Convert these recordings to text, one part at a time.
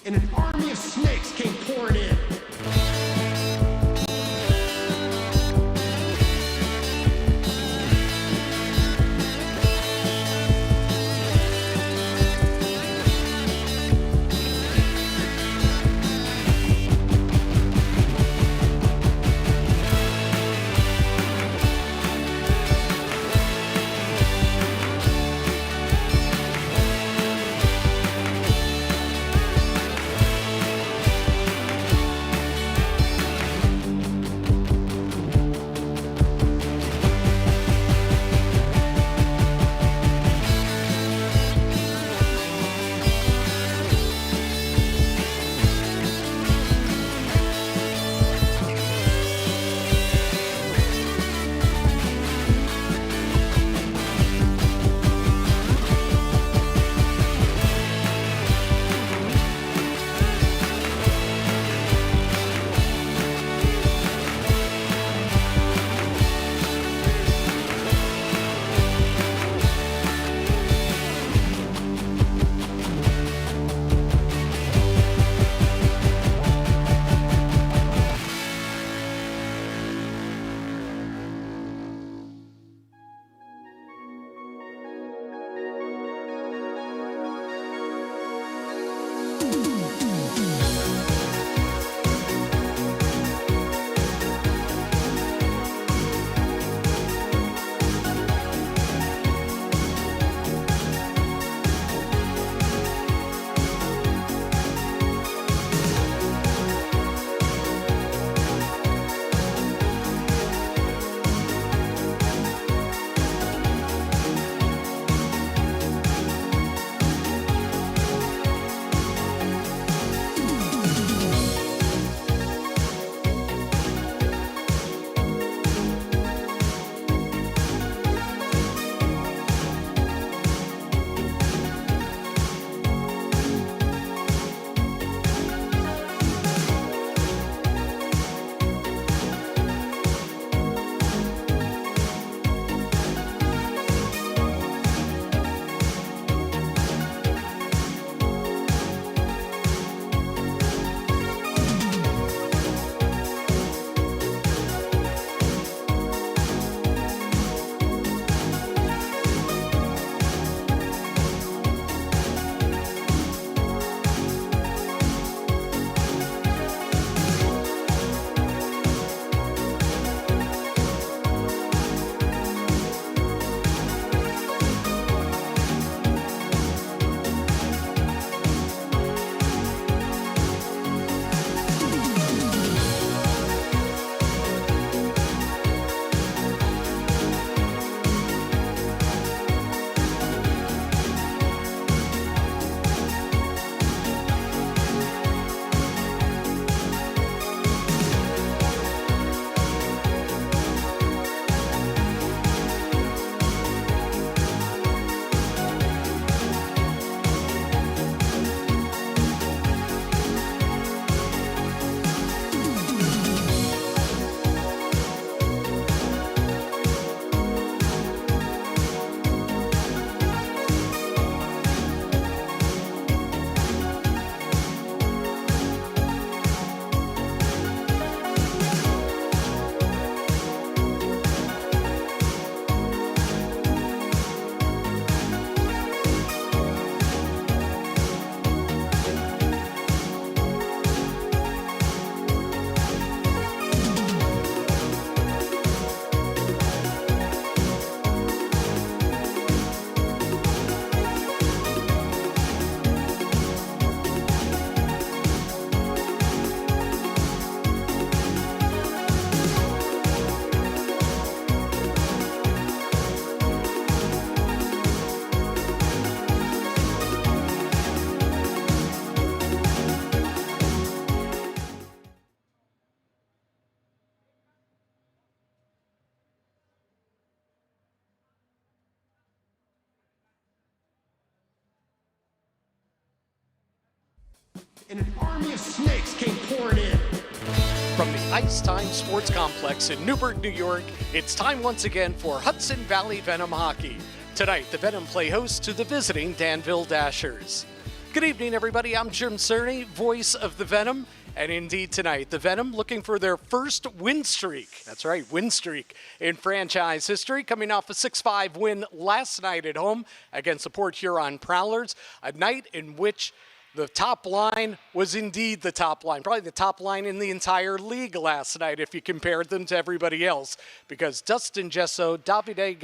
and an army of snakes came pouring in. and an army of snakes came pouring in. From the Ice Time Sports Complex in Newburgh, New York, it's time once again for Hudson Valley Venom hockey. Tonight, the Venom play host to the visiting Danville Dashers. Good evening, everybody. I'm Jim Cerny, voice of the Venom. And indeed tonight, the Venom looking for their first win streak. That's right, win streak in franchise history, coming off a 6-5 win last night at home against the Port Huron Prowlers, a night in which the top line was indeed the top line, probably the top line in the entire league last night if you compared them to everybody else, because Dustin Gesso, Davide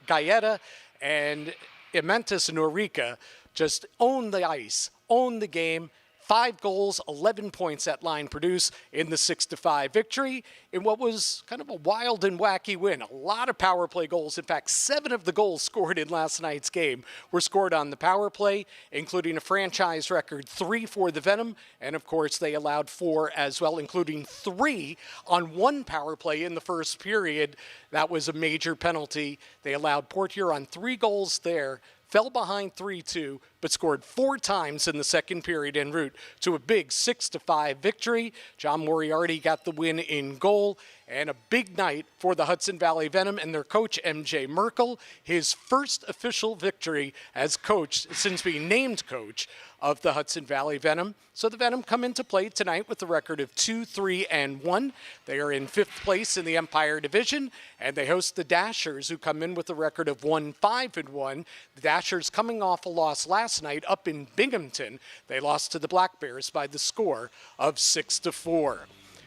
Gaeta, and Imentus Norica just owned the ice, owned the game. 5 goals, 11 points that line produced in the 6-5 victory in what was kind of a wild and wacky win. A lot of power play goals. In fact, 7 of the goals scored in last night's game were scored on the power play, including a franchise record 3 for the Venom. And of course, they allowed 4 as well, including 3 on 1 power play in the first period. That was a major penalty. They allowed Port Huron 3 goals there, fell behind 3-2, but scored 4 times in the second period en route to a big 6-5 victory. John Moriarty got the win in goal, and a big night for the Hudson Valley Venom and their coach, MJ Merkel, his first official victory as coach since being named coach of the Hudson Valley Venom. So the Venom come into play tonight with a record of 2-3-1. They are in 5th place in the Empire Division, and they host the Dashers, who come in with a record of 1-5-1. The Dashers coming off a loss last night up in Binghamton. They lost to the Black Bears by the score of 6-4.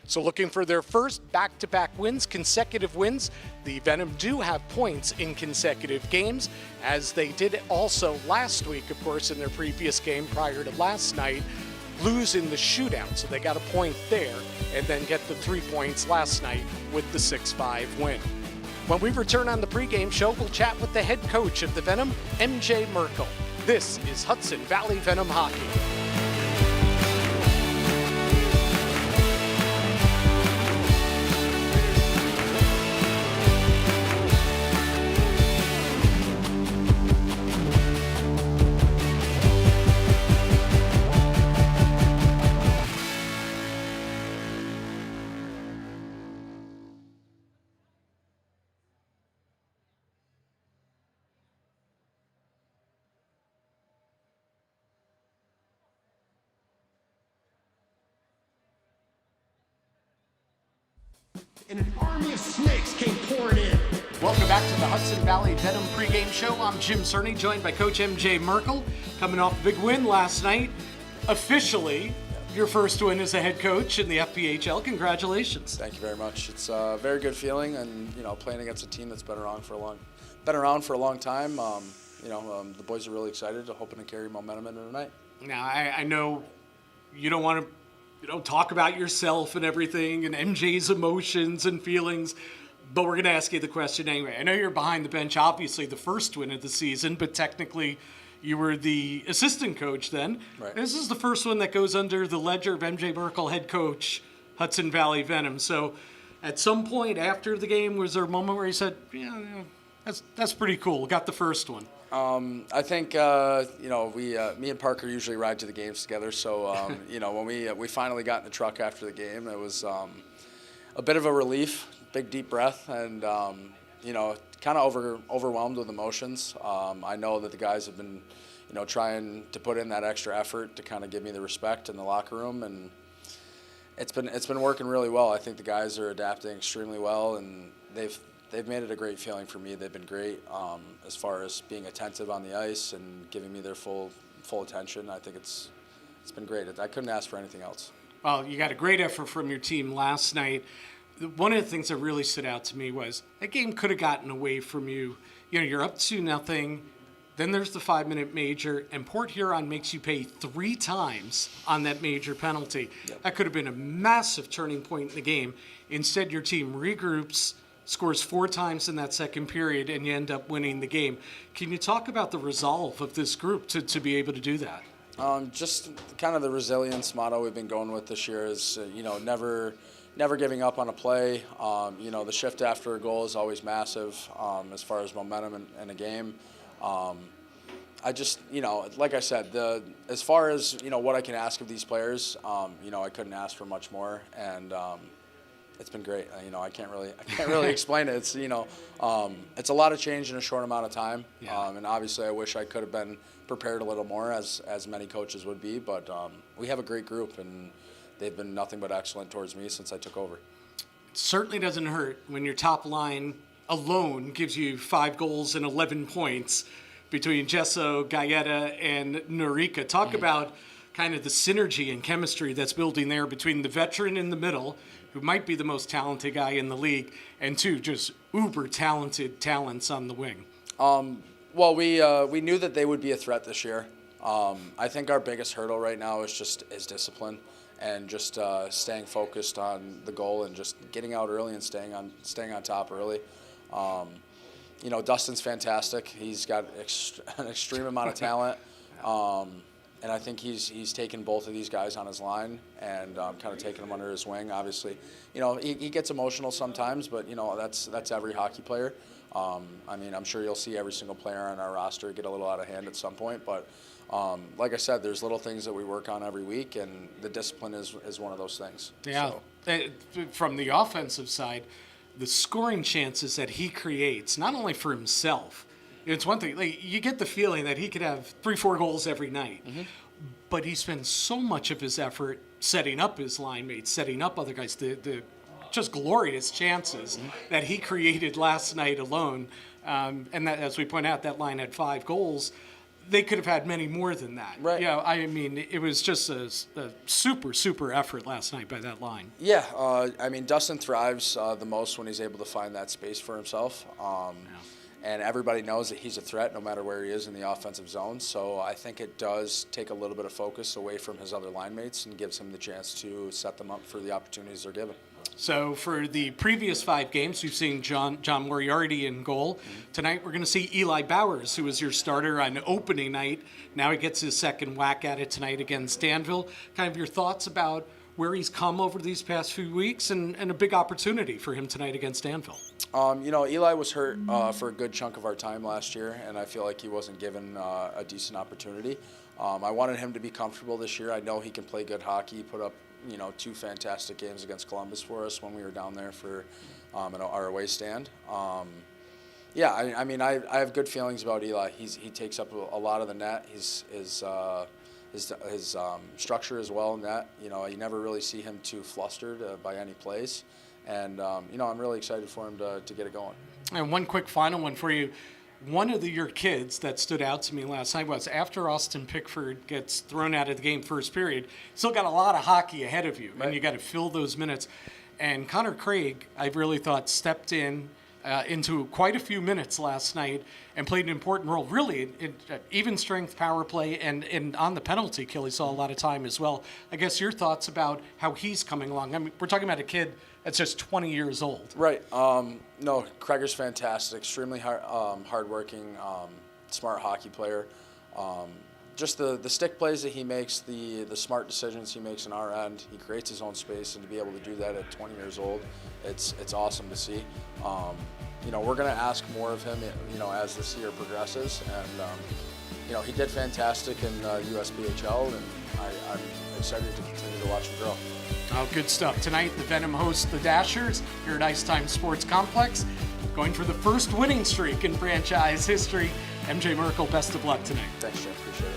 So looking for their first back-to-back wins, consecutive wins. The Venom do have points in consecutive games, as they did also last week, of course, in their previous game prior to last night, lose in the shootout. So they got a point there and then get the 3 points last night with the 6-5 win. When we return on the pregame show, we'll chat with the head coach of the Venom, MJ Merkel. This is Hudson Valley Venom Hockey. And an army of snakes came pouring in. Welcome back to the Hudson Valley Venom pregame show. I'm Jim Cerny, joined by Coach MJ Merkel, coming off a big win last night. Officially, your first win as a head coach in the FPHL. Congratulations. Thank you very much. It's a very good feeling, and playing against a team that's been around for a long time. The boys are really excited, hoping to carry momentum into tonight. Now, I know you don't want to talk about yourself and everything and MJ's emotions and feelings, but we're going to ask you the question anyway. I know you're behind the bench, obviously, the first win of the season, but technically you were the assistant coach then. Right. This is the first one that goes under the ledger of MJ Merkel, head coach, Hudson Valley Venom. So at some point after the game, was there a moment where you said, that's pretty cool, got the first one? I think me and Parker usually ride to the games together. So when we finally got in the truck after the game, it was a bit of a relief, big deep breath, and kind of overwhelmed with emotions. I know that the guys have been trying to put in that extra effort to kind of give me the respect in the locker room, and it's been working really well. I think the guys are adapting extremely well, and they've made it a great feeling for me. They've been great as far as being attentive on the ice and giving me their full attention. I think it's been great. I couldn't ask for anything else. Well, you got a great effort from your team last night. One of the things that really stood out to me was that game could have gotten away from you. You're up 2-0. Then there's the 5-minute major, and Port Huron makes you pay 3 times on that major penalty. Yep. That could have been a massive turning point in the game. Instead, your team regroups, scores 4 times in that second period, and you end up winning the game. Can you talk about the resolve of this group to be able to do that? Just kind of the resilience motto we've been going with this year is, never giving up on a play. The shift after a goal is always massive as far as momentum in a game. I just, like I said, as far as, what I can ask of these players, I couldn't ask for much more. And It's been great. I can't really explain it. It's it's a lot of change in a short amount of time. Yeah. And obviously, I wish I could have been prepared a little more, as many coaches would be. But we have a great group, and they've been nothing but excellent towards me since I took over. It certainly doesn't hurt when your top line alone gives you 5 goals and 11 points between Gesso, Gaeta, and Norika. Talk about kind of the synergy and chemistry that's building there between the veteran in the middle, who might be the most talented guy in the league, and 2 just uber talented talents on the wing. Well, we knew that they would be a threat this year. I think our biggest hurdle right now is discipline, and just staying focused on the goal and just getting out early and staying on top early. Dustin's fantastic. He's got an extreme amount of talent. And I think he's taken both of these guys on his line and kind of taken them under his wing. Obviously, he gets emotional sometimes, but that's every hockey player. I'm sure you'll see every single player on our roster get a little out of hand at some point. But like I said, there's little things that we work on every week, and the discipline is one of those things. Yeah. So. From the offensive side, the scoring chances that he creates, not only for himself. It's one thing, you get the feeling that he could have 3-4 goals every night, but he spends so much of his effort setting up his line mates, setting up other guys, the just glorious chances that he created last night alone. And that, as we point out, that line had 5 goals. They could have had many more than that. Right. Yeah, it was just a super effort last night by that line. Yeah, Dustin thrives the most when he's able to find that space for himself. And everybody knows that he's a threat no matter where he is in the offensive zone. So I think it does take a little bit of focus away from his other line mates and gives him the chance to set them up for the opportunities they're given. So for the previous 5 games, we've seen John Moriarty in goal. Tonight we're going to see Eli Bowers, who was your starter on opening night. Now he gets his second whack at it tonight against Danville. Kind of your thoughts about where he's come over these past few weeks and a big opportunity for him tonight against Danville. Eli was hurt for a good chunk of our time last year, and I feel like he wasn't given a decent opportunity. I wanted him to be comfortable this year. I know he can play good hockey. He put up 2 fantastic games against Columbus for us when we were down there for our away stand. I have good feelings about Eli. He takes up a lot of the net. His structure as well in that. You never really see him too flustered by any plays. And, I'm really excited for him to get it going. And one quick final one for you. One of your kids that stood out to me last night was after Austin Pickford gets thrown out of the game first period, still got a lot of hockey ahead of you, and you got to fill those minutes. And Connor Craig, I really thought, stepped into quite a few minutes last night and played an important role, really, in even strength power play and on the penalty kill. He saw a lot of time as well. I guess your thoughts about how he's coming along. We're talking about a kid that's just 20 years old. Right. No, Kreger's fantastic, extremely hardworking, smart hockey player. Just the stick plays that he makes, the smart decisions he makes on our end. He creates his own space, and to be able to do that at 20 years old, it's awesome to see. We're going to ask more of him, as this year progresses, and he did fantastic in USPHL, and I'm excited to continue to watch him grow. Oh, good stuff. Tonight, the Venom hosts the Dashers here at Ice Time Sports Complex, going for the first winning streak in franchise history. MJ Merkel, best of luck tonight. Thanks, Jeff. Appreciate it.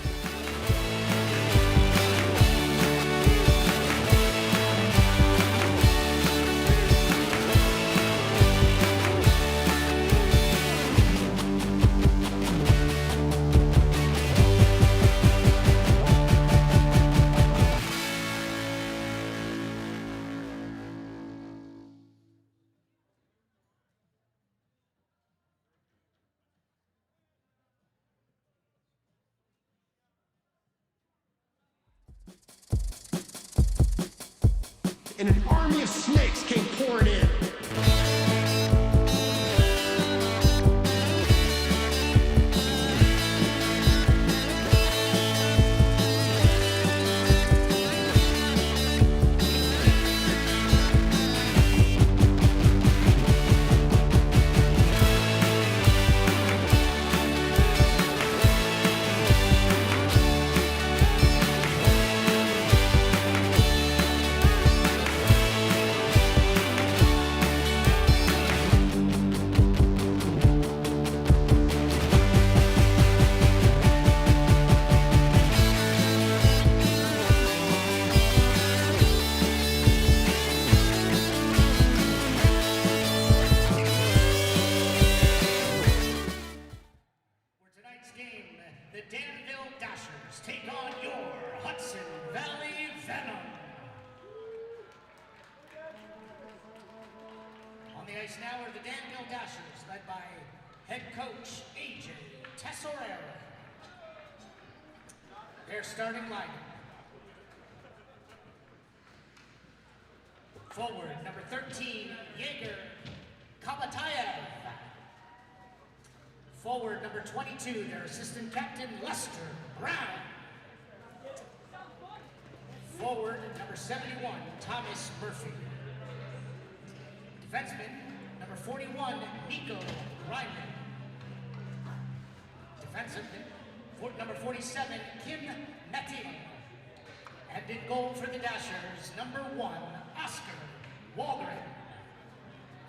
And an army of snakes came pouring in. the ice now are the Danville Dashers, led by head coach AJ Tesorero. Their starting lineup. Forward, number 13, Jaeger Kabatayev. Forward, number 22, their assistant captain, Lester Brown. Forward, number 71, Thomas Murphy. Defenseman, number 41, Nico Ryman. Defenseman, number 47, Kim Metti. And in goal for the Dashers, number 1, Oscar Walgren.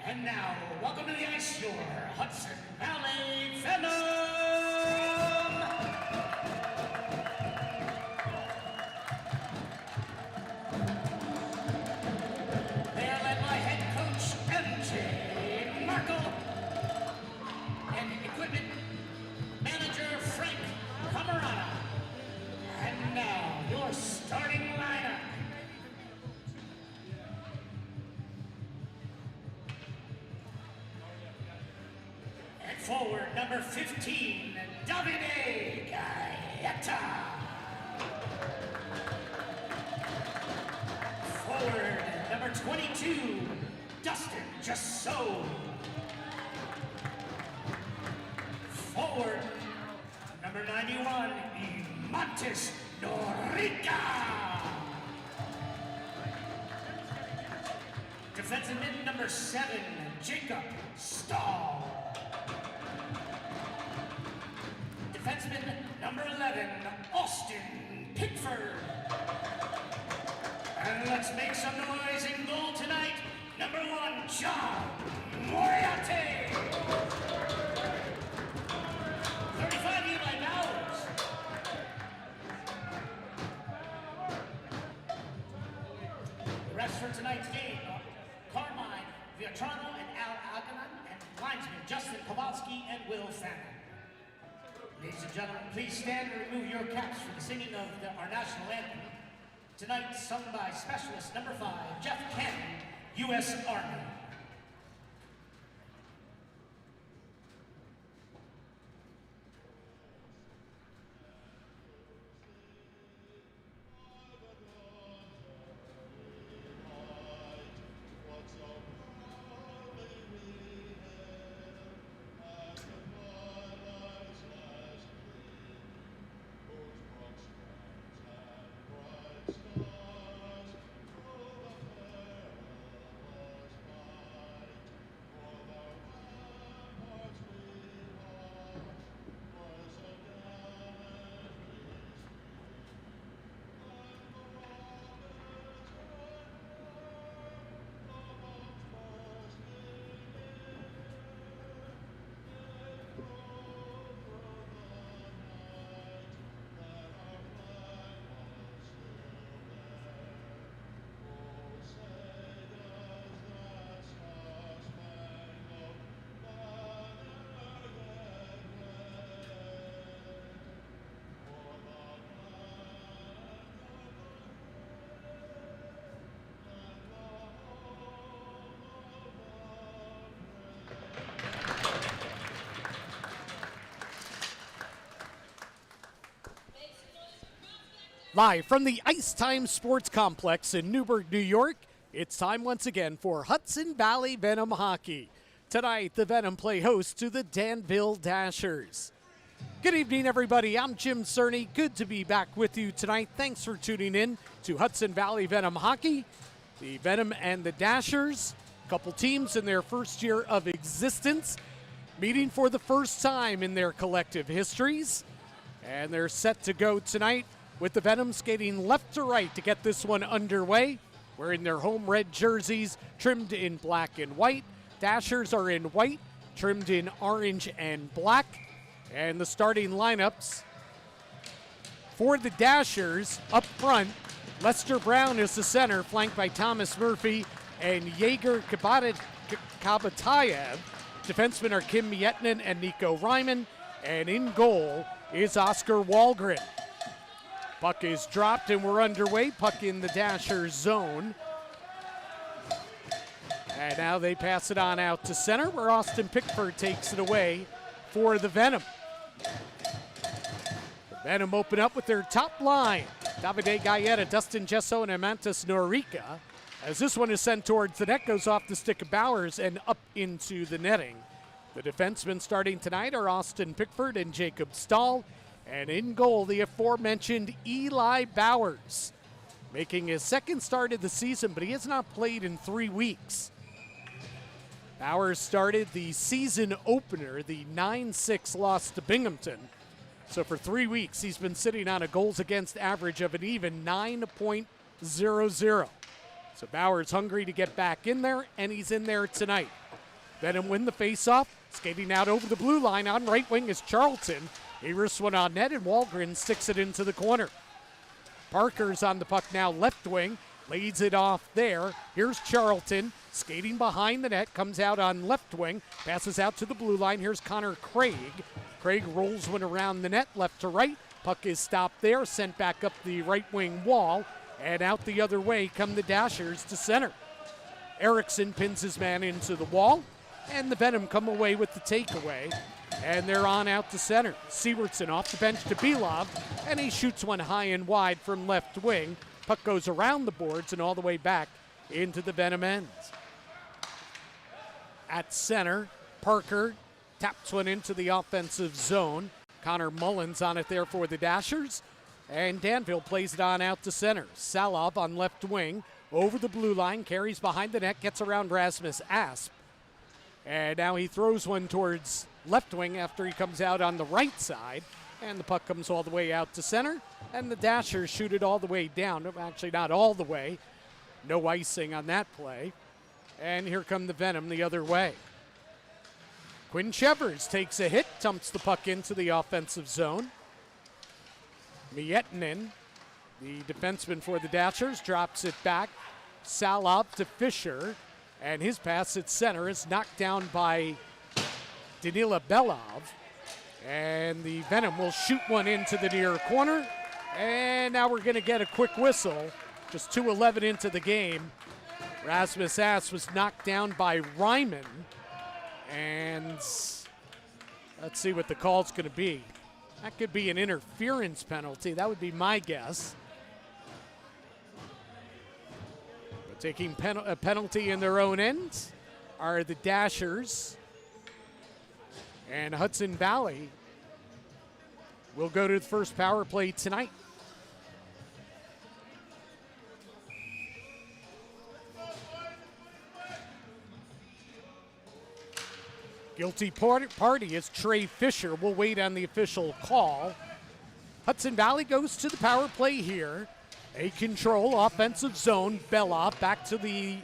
And now, welcome to the ice, your Hudson Valley Venom! They are led by head coach MJ Markle and equipment manager Frank Camarada. And now, your starting lineup. And forward, number 15, Davide Gaeta. Forward, number 22, Dustin Jasso. Forward, number 91, Montes Norica. Defenseman number 7, Jacob Stahl. Defenseman number 11, Austin Pickford. And let's make some noise in goal tonight. Number 1, John Moriarty. 35 Eli Bowers. The rest for tonight's game, Carmine Viatrano and Al Alganan, and linesmen Justin Kowalski and Will Fannin. Ladies and gentlemen, please stand and remove your caps for the singing of our national anthem. Tonight, sung by specialist number 5, Jeff Cannon, U.S. Army. Live from the Ice Time Sports Complex in Newburgh, New York, it's time once again for Hudson Valley Venom Hockey. Tonight, the Venom play host to the Danville Dashers. Good evening, everybody. I'm Jim Cerny. Good to be back with you tonight. Thanks for tuning in to Hudson Valley Venom Hockey. The Venom and the Dashers, a couple teams in their first year of existence, meeting for the first time in their collective histories. And they're set to go tonight with the Venom skating left to right to get this one underway. Wearing their home red jerseys trimmed in black and white. Dashers are in white, trimmed in orange and black. And the starting lineups for the Dashers up front, Lester Brown is the center, flanked by Thomas Murphy and Jaeger Kabatayev. Defensemen are Kim Mietinen and Nico Ryman. And in goal is Oscar Walgren. Puck is dropped and we're underway. Puck in the Dashers zone. And now they pass it on out to center where Austin Pickford takes it away for the Venom. The Venom open up with their top line. Davide Gaeta, Dustin Gesso, and Amantis Norica. As this one is sent towards the net, goes off the stick of Bowers and up into the netting. The defensemen starting tonight are Austin Pickford and Jacob Stahl. And in goal, the aforementioned Eli Bowers, making his second start of the season, but he has not played in 3 weeks. Bowers started the season opener, the 9-6 loss to Binghamton. So for 3 weeks, he's been sitting on a goals against average of an even 9.00. So Bowers hungry to get back in there, and he's in there tonight. Venom win the faceoff. Skating out over the blue line on right wing is Charlton. He risks one on net, and Walgren sticks it into the corner. Parker's on the puck now, left wing. Leads it off there. Here's Charlton skating behind the net, comes out on left wing, passes out to the blue line. Here's Connor Craig. Craig rolls one around the net, left to right. Puck is stopped there, sent back up the right wing wall, and out the other way come the Dashers to center. Erickson pins his man into the wall, and the Venom come away with the takeaway, and they're on out to center. Siewertson off the bench to Belov, and he shoots one high and wide from left wing. Puck goes around the boards and all the way back into the Venom ends. At center, Parker taps one into the offensive zone. Connor Mullins on it there for the Dashers. And Danville plays it on out to center. Salov on left wing, over the blue line, carries behind the net, gets around Rasmus Asp. And now he throws one towards left wing after he comes out on the right side. And the puck comes all the way out to center. And the Dashers shoot it all the way down. Actually, not all the way. No icing on that play. And here come the Venom the other way. Quinn Chevers takes a hit, dumps the puck into the offensive zone. Miettinen, the defenseman for the Dashers, drops it back. Salov to Fisher. And his pass at center is knocked down by Danila Belov. And the Venom will shoot one into the near corner. And now we're going to get a quick whistle. Just 2:11 into the game. Rasmus Asp was knocked down by Ryman. And let's see what the call's going to be. That could be an interference penalty. That would be my guess. But taking a penalty in their own end are the Dashers. And Hudson Valley will go to the first power play tonight. Guilty party is Trey Fisher. We'll wait on the official call. Hudson Valley goes to the power play here. A control offensive zone. Belov back to the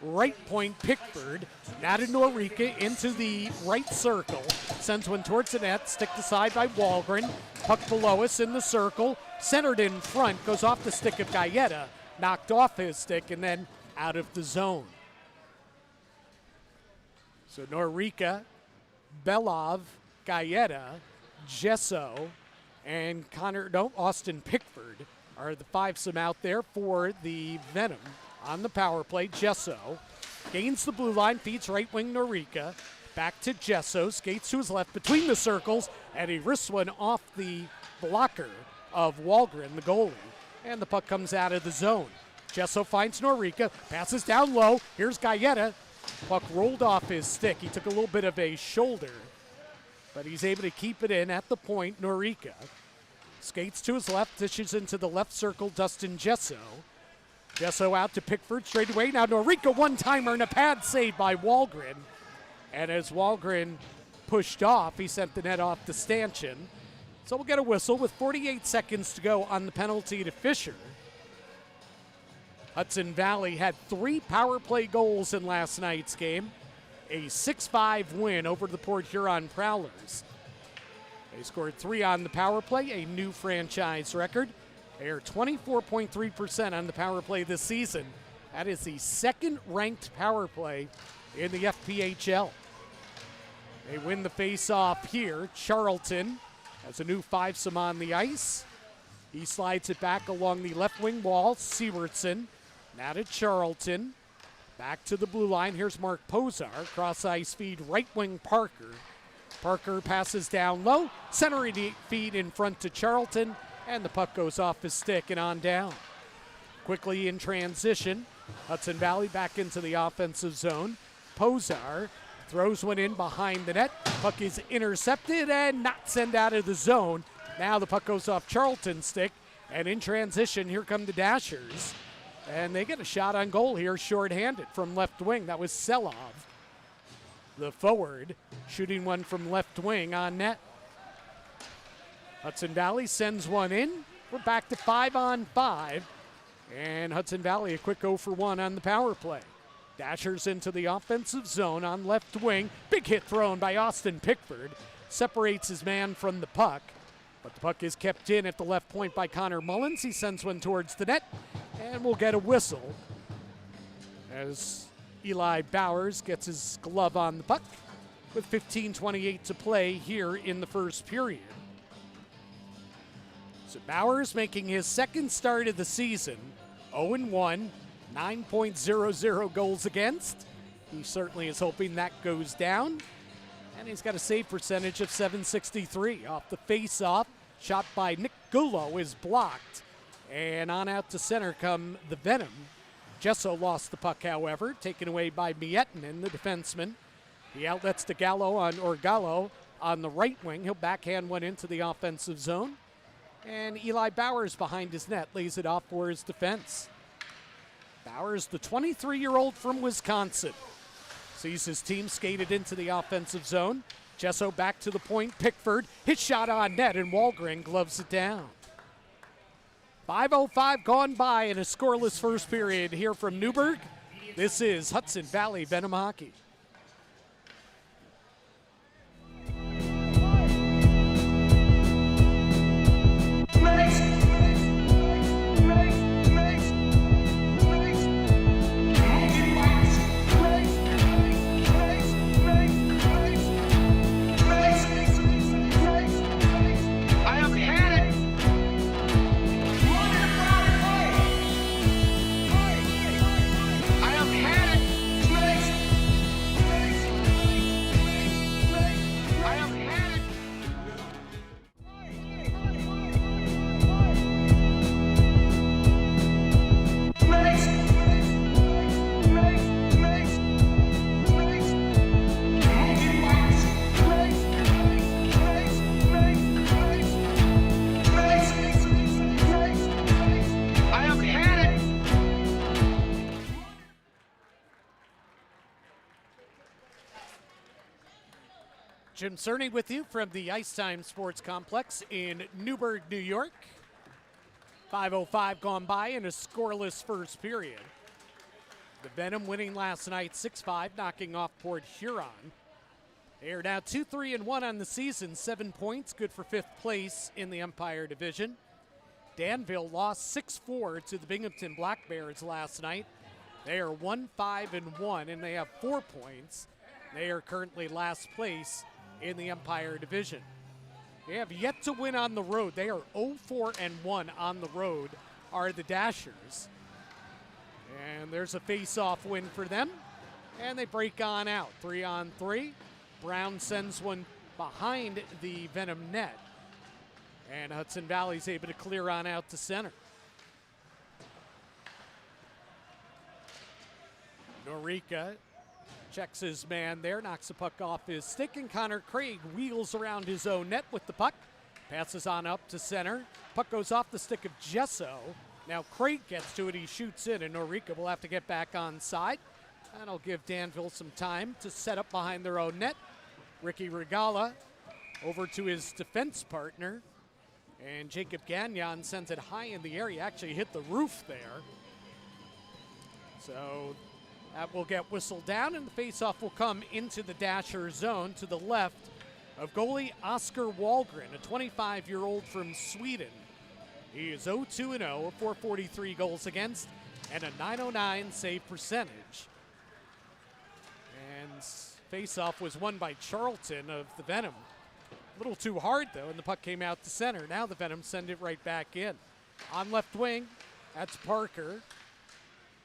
right point, Pickford. Now to Norica into the right circle. Sends one towards the net. Sticked aside by Walgren. Puck below us in the circle. Centered in front. Goes off the stick of Gaeta. Knocked off his stick and then out of the zone. So Norica, Belov, Gaeta, Gesso, and Austin Pickford are the fivesome out there for the Venom on the power play. Gesso gains the blue line, feeds right wing Norica. Back to Gesso, skates to his left between the circles, and he wrists one off the blocker of Walgren, the goalie. And the puck comes out of the zone. Gesso finds Norica, passes down low. Here's Gaeta. Puck rolled off his stick. He took a little bit of a shoulder, but he's able to keep it in at the point. Norica skates to his left, dishes into the left circle. Dustin Gesso. Gesso out to Pickford straight away. Now Norica one-timer and a pad save by Walgren. And as Walgren pushed off, he sent the net off to Stanchion. So we'll get a whistle with 48 seconds to go on the penalty to Fisher. Hudson Valley had 3 power play goals in last night's game. A 6-5 win over the Port Huron Prowlers. They scored 3 on the power play, a new franchise record. They are 24.3% on the power play this season. That is the second-ranked power play in the FPHL. They win the face-off here. Charlton has a new fivesome on the ice. He slides it back along the left wing wall. Siewertson. Now to Charlton. Back to the blue line. Here's Mark Pozar. Cross ice feed, right wing Parker. Parker passes down low. Center feed in front to Charlton. And the puck goes off his stick and on down. Quickly in transition. Hudson Valley back into the offensive zone. Pozar throws one in behind the net. Puck is intercepted and not sent out of the zone. Now the puck goes off Charlton's stick. And in transition, here come the Dashers. And they get a shot on goal here, shorthanded from left wing. That was Selov, the forward, shooting one from left wing on net. Hudson Valley sends one in. We're back to 5-on-5. And Hudson Valley a quick 0 for 1 on the power play. Dashers into the offensive zone on left wing. Big hit thrown by Austin Pickford. Separates his man from the puck. But the puck is kept in at the left point by Connor Mullins. He sends one towards the net. And we'll get a whistle as Eli Bowers gets his glove on the puck with 15:28 to play here in the first period. So Bowers making his second start of the season, 0-1, 9.00 goals against. He certainly is hoping that goes down. And he's got a save percentage of .763. Off the face-off, shot by Nick Gullo is blocked. And on out to center come the Venom. Gesso lost the puck, however, taken away by Miettinen, the defenseman. He outlets to Gallo on the right wing. He'll backhand one into the offensive zone. And Eli Bowers behind his net lays it off for his defense. Bowers, the 23-year-old from Wisconsin, sees his team skated into the offensive zone. Gesso back to the point. Pickford, his shot on net, and Wahlgren gloves it down. 5:05 gone by in a scoreless first period here from Newburgh. This is Hudson Valley Venom Hockey. Jim Cerny with you from the Ice Time Sports Complex in Newburgh, New York. 5:05 gone by in a scoreless first period. The Venom winning last night 6-5, knocking off Port Huron. They are now 2-3-1 on the season, 7 points, good for 5th place in the Empire Division. Danville lost 6-4 to the Binghamton Black Bears last night. They are 1-5-1, and they have 4 points. They are currently last place in the Empire Division. They have yet to win on the road. They are 0-4-1 on the road, are the Dashers. And there's a face-off win for them. And they break on out, 3-on-3. Brown sends one behind the Venom net. And Hudson Valley's able to clear on out to center. Norica checks his man there, knocks the puck off his stick, and Connor Craig wheels around his own net with the puck. Passes on up to center. Puck goes off the stick of Gesso. Now Craig gets to it, he shoots in, and Norica will have to get back on side. That'll give Danville some time to set up behind their own net. Ricky Regala over to his defense partner. And Jacob Gagnon sends it high in the air. He actually hit the roof there. So that will get whistled down, and the faceoff will come into the Dasher zone to the left of goalie Oscar Wahlgren, a 25-year-old from Sweden. He is 0-2-0, 443 goals against, and a .909 save percentage. And faceoff was won by Charlton of the Venom. A little too hard, though, and the puck came out to center. Now the Venom send it right back in. On left wing, that's Parker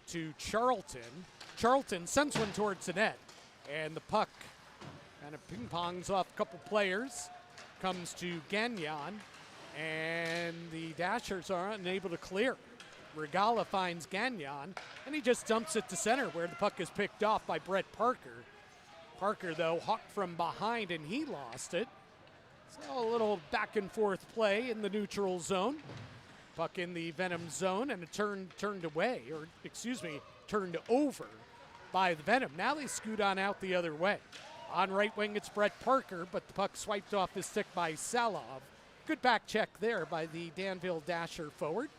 to Charlton. Charlton sends one towards the net, and the puck kind of ping-pongs off a couple players, comes to Gagnon, and the Dashers are unable to clear. Regala finds Gagnon, and he just dumps it to center where the puck is picked off by Brett Parker. Parker, though, hawked from behind, and he lost it. So a little back and forth play in the neutral zone. Puck in the Venom zone, and a turned over by the Venom. Now they scoot on out the other way. On right wing, it's Brett Parker, but the puck swiped off his stick by Salov. Good back check there by the Danville Dasher forward.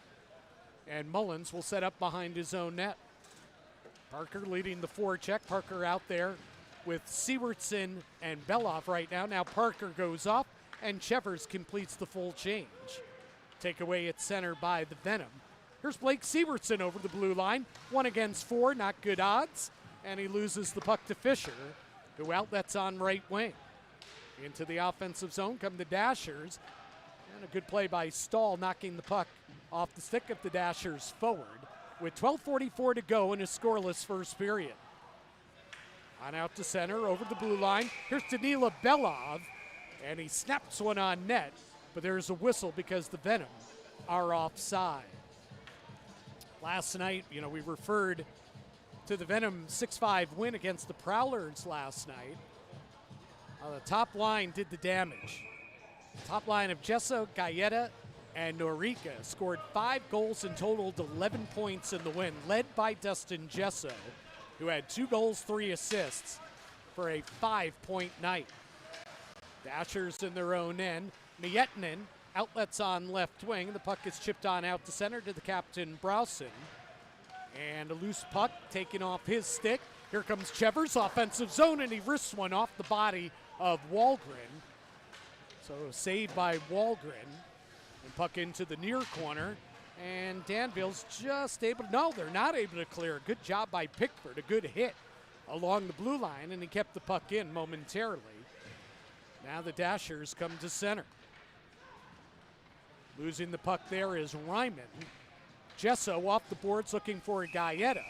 And Mullins will set up behind his own net. Parker leading the forecheck. Parker out there with Siewertson and Belov right now. Now Parker goes off, and Chevers completes the full change. Takeaway at center by the Venom. Here's Blake Siewertson over the blue line. 1 against 4, not good odds. And he loses the puck to Fisher, who outlets on right wing. Into the offensive zone come the Dashers. And a good play by Stahl, knocking the puck off the stick of the Dashers forward with 12:44 to go in a scoreless first period. On out to center, over the blue line. Here's Danila Belov, and he snaps one on net, but there's a whistle because the Venom are offside. Last night, we referred to the Venom 6-5 win against the Prowlers last night. The top line did the damage. Top line of Gesso, Gaeta, and Norica scored 5 goals and totaled 11 points in the win, led by Dustin Gesso, who had 2 goals, 3 assists for a 5-point night. Dashers in their own end. Mietinen outlets on left wing. The puck is chipped on out to center to the captain, Browson. And a loose puck taken off his stick. Here comes Chevers, offensive zone, and he wrists one off the body of Wahlgren. So saved by Wahlgren. And puck into the near corner. And Danville's just able to, no, they're not able to clear. Good job by Pickford, a good hit along the blue line, and he kept the puck in momentarily. Now the Dashers come to center. Losing the puck there is Ryman. Gesso off the boards looking for Gaeta.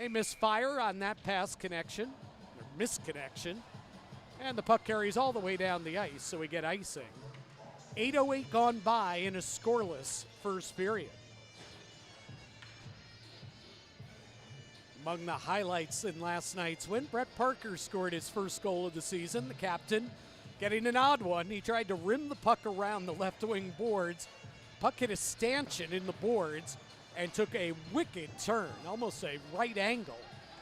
A misfire on that pass connection, or misconnection. And the puck carries all the way down the ice, so we get icing. 8:08 gone by in a scoreless first period. Among the highlights in last night's win, Brett Parker scored his first goal of the season. The captain getting an odd one. He tried to rim the puck around the left wing boards. Puck hit a stanchion in the boards and took a wicked turn, almost a right angle.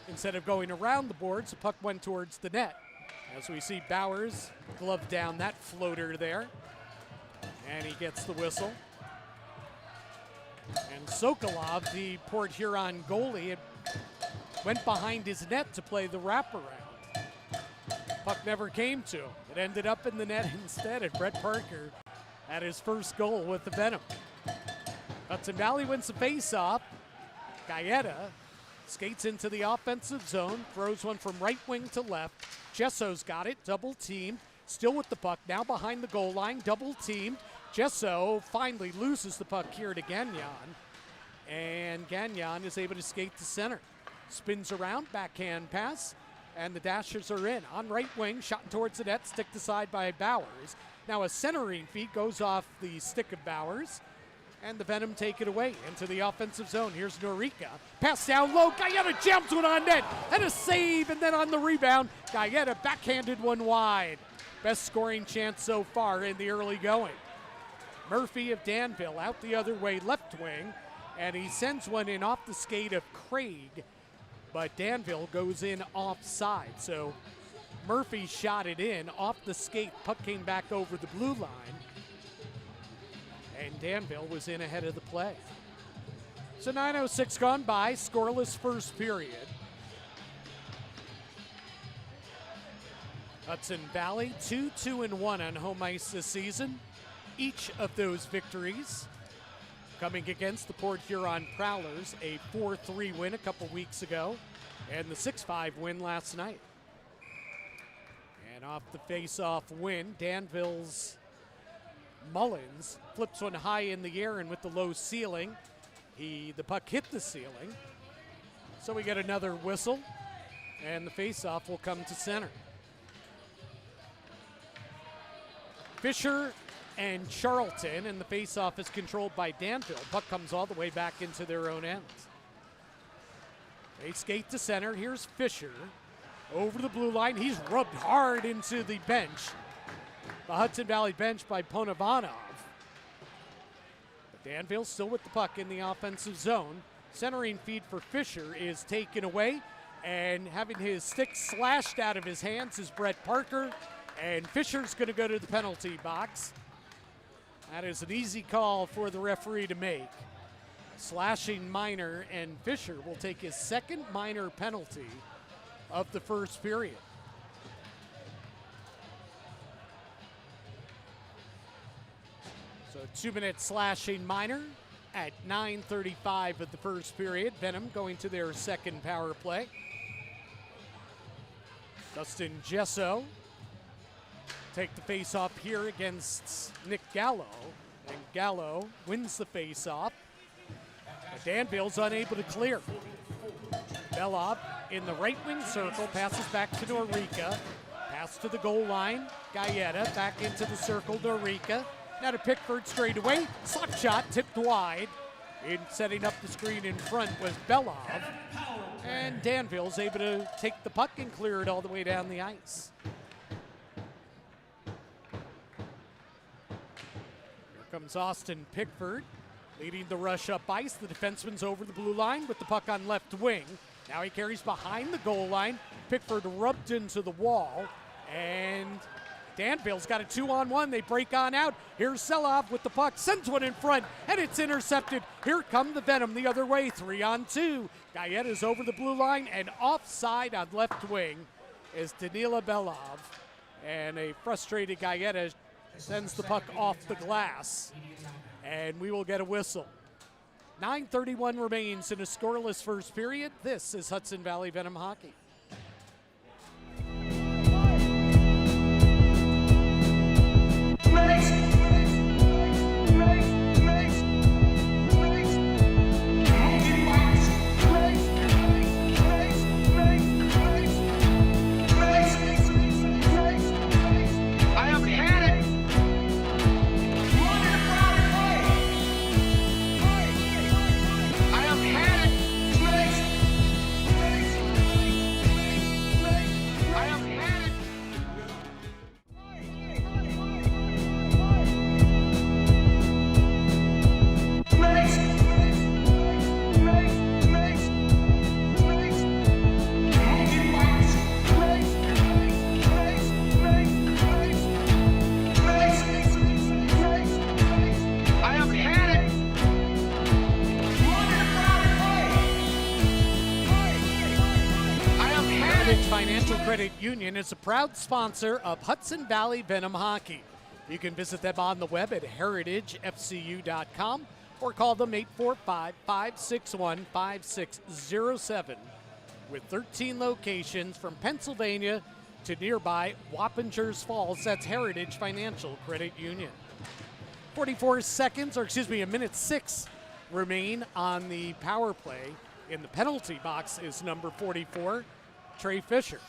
Instead of going around the boards, the puck went towards the net. As we see Bowers glove down that floater there. And he gets the whistle. And Sokolov, the Port Huron goalie, went behind his net to play the wraparound. Puck never came to him. It ended up in the net instead, and Brett Parker had his first goal with the Venom. Hudson Valley wins the face-off. Gaeta skates into the offensive zone, throws one from right wing to left. Gesso's got it, double-teamed. Still with the puck, now behind the goal line, double-teamed. Gesso finally loses the puck here to Gagnon. And Gagnon is able to skate to center. Spins around, backhand pass, and the Dashers are in. On right wing, shot towards the net, sticked aside by Bowers. Now a centering feed goes off the stick of Bowers, and the Venom take it away into the offensive zone. Here's Norica. Pass down low, Gaeta jams one on net, and a save, and then on the rebound, Gaeta backhanded one wide. Best scoring chance so far in the early going. Murphy of Danville out the other way, left wing, and he sends one in off the skate of Craig, but Danville goes in offside. So Murphy shot it in off the skate. Puck came back over the blue line, and Danville was in ahead of the play. So 9:06 gone by, scoreless first period. Hudson Valley 2-2-1 on home ice this season. Each of those victories coming against the Port Huron Prowlers, a 4-3 win a couple weeks ago, and the 6-5 win last night. And off the face-off win, Danville's Mullins flips one high in the air, and with the low ceiling, the puck hit the ceiling. So we get another whistle, and the faceoff will come to center. Fisher and Charlton, and the faceoff is controlled by Danville. Puck comes all the way back into their own ends. They skate to center. Here's Fisher over the blue line. He's rubbed hard into the bench, the Hudson Valley bench by Ponavanov. But Danville still with the puck in the offensive zone. Centering feed for Fisher is taken away, and having his stick slashed out of his hands is Brett Parker, and Fisher's going to go to the penalty box. That is an easy call for the referee to make. Slashing minor, and Fisher will take his second minor penalty of the first period. So 2-minute slashing minor at 9:35 of the first period. Venom going to their second power play. Dustin Gesso take the face-off here against Nick Gallo, and Gallo wins the face-off. But Danville's unable to clear. Belov in the right wing circle, passes back to Norica. Pass to the goal line. Gaeta back into the circle. Norica. Now to Pickford straight away. Slap shot tipped wide. In setting up the screen in front was Belov. And Danville's able to take the puck and clear it all the way down the ice. Here comes Austin Pickford leading the rush up ice. The defenseman's over the blue line with the puck on left wing. Now he carries behind the goal line. Pickford rubbed into the wall, and Danville's got a 2-on-1. They break on out. Here's Selov with the puck, sends one in front, and it's intercepted. Here come the Venom the other way, 3-on-2. Gaeta's over the blue line, and offside on left wing is Danila Belov. And a frustrated Gaeta sends the puck off the glass, and we will get a whistle. 9:31 remains in a scoreless first period. This is Hudson Valley Venom Hockey. Financial Credit Union is a proud sponsor of Hudson Valley Venom Hockey. You can visit them on the web at heritagefcu.com or call them 845-561-5607. With 13 locations from Pennsylvania to nearby Wappingers Falls, that's Heritage Financial Credit Union. 44 seconds, or excuse me, a minute 6 remain on the power play. In the penalty box is number 44, Trey Fisher.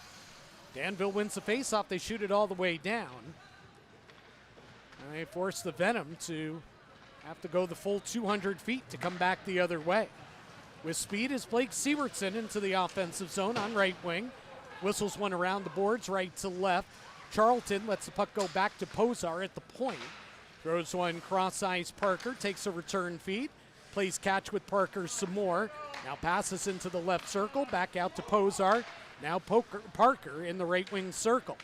Danville wins the faceoff. They shoot it all the way down. And they force the Venom to have to go the full 200 feet to come back the other way. With speed is Blake Siewertson into the offensive zone on right wing. Whistles one around the boards, right to left. Charlton lets the puck go back to Posar at the point. Throws one cross ice. Parker takes a return feed. Plays catch with Parker some more. Now passes into the left circle. Back out to Posar. Now Parker in the right wing circle.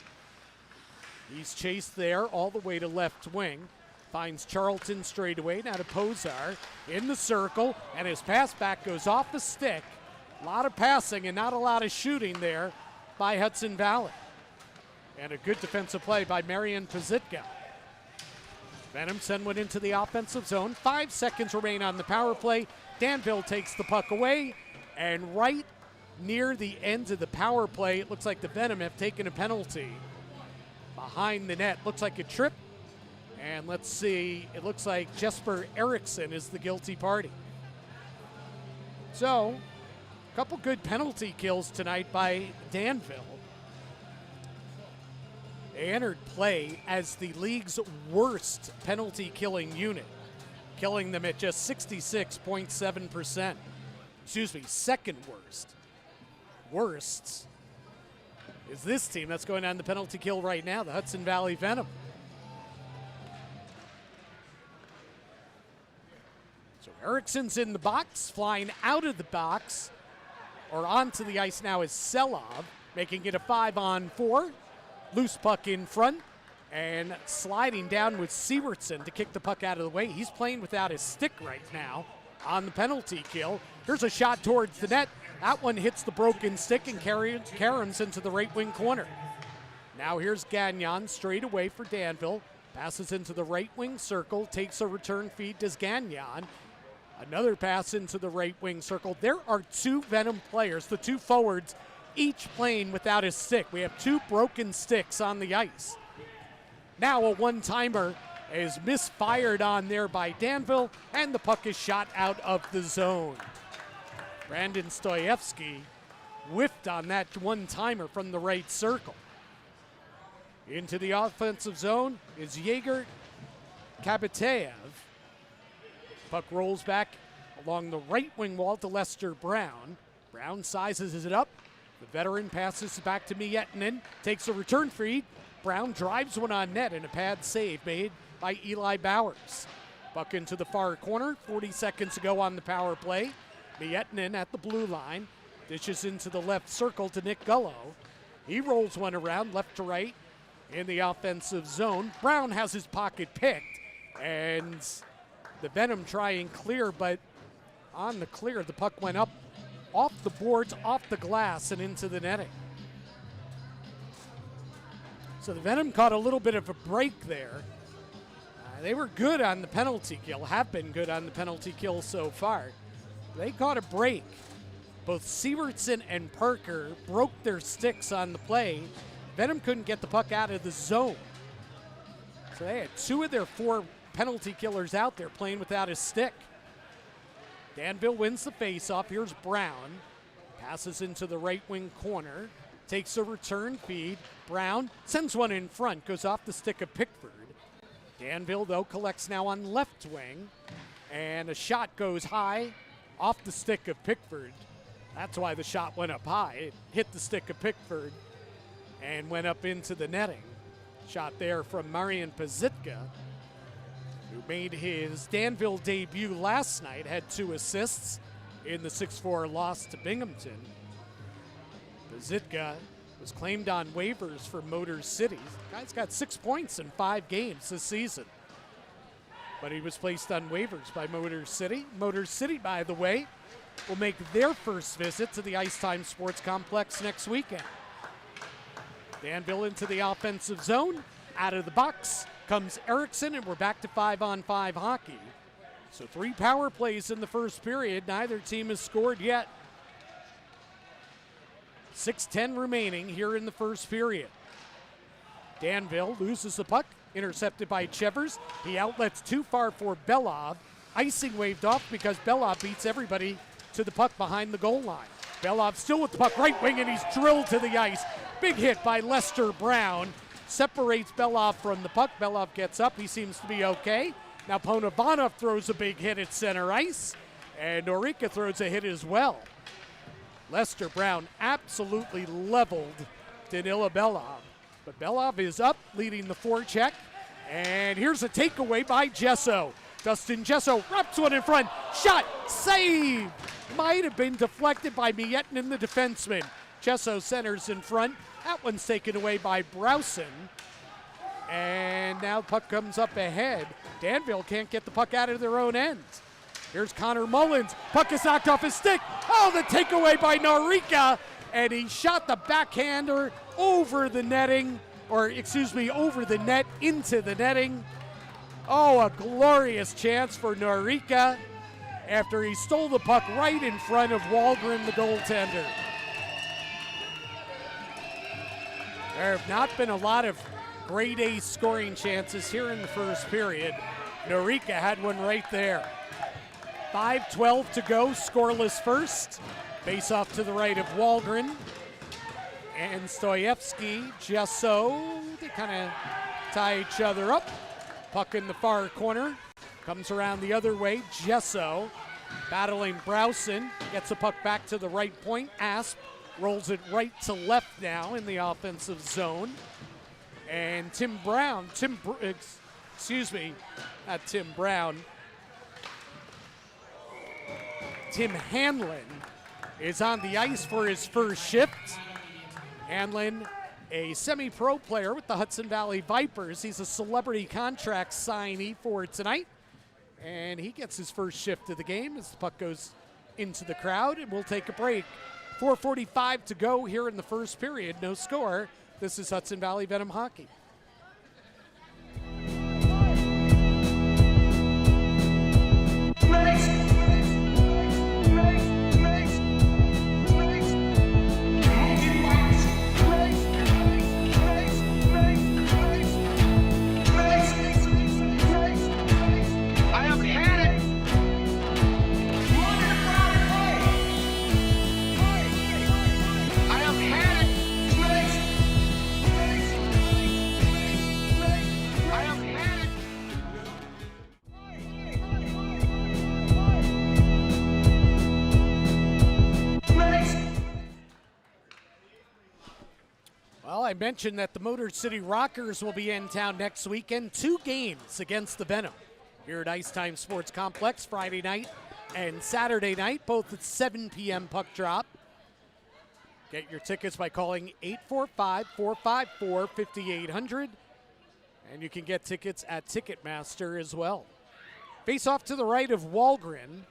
He's chased there all the way to left wing. Finds Charlton straight away. Now to Posar in the circle. And his pass back goes off the stick. A lot of passing and not a lot of shooting there by Hudson Valley. And a good defensive play by Marian Pazitka. Venom send one into the offensive zone. 5 seconds remain on the power play. Danville takes the puck away. And right near the end of the power play, it looks like the Venom have taken a penalty behind the net. Looks like a trip. And let's see, it looks like Jesper Eriksson is the guilty party. So, Couple good penalty kills tonight by Danville. They entered play as the league's worst penalty killing unit, killing them at just 66.7%. Excuse me, second worst. Worst is this team that's going on the penalty kill right now, the Hudson Valley Venom. So Erickson's in the box, flying out of the box, or onto the ice now is Selov, making it a 5-on-4. Loose puck in front, and sliding down with Siewertson to kick the puck out of the way. He's playing without his stick right now on the penalty kill. Here's a shot towards the net. That one hits the broken stick and caroms into the right wing corner. Now here's Gagnon straight away for Danville. Passes into the right wing circle, takes a return feed to Gagnon. Another pass into the right wing circle. There are two Venom players, the two forwards, each playing without his stick. We have two broken sticks on the ice. Now a one-timer is misfired on there by Danville, and the puck is shot out of the zone. Brandon Stoyevsky whiffed on that one-timer from the right circle. Into the offensive zone is Yegor Kabateyev. Puck rolls back along the right wing wall to Lester Brown. Brown sizes it up. The veteran passes back to Miettinen, takes a return feed. Brown drives one on net, and a pad save made by Eli Bowers. Puck into the far corner, 40 seconds to go on the power play. Miettinen at the blue line, dishes into the left circle to Nick Gullo. He rolls one around left to right in the offensive zone. Brown has his pocket picked, and the Venom try and clear, but on the clear, the puck went up off the boards, off the glass, and into the netting. So the Venom caught a little bit of a break there. They were good on the penalty kill, have been good on the penalty kill so far. They caught a break. Both Siewertson and Parker broke their sticks on the play. Venom couldn't get the puck out of the zone. So they had two of their four penalty killers out there playing without his stick. Danville wins the faceoff. Here's Brown. Passes into the right wing corner. Takes a return feed. Brown sends one in front. Goes off the stick of Pickford. Danville, though, collects now on left wing. And a shot goes high off the stick of Pickford. That's why the shot went up high. It hit the stick of Pickford and went up into the netting. Shot there from Marian Pazitka, who made his Danville debut last night, had 2 assists in the 6-4 loss to Binghamton. Pazitka was claimed on waivers for Motor City. The guy's got 6 points in 5 games this season. But he was placed on waivers by Motor City. Motor City, by the way, will make their first visit to the Ice Time Sports Complex next weekend. Danville into the offensive zone. Out of the box comes Erickson, and we're back to 5-on-5 hockey. So 3 power plays in the first period. Neither team has scored yet. 6:10 remaining here in the first period. Danville loses the puck, intercepted by Chevers. He outlets too far for Belov. Icing waved off because Belov beats everybody to the puck behind the goal line. Belov still with the puck right wing, and he's drilled to the ice. Big hit by Lester Brown. Separates Belov from the puck. Belov gets up. He seems to be okay. Now Ponovanov throws a big hit at center ice, and Norica throws a hit as well. Lester Brown absolutely leveled Danila Belov. But Belov is up, leading the forecheck. And here's a takeaway by Gesso. Dustin Gesso wraps one in front. Shot, save! Might have been deflected by Miettinen, the defenseman. Gesso centers in front. That one's taken away by Browson. And now the puck comes up ahead. Danville can't get the puck out of their own end. Here's Connor Mullins. Puck is knocked off his stick. Oh, the takeaway by Norica. And he shot the backhander over the netting, over the net into the netting. Oh, a glorious chance for Norica after he stole the puck right in front of Wallgren, the goaltender. There have not been a lot of grade A scoring chances here in the first period. Norica had one right there. 5:12 to go, scoreless first. Face off to the right of Walgren. And Stoyevsky, Jesso, they kind of tie each other up. Puck in the far corner. Comes around the other way. Jesso battling Browson. Gets the puck back to the right point. Asp rolls it right to left now in the offensive zone. And Tim Hanlon is on the ice for his first shift. Hanlon, a semi-pro player with the Hudson Valley Vipers. He's a celebrity contract signee for tonight. And he gets his first shift of the game as the puck goes into the crowd. And we'll take a break. 4:45 to go here in the first period. No score. This is Hudson Valley Venom Hockey. Well, I mentioned that the Motor City Rockers will be in town next weekend. 2 games against the Venom here at Ice Time Sports Complex, Friday night and Saturday night, both at 7 p.m. puck drop. Get your tickets by calling 845-454-5800, and you can get tickets at Ticketmaster as well. Face off to the right of Walgren,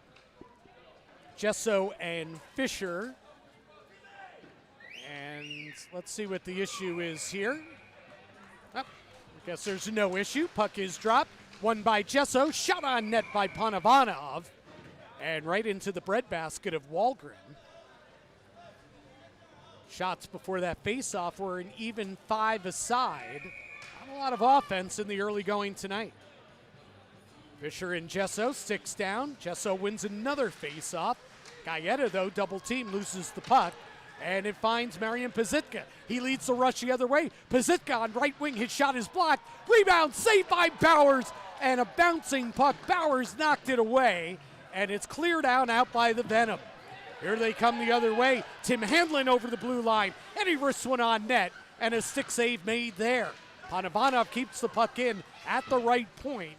Jesso and Fisher. And let's see what the issue is here. Oh, I guess there's no issue. Puck is dropped. Won by Jesso. Shot on net by Panavanov. And right into the breadbasket of Walgren. Shots before that faceoff were an even 5 aside. Not a lot of offense in the early going tonight. Fisher and Jesso, 6 down. Jesso wins another faceoff. Gaeta, though, double team, loses the puck. And it finds Marian Pazitka. He leads the rush the other way. Pazitka on right wing, his shot is blocked. Rebound, saved by Bowers. And a bouncing puck. Bowers knocked it away. And it's cleared out by the Venom. Here they come the other way. Tim Hanlon over the blue line. And he risks one on net. And a stick save made there. Panavanov keeps the puck in at the right point.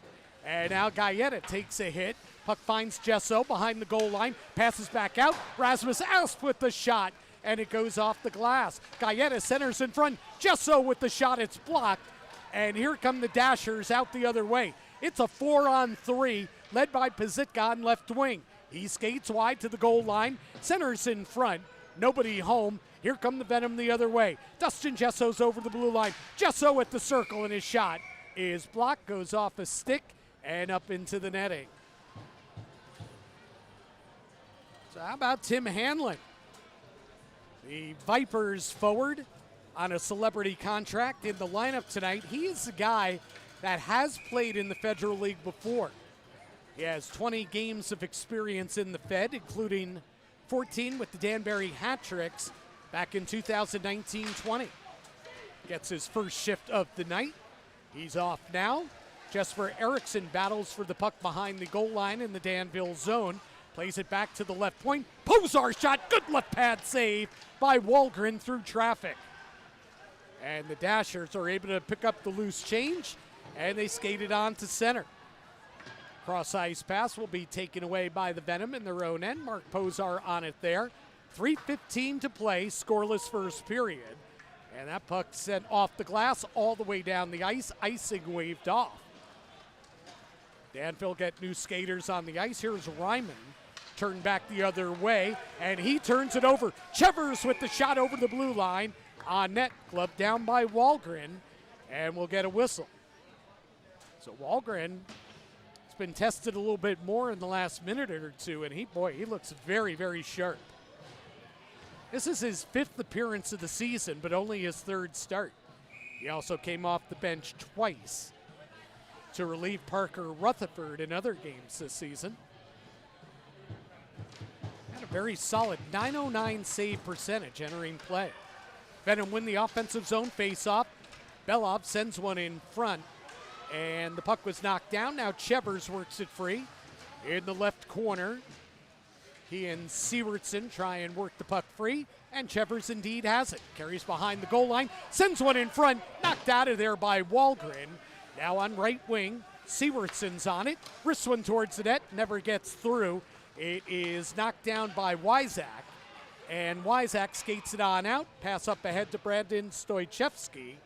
And now Gaeta takes a hit. Puck finds Jesso behind the goal line. Passes back out. Rasmus Asp with the shot. And it goes off the glass. Gaeta centers in front. Jesso with the shot. It's blocked. And here come the Dashers out the other way. It's a 4-on-3 led by Pazitka on left wing. He skates wide to the goal line. Centers in front. Nobody home. Here come the Venom the other way. Dustin Jesso's over the blue line. Jesso at the circle, and his shot is blocked. Goes off a stick and up into the netting. So how about Tim Hanlon? The Vipers forward on a celebrity contract in the lineup tonight. He is a guy that has played in the Federal League before. He has 20 games of experience in the Fed, including 14 with the Danbury Hat-Tricks back in 2019-20. Gets his first shift of the night. He's off now. Jesper Eriksson battles for the puck behind the goal line in the Danville zone. Plays it back to the left point. Posar shot. Good left pad save by Walgren through traffic. And the Dashers are able to pick up the loose change, and they skate it on to center. Cross ice pass will be taken away by the Venom in their own end. Mark Posar on it there. 3:15 to play, scoreless first period. And that puck sent off the glass all the way down the ice. Icing waved off. Danville get new skaters on the ice. Here's Ryman. Turn back the other way, and he turns it over. Chevers with the shot over the blue line. On net, gloved down by Walgren, and we'll get a whistle. So Walgren has been tested a little bit more in the last minute or two, and he looks very, very sharp. This is his 5th appearance of the season, but only his 3rd start. He also came off the bench twice to relieve Parker Rutherford in other games this season. And a Very solid 909 save percentage entering play. Venom win the offensive zone face-off. Belov sends one in front, and the puck was knocked down. Now Chevers works it free in the left corner. He and Siewertson try and work the puck free, and Chevers indeed has it. Carries behind the goal line, sends one in front, knocked out of there by Wahlgren. Now on right wing, Siewertson's on it, wrists one towards the net, never gets through. It is knocked down by Wyzak, and Wyzak skates it on out. Pass up ahead to Brandon Stoichevsky,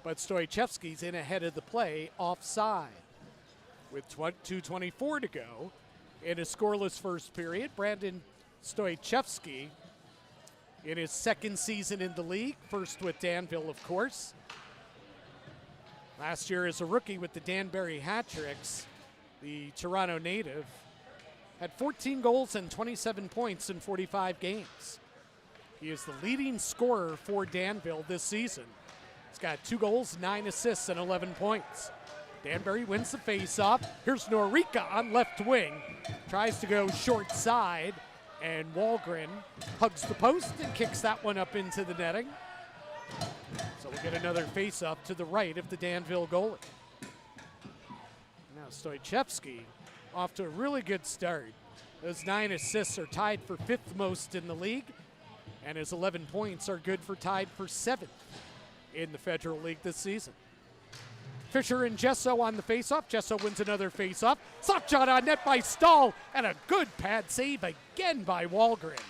but Stoichevsky's in ahead of the play, offside. With 2:24 to go in a scoreless first period, Brandon Stoichevsky in his second season in the league, first with Danville, of course. Last year as a rookie with the Danbury Hat-Tricks, the Toronto native had 14 goals and 27 points in 45 games. He is the leading scorer for Danville this season. He's got 2 goals, 9 assists, and 11 points. Danbury wins the face-off. Here's Norica on left wing. Tries to go short side, and Wahlgren hugs the post and kicks that one up into the netting. So we'll get another face-off to the right of the Danville goalie. Now Stoichevsky off to a really good start. Those 9 assists are tied for 5th most in the league, and his 11 points are good for tied for 7th in the Federal League this season. Fisher and Gesso on the faceoff. Gesso wins another faceoff. Soft shot on net by Stahl, and a good pad save again by Wahlgren.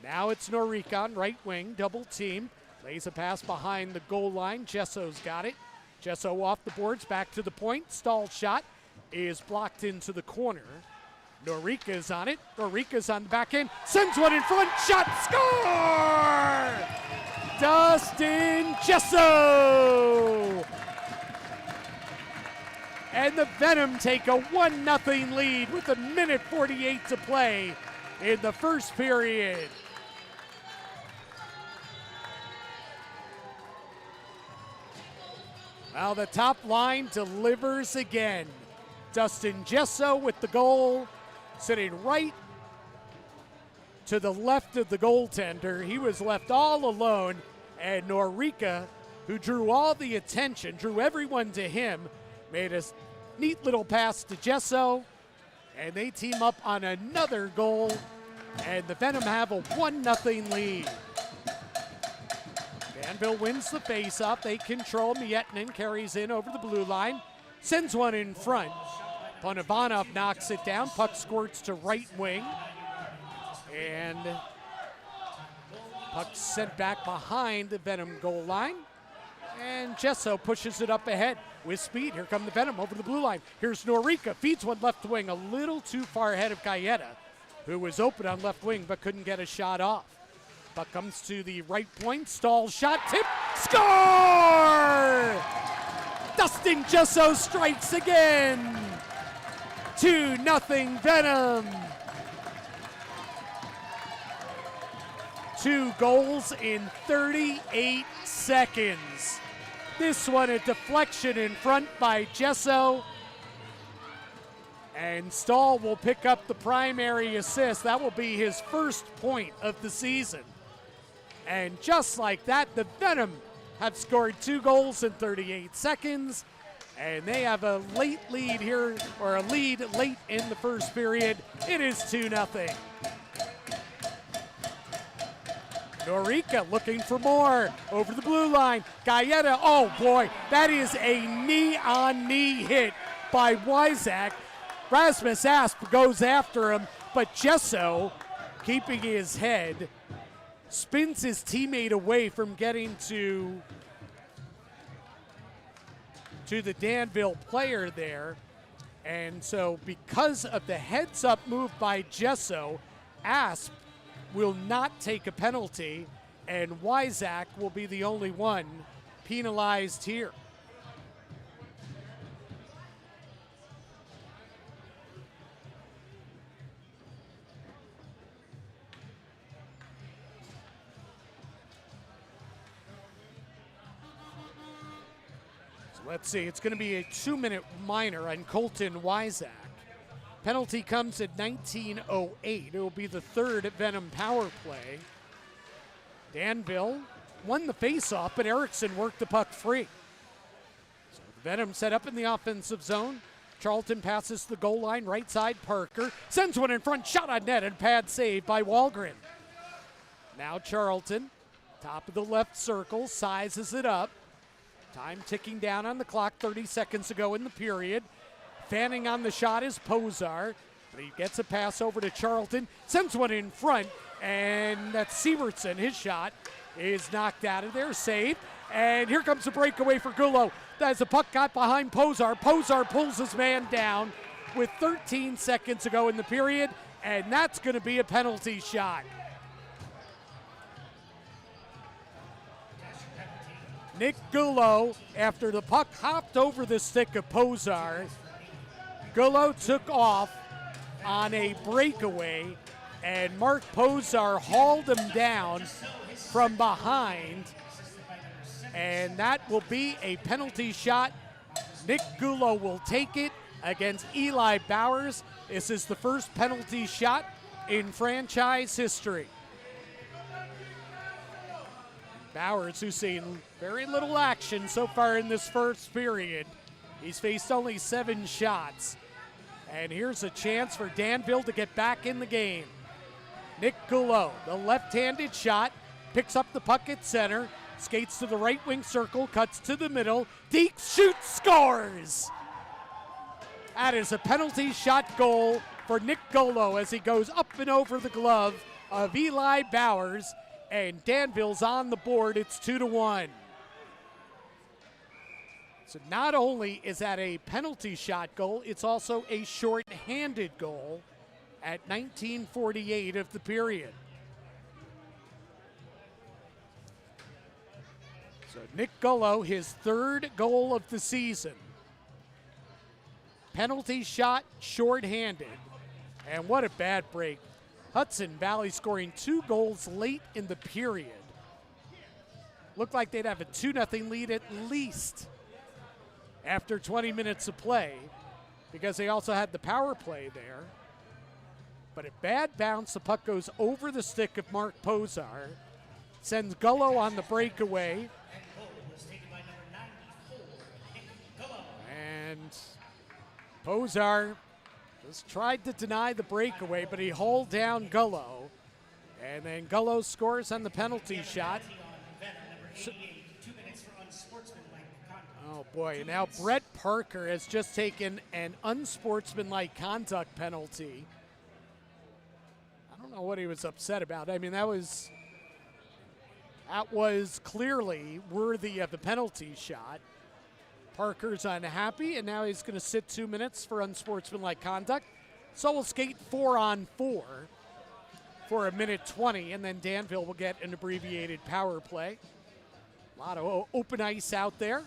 Now it's Norica on right wing, double team. Lays a pass behind the goal line. Jesso's got it. Gesso off the boards, back to the point. Stahl shot is blocked into the corner. Norica's on it. Norica's on the back end. Sends one in front. Shot, score! Dustin Gesso! And the Venom take a 1-0 lead with 1:48 to play in the first period. Well, the top line delivers again. Dustin Gesso with the goal, sitting right to the left of the goaltender. He was left all alone, and Norica, who drew all the attention, drew everyone to him, made a neat little pass to Gesso, and they team up on another goal, and the Venom have a 1-0 lead. Danville wins the faceoff. They control. Miettinen carries in over the blue line, sends one in front. Ponovanov knocks it down. Puck squirts to right wing, and puck sent back behind the Venom goal line. And Gesso pushes it up ahead with speed. Here come the Venom over the blue line. Here's Norica, feeds one left wing, a little too far ahead of Gaeta, who was open on left wing but couldn't get a shot off. Puck comes to the right point. Stahl shot, tip, score! Dustin Gesso strikes again. 2-0 Venom. 2 goals in 38 seconds. This one a deflection in front by Gesso. And Stahl will pick up the primary assist. That will be his first point of the season. And just like that, the Venom have scored 2 goals in 38 seconds. And they have a late lead here, or a lead late in the first period. It is 2-0. Norica looking for more over the blue line. Gaeta, oh boy, that is a knee-on-knee hit by Wyzak. Rasmus Asp goes after him, but Gesso, keeping his head, spins his teammate away from getting to the Danville player there. And so because of the heads-up move by Gesso, Asp will not take a penalty, and Wyzak will be the only one penalized here. So let's see, it's going to be a 2-minute minor on Colton Wyzak. Penalty comes at 19:08. It will be the third Venom power play. Danville won the faceoff, but Erickson worked the puck free. So the Venom set up in the offensive zone. Charlton passes the goal line, right side Parker. Sends one in front, shot on net, and pad save by Wahlgren. Now Charlton, top of the left circle, sizes it up. Time ticking down on the clock, 30 seconds to go in the period. Fanning on the shot is Posar, but he gets a pass over to Charlton, sends one in front, and that's Sievertson. His shot is knocked out of there, saved, and here comes a breakaway for Gullo. As the puck got behind Posar, Posar pulls his man down with 13 seconds to go in the period, and that's going to be a penalty shot. Nick Gullo, after the puck hopped over the stick of Posar, Gullo took off on a breakaway, and Mark Posar hauled him down from behind, and that will be a penalty shot. Nick Gullo will take it against Eli Bowers. This is the first penalty shot in franchise history. Bowers, who's seen very little action so far in this first period. He's faced only 7 shots. And here's a chance for Danville to get back in the game. Nick Gullo, the left-handed shot, picks up the puck at center, skates to the right wing circle, cuts to the middle, Deeks shoots, scores! That is a penalty shot goal for Nick Gullo as he goes up and over the glove of Eli Bowers, and Danville's on the board. It's 2-1. So not only is that a penalty shot goal, it's also a short-handed goal at 19:48 of the period. So Nick Gullo, his third goal of the season. Penalty shot, short-handed. And what a bad break. Hudson Valley scoring 2 goals late in the period. Looked like they'd have a 2-0 lead at least after 20 minutes of play, because they also had the power play there. But a bad bounce, the puck goes over the stick of Mark Posar, sends Gullo on the breakaway. And Posar just tried to deny the breakaway, but he hauled down Gullo. And then Gullo scores on the penalty shot. Oh boy, and now Brett Parker has just taken an unsportsmanlike conduct penalty. I don't know what he was upset about. I mean, that was clearly worthy of a penalty shot. Parker's unhappy, and now he's going to sit 2 minutes for unsportsmanlike conduct. So we'll skate 4-on-4 for 1:20, and then Danville will get an abbreviated power play. A lot of open ice out there,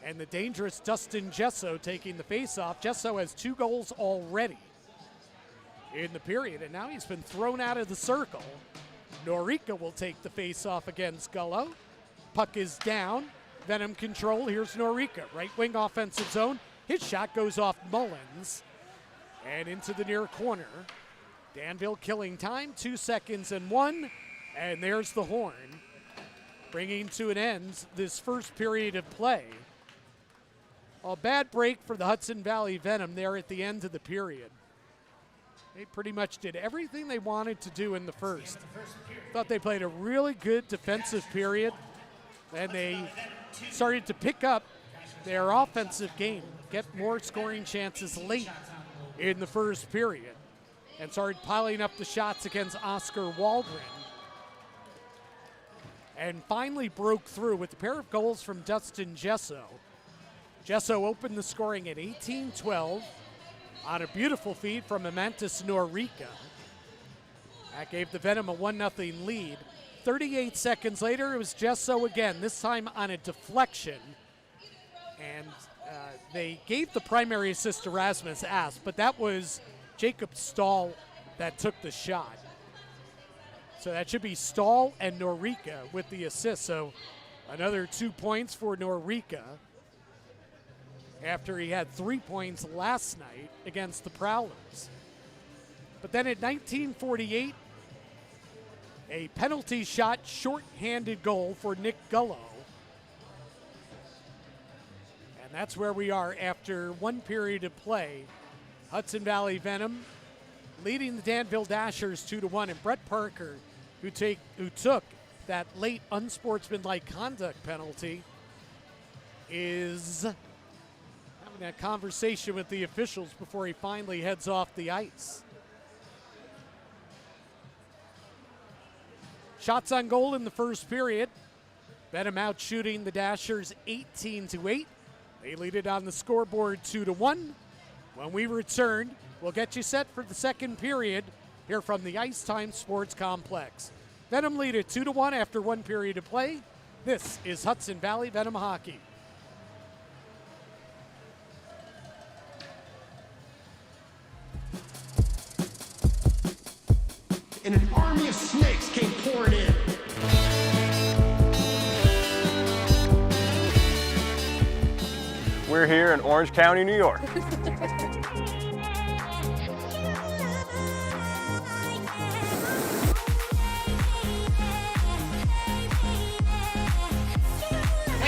and the dangerous Dustin Gesso taking the faceoff. Gesso has 2 goals already in the period, and now he's been thrown out of the circle. Norica will take the faceoff against Gullo. Puck is down. Venom control. Here's Norica, right wing offensive zone. His shot goes off Mullins and into the near corner. Danville killing time, 2 seconds and 1, and there's the horn, bringing to an end this first period of play. A bad break for the Hudson Valley Venom there at the end of the period. They pretty much did everything they wanted to do in the first. Thought they played a really good defensive period, and they started to pick up their offensive game, get more scoring chances late in the first period, and started piling up the shots against Oscar Wahlgren. And finally broke through with a pair of goals from Dustin Gesso. Gesso opened the scoring at 18-12 on a beautiful feed from Amantis Norica. That gave the Venom a 1-0 lead. 38 seconds later, it was Gesso again, this time on a deflection. And they gave the primary assist to Rasmus Asp, but that was Jacob Stahl that took the shot. So that should be Stahl and Norica with the assist. So another 2 points for Norica. after he had 3 points last night against the Prowlers. But then in 1948, a penalty shot short-handed goal for Nick Gullo. And that's where we are after one period of play. Hudson Valley Venom leading the Danville Dashers 2-1, and Brett Parker, who took that late unsportsmanlike conduct penalty, is having a conversation with the officials before he finally heads off the ice. Shots on goal in the first period. Venom out shooting the Dashers 18-8. They lead it on the scoreboard 2-1. When we return, we'll get you set for the second period here from the Ice Time Sports Complex. Venom lead it 2-1 after one period of play. This is Hudson Valley Venom Hockey. And an army of snakes came pouring in. We're here in Orange County, New York. We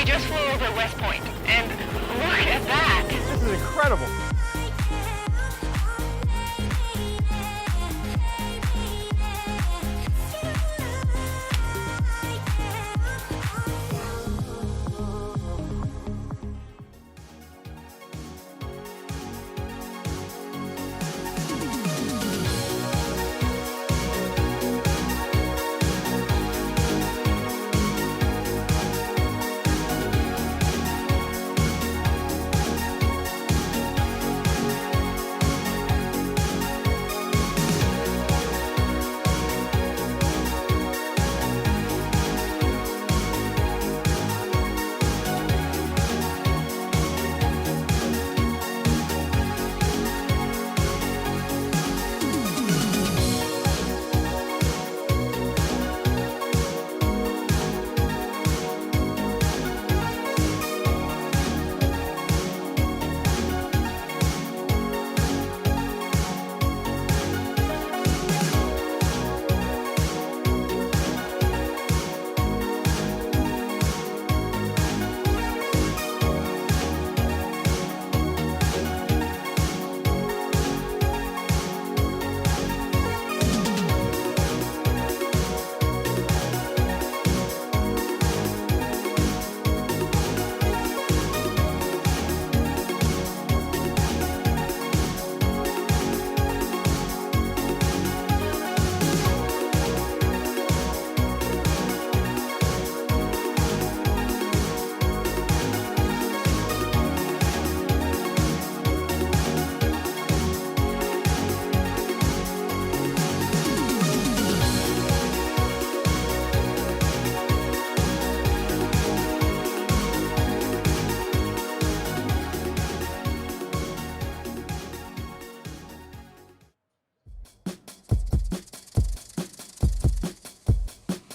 just flew over West Point, and look at that. This is incredible.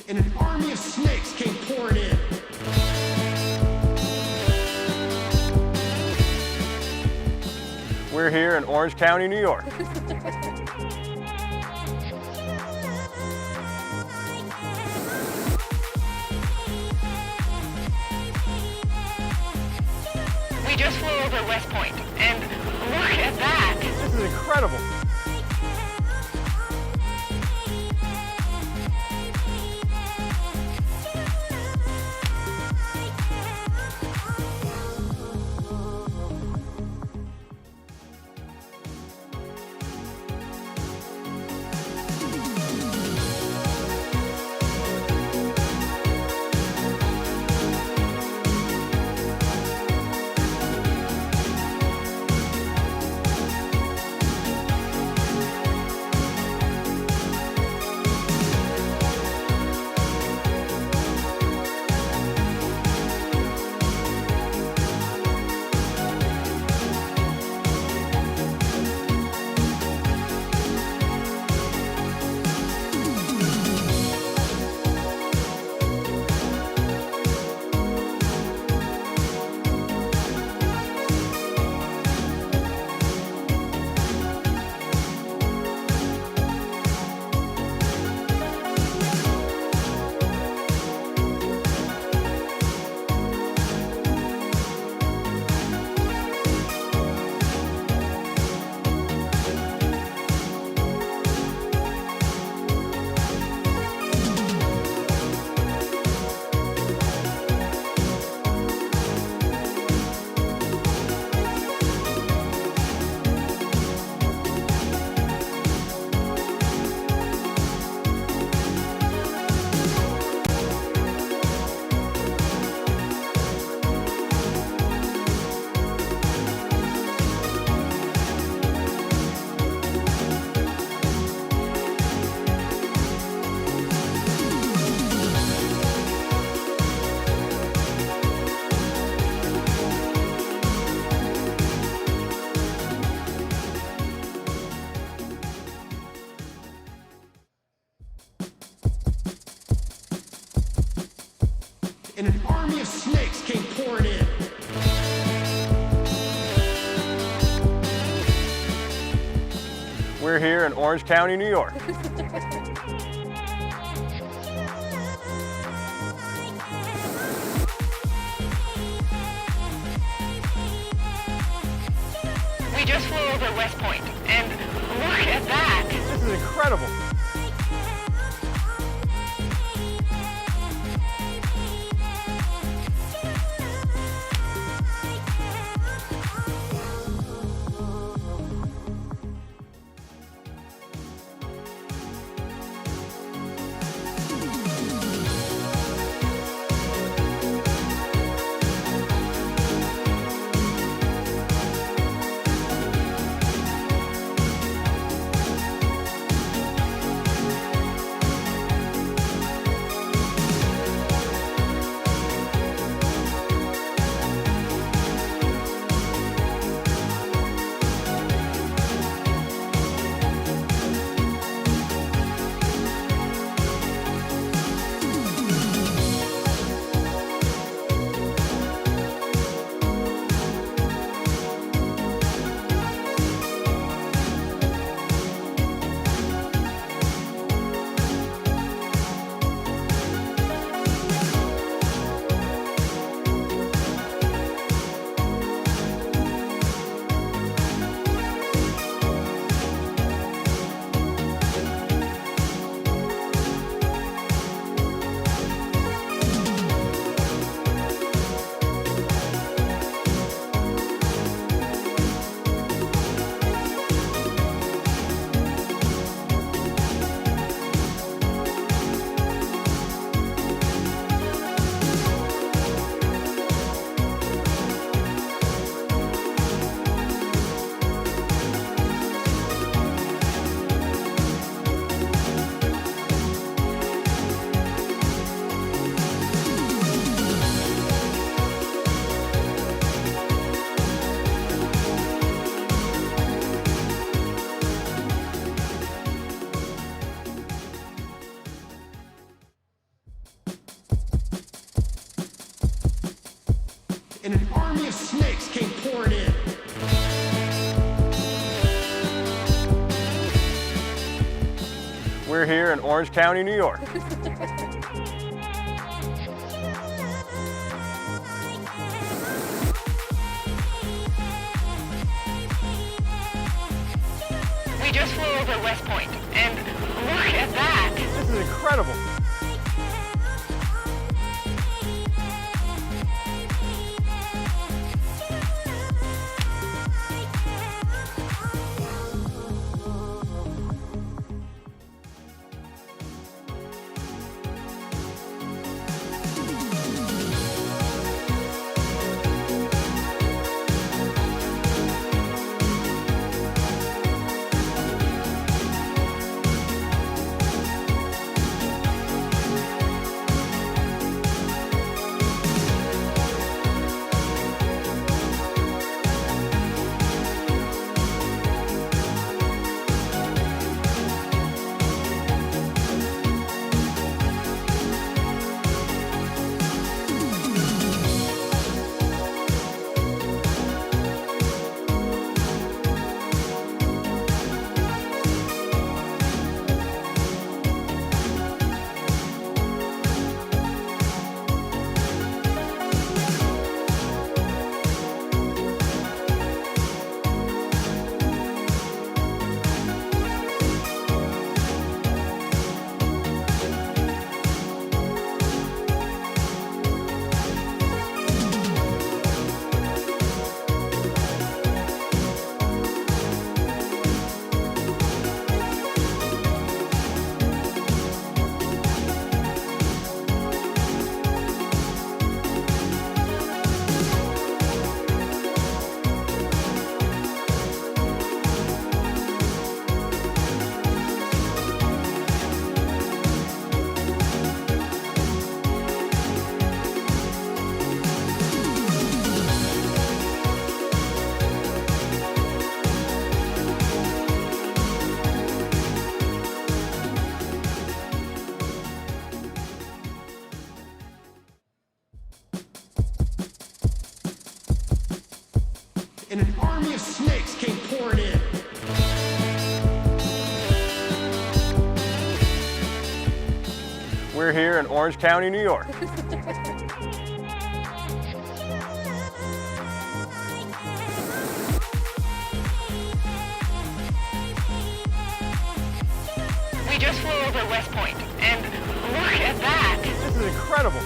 And an army of snakes came pouring in. We're here in Orange County, New York. We just flew over West Point, and look at that. This is incredible. We're here in Orange County, New York. We just flew over West Point, and look at that. This is incredible. And an army of snakes came pouring in. We're here in Orange County, New York. We just flew over West Point, and look at that. This is incredible. And an army of snakes came pouring in. We're here in Orange County, New York. We just flew over West Point, and look at that. This is incredible.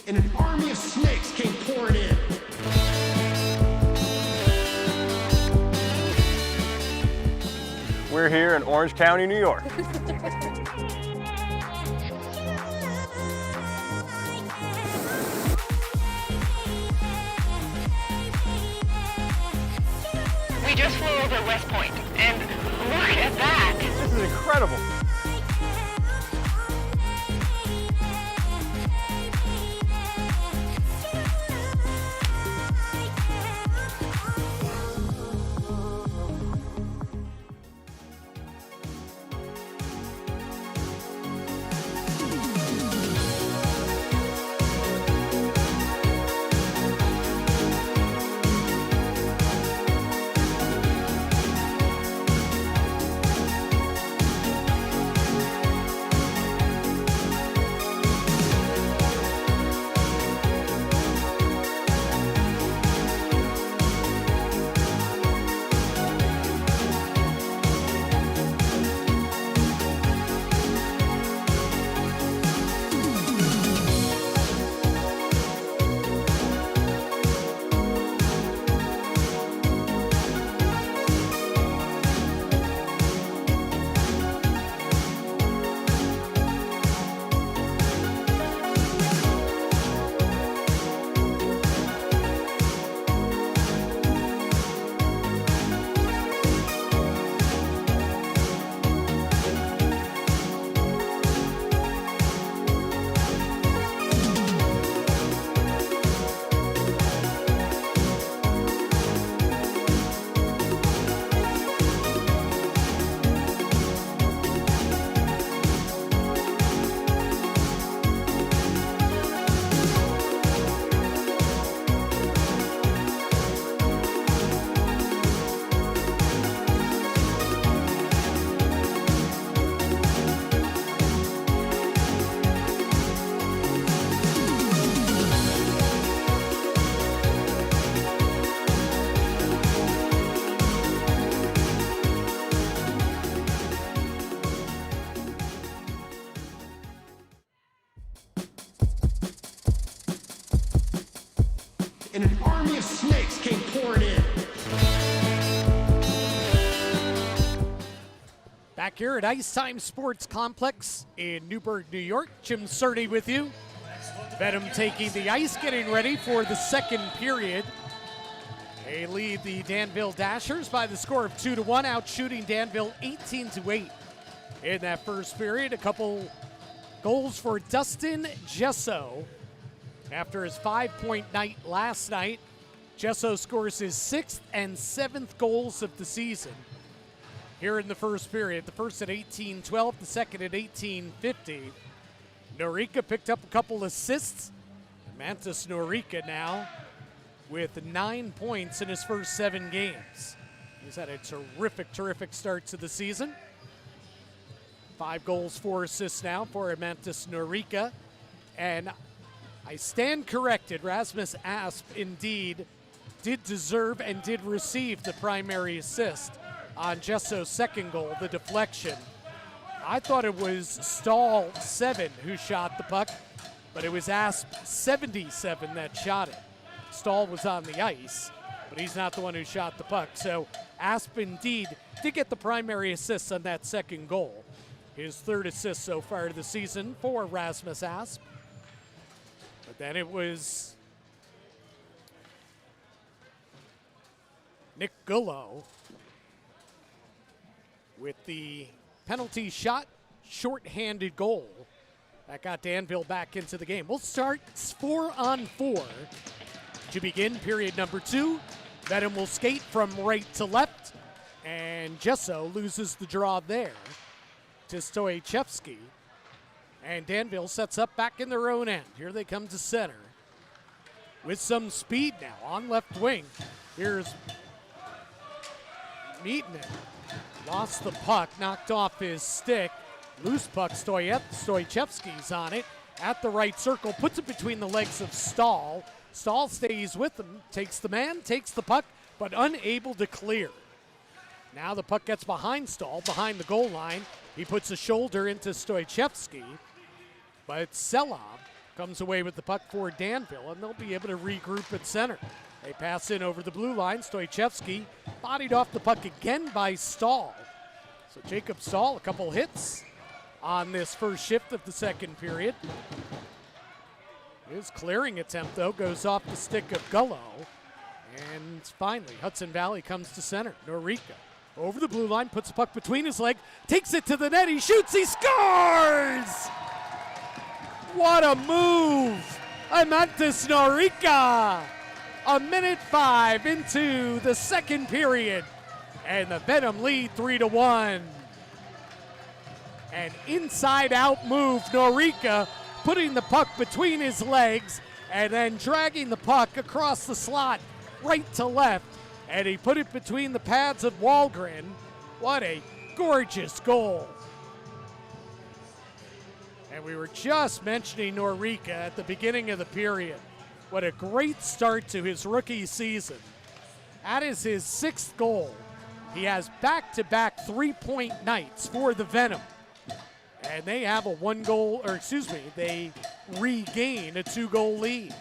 And an army of snakes came pouring in. We're here in Orange County, New York. We just flew over West Point, and look at that. This is incredible. And an army of snakes came pouring in. Back here at Ice Time Sports Complex in Newburgh, New York. Jim Cerny with you. Venom taking the ice, getting ready for the second period. They lead the Danville Dashers by the score of 2-1, out shooting Danville 18-8 in that first period. A couple goals for Dustin Gesso. After his 5-point night last night, Gesso scores his 6th and 7th goals of the season here in the first period. The first at 18-12, the second at 18-50. Norica picked up a couple assists. Mantis Norica now with 9 points in his first 7 games. He's had a terrific start to the season. 5 goals, 4 assists now for Mantis Norica. And I stand corrected, Rasmus Asp indeed did deserve and did receive the primary assist on Gesso's second goal, the deflection. I thought it was Stahl 7 who shot the puck, but it was Asp 77 that shot it. Stahl was on the ice, but he's not the one who shot the puck. So Asp indeed did get the primary assist on that second goal. His 3rd assist so far this season for Rasmus Asp. But then it was Nick Gullo with the penalty shot, short-handed goal that got Danville back into the game. We'll start 4-on-4 to begin period number 2. Venom will skate from right to left, and Gesso loses the draw there to Stoychevsky. And Danville sets up back in their own end. Here they come to center with some speed now on left wing. Here's Meatman. Lost the puck, knocked off his stick. Loose puck, Stoychevsky's on it. At the right circle, puts it between the legs of Stahl. Stahl stays with him, takes the man, takes the puck, but unable to clear. Now the puck gets behind Stahl, behind the goal line. He puts a shoulder into Stoychevsky, but Selov comes away with the puck for Danville, and they'll be able to regroup at center. They pass in over the blue line. Stoychevsky bodied off the puck again by Stahl. So Jacob Stahl, a couple hits on this first shift of the second period. His clearing attempt, though, goes off the stick of Gullo. And finally, Hudson Valley comes to center. Norica over the blue line, puts the puck between his legs, takes it to the net, he shoots, he scores! What a move! Mantis Norica! 1:05 into the second period, and the Venom lead 3-1. An inside-out move, Norica putting the puck between his legs and then dragging the puck across the slot right to left, and he put it between the pads of Wahlgren. What a gorgeous goal. And we were just mentioning Norica at the beginning of the period. What a great start to his rookie season. That is his 6th goal. He has back-to-back 3-point nights for the Venom. And they have a they regain a 2-goal lead.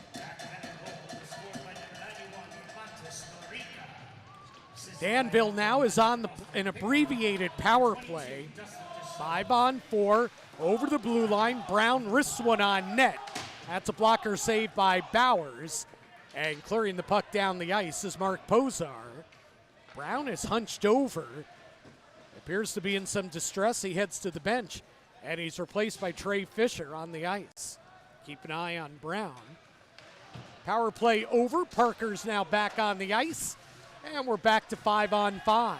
Danville now is on an abbreviated power play. 5-on-4 over the blue line. Brown wrists one on net. That's a blocker save by Bowers. And clearing the puck down the ice is Mark Pozar. Brown is hunched over. Appears to be in some distress. He heads to the bench. And he's replaced by Trey Fisher on the ice. Keep an eye on Brown. Power play over. Parker's now back on the ice. And we're back to 5-on-5.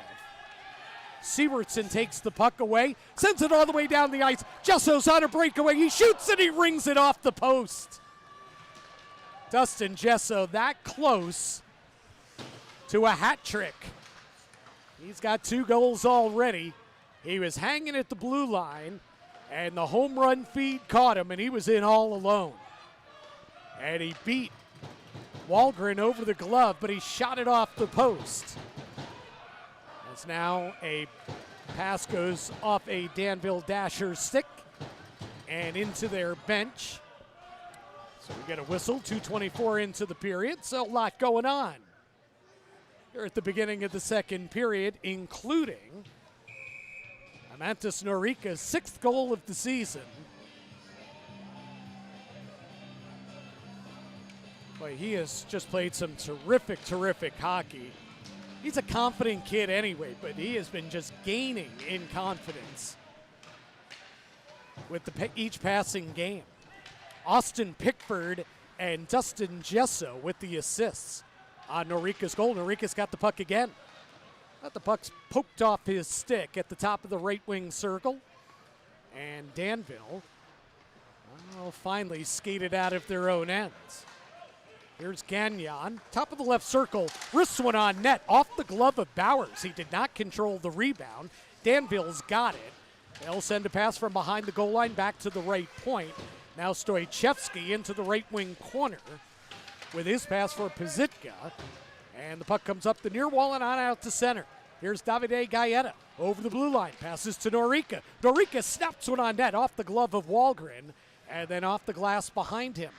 Siewertson takes the puck away, sends it all the way down the ice. Gesso's on a breakaway. He shoots and he rings it off the post. Dustin Gesso that close to a hat trick. He's got 2 goals already. He was hanging at the blue line, and the home run feed caught him, and he was in all alone. And he beat Wahlgren over the glove, but he shot it off the post. As now a pass goes off a Danville Dasher stick and into their bench. So we get a whistle, 2:24 into the period, so a lot going on here at the beginning of the second period, including a Amantis Norica's 6th goal of the season. Boy, he has just played some terrific hockey. He's a confident kid anyway, but he has been just gaining in confidence with each passing game. Austin Pickford and Dustin Gesso with the assists on Norica's goal. Norica's got the puck again. But the puck's poked off his stick at the top of the right wing circle. And Danville finally skated out of their own ends. Here's Gagnon, top of the left circle, wrists one on net, off the glove of Bowers. He did not control the rebound. Danville's got it. They'll send a pass from behind the goal line back to the right point. Now Stoichevsky into the right wing corner with his pass for Pazitka. And the puck comes up the near wall and on out to center. Here's Davide Gaeta over the blue line, passes to Norica. Norica snaps one on net off the glove of Wahlgren and then off the glass behind him.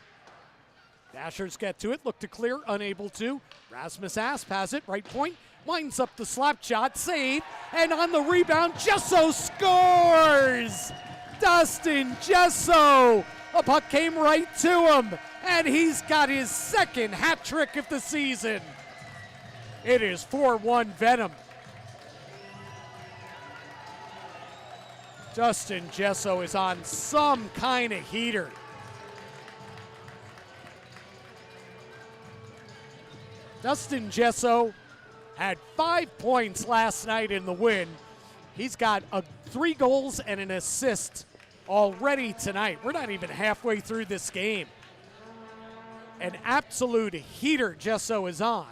Dashers get to it, look to clear, unable to. Rasmus Asp has it, right point, winds up the slap shot, save, and on the rebound, Gesso scores! Dustin Gesso! The puck came right to him, and he's got his 2nd hat trick of the season. It is 4-1 Venom. Dustin Gesso is on some kind of heater. Dustin Gesso had 5 points last night in the win. He's got 3 goals and an assist already tonight. We're not even halfway through this game. An absolute heater Gesso is on.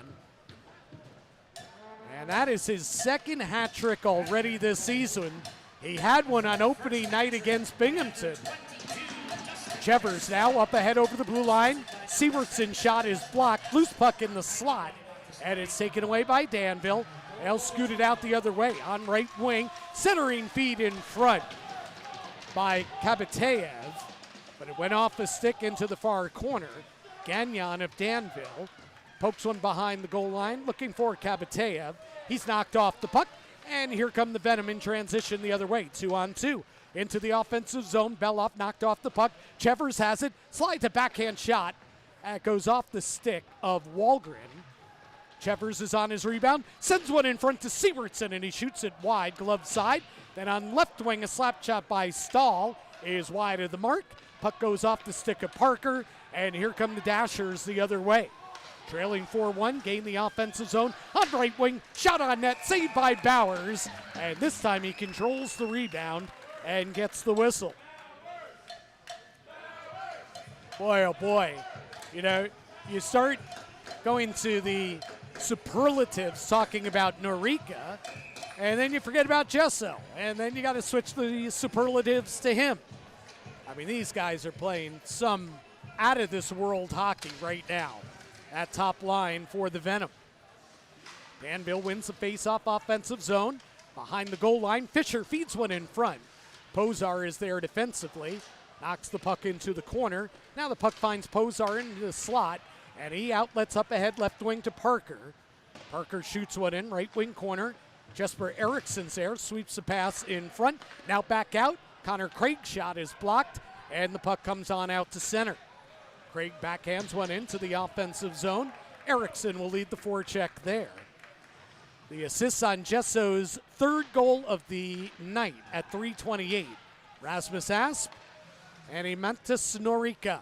And that is his 2nd hat trick already this season. He had one on opening night against Binghamton. Chevers now up ahead over the blue line. Sievertson shot is blocked. Loose puck in the slot. And it's taken away by Danville. They'll scoot it out the other way on right wing. Centering feed in front by Kabateyev. But it went off the stick into the far corner. Gagnon of Danville pokes one behind the goal line, looking for Kabateyev. He's knocked off the puck. And here come the Venom in transition the other way. 2-on-2. Into the offensive zone. Beloff knocked off the puck. Chevers has it. Slides a backhand shot. That goes off the stick of Wahlgren. Chevers is on his rebound. Sends one in front to Sievertson, and he shoots it wide, glove side. Then on left wing, a slap shot by Stahl is wide of the mark. Puck goes off the stick of Parker. And here come the Dashers the other way. Trailing 4-1, gain the offensive zone. On right wing, shot on net, saved by Bowers. And this time he controls the rebound and gets the whistle. Boy, oh boy. You know, you start going to the superlatives talking about Norica, and then you forget about Gesso, and then you got to switch the superlatives to him. I mean, these guys are playing some out-of-this-world hockey right now. That top line for the Venom. Danville wins the face-off offensive zone. Behind the goal line, Fisher feeds one in front. Posar is there defensively. Knocks the puck into the corner. Now the puck finds Posar into the slot, and he outlets up ahead left wing to Parker. Parker shoots one in, right wing corner. Jesper Eriksson's there, sweeps the pass in front. Now back out. Connor Craig's shot is blocked, and the puck comes on out to center. Craig backhands one into the offensive zone. Eriksson will lead the forecheck there. The assists on Gesso's 3rd goal of the night at 3:28. Rasmus Asp and Amantis Norica.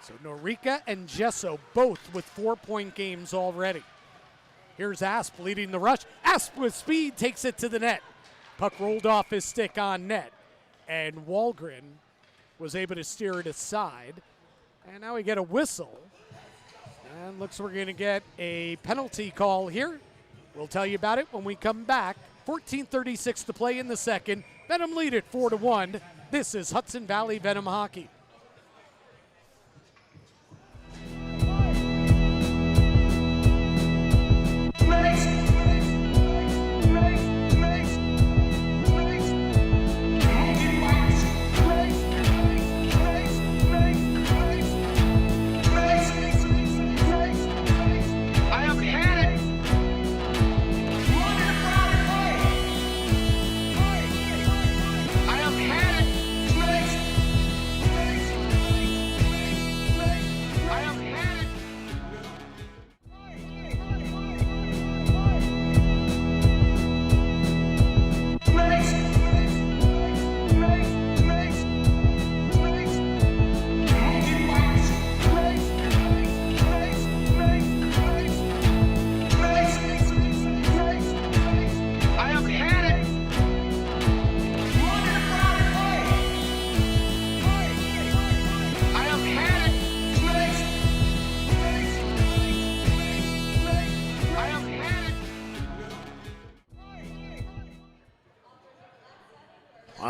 So Norica and Gesso both with 4-point games already. Here's Asp leading the rush. Asp with speed takes it to the net. Puck rolled off his stick on net. And Wahlgren was able to steer it aside. And now we get a whistle. And looks we're going to get a penalty call here. We'll tell you about it when we come back. 14:36 to play in the second. Venom lead it 4-1. This is Hudson Valley Venom Hockey.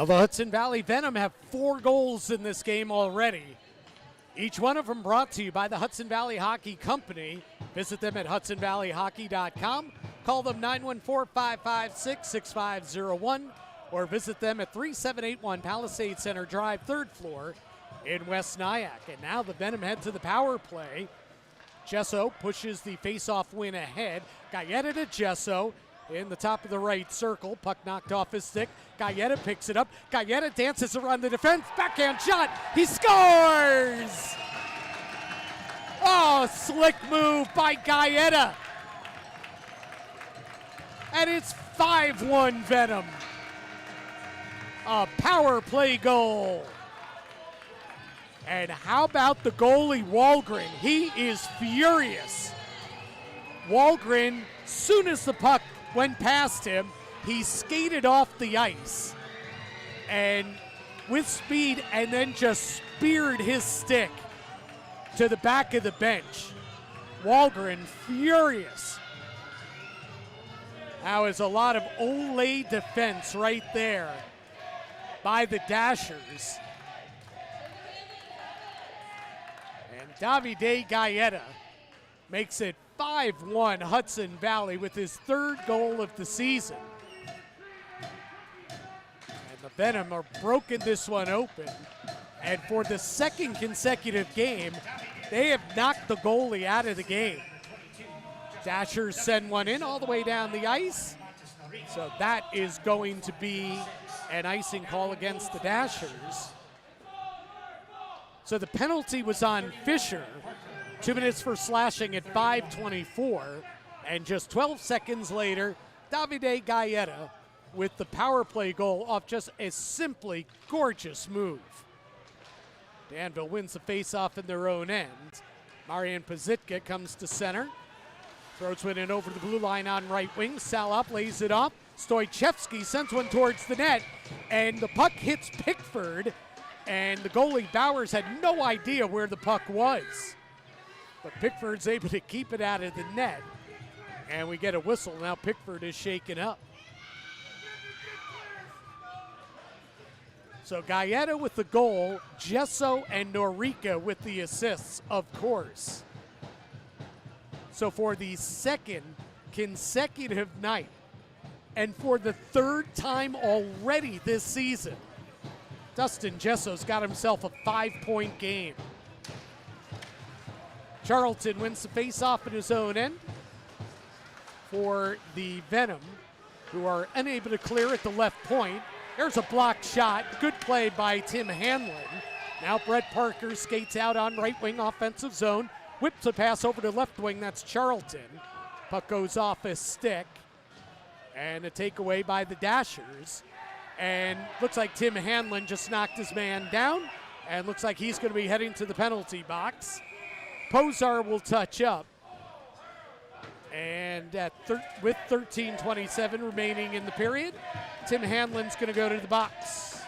The Hudson Valley Venom have 4 goals in this game already. Each one of them brought to you by the Hudson Valley Hockey Company. Visit them at hudsonvalleyhockey.com. Call them 914-556-6501 or visit them at 3781 Palisade Center Drive, 3rd floor in West Nyack. And now the Venom head to the power play. Gesso pushes the face-off win ahead. Galletta to Gesso in the top of the right circle. Puck knocked off his stick. Galletta picks it up. Galletta dances around the defense. Backhand shot. He scores! Oh, slick move by Galletta. And it's 5-1 Venom. A power play goal. And how about the goalie, Wahlgren? He is furious. Wahlgren, soon as the puck went past him, he skated off the ice and with speed and then just speared his stick to the back of the bench. Wahlgren furious. That was a lot of Olay defense right there by the Dashers. And Davide Galletta makes it 5-1 Hudson Valley with his 3rd goal of the season. And the Venom are broken this one open. And for the 2nd consecutive game, they have knocked the goalie out of the game. Dashers send one in all the way down the ice. So that is going to be an icing call against the Dashers. So the penalty was on Fisher. 2 minutes for slashing at 5:24. And just 12 seconds later, Davide Galletta with the power play goal off just a simply gorgeous move. Danville wins the faceoff in their own end. Marian Pazitka comes to center. Throws one in over the blue line on right wing. Salop lays it off. Stoichevsky sends one towards the net. And the puck hits Pickford. And the goalie Bowers had no idea where the puck was. But Pickford's able to keep it out of the net. And we get a whistle. Now Pickford is shaken up. So Galletta with the goal. Gesso and Norica with the assists, of course. So for the 2nd consecutive night, and for the 3rd time already this season, Dustin Gesso's got himself a 5-point game. Charlton wins the face-off in his own end for the Venom, who are unable to clear at the left point. There's a blocked shot. Good play by Tim Hanlon. Now Brett Parker skates out on right wing offensive zone. Whips a pass over to left wing. That's Charlton. Puck goes off his stick. And a takeaway by the Dashers. And looks like Tim Hanlon just knocked his man down. And looks like he's going to be heading to the penalty box. Posar will touch up. And with 13:27 remaining in the period, Tim Hanlon's going to go to the box.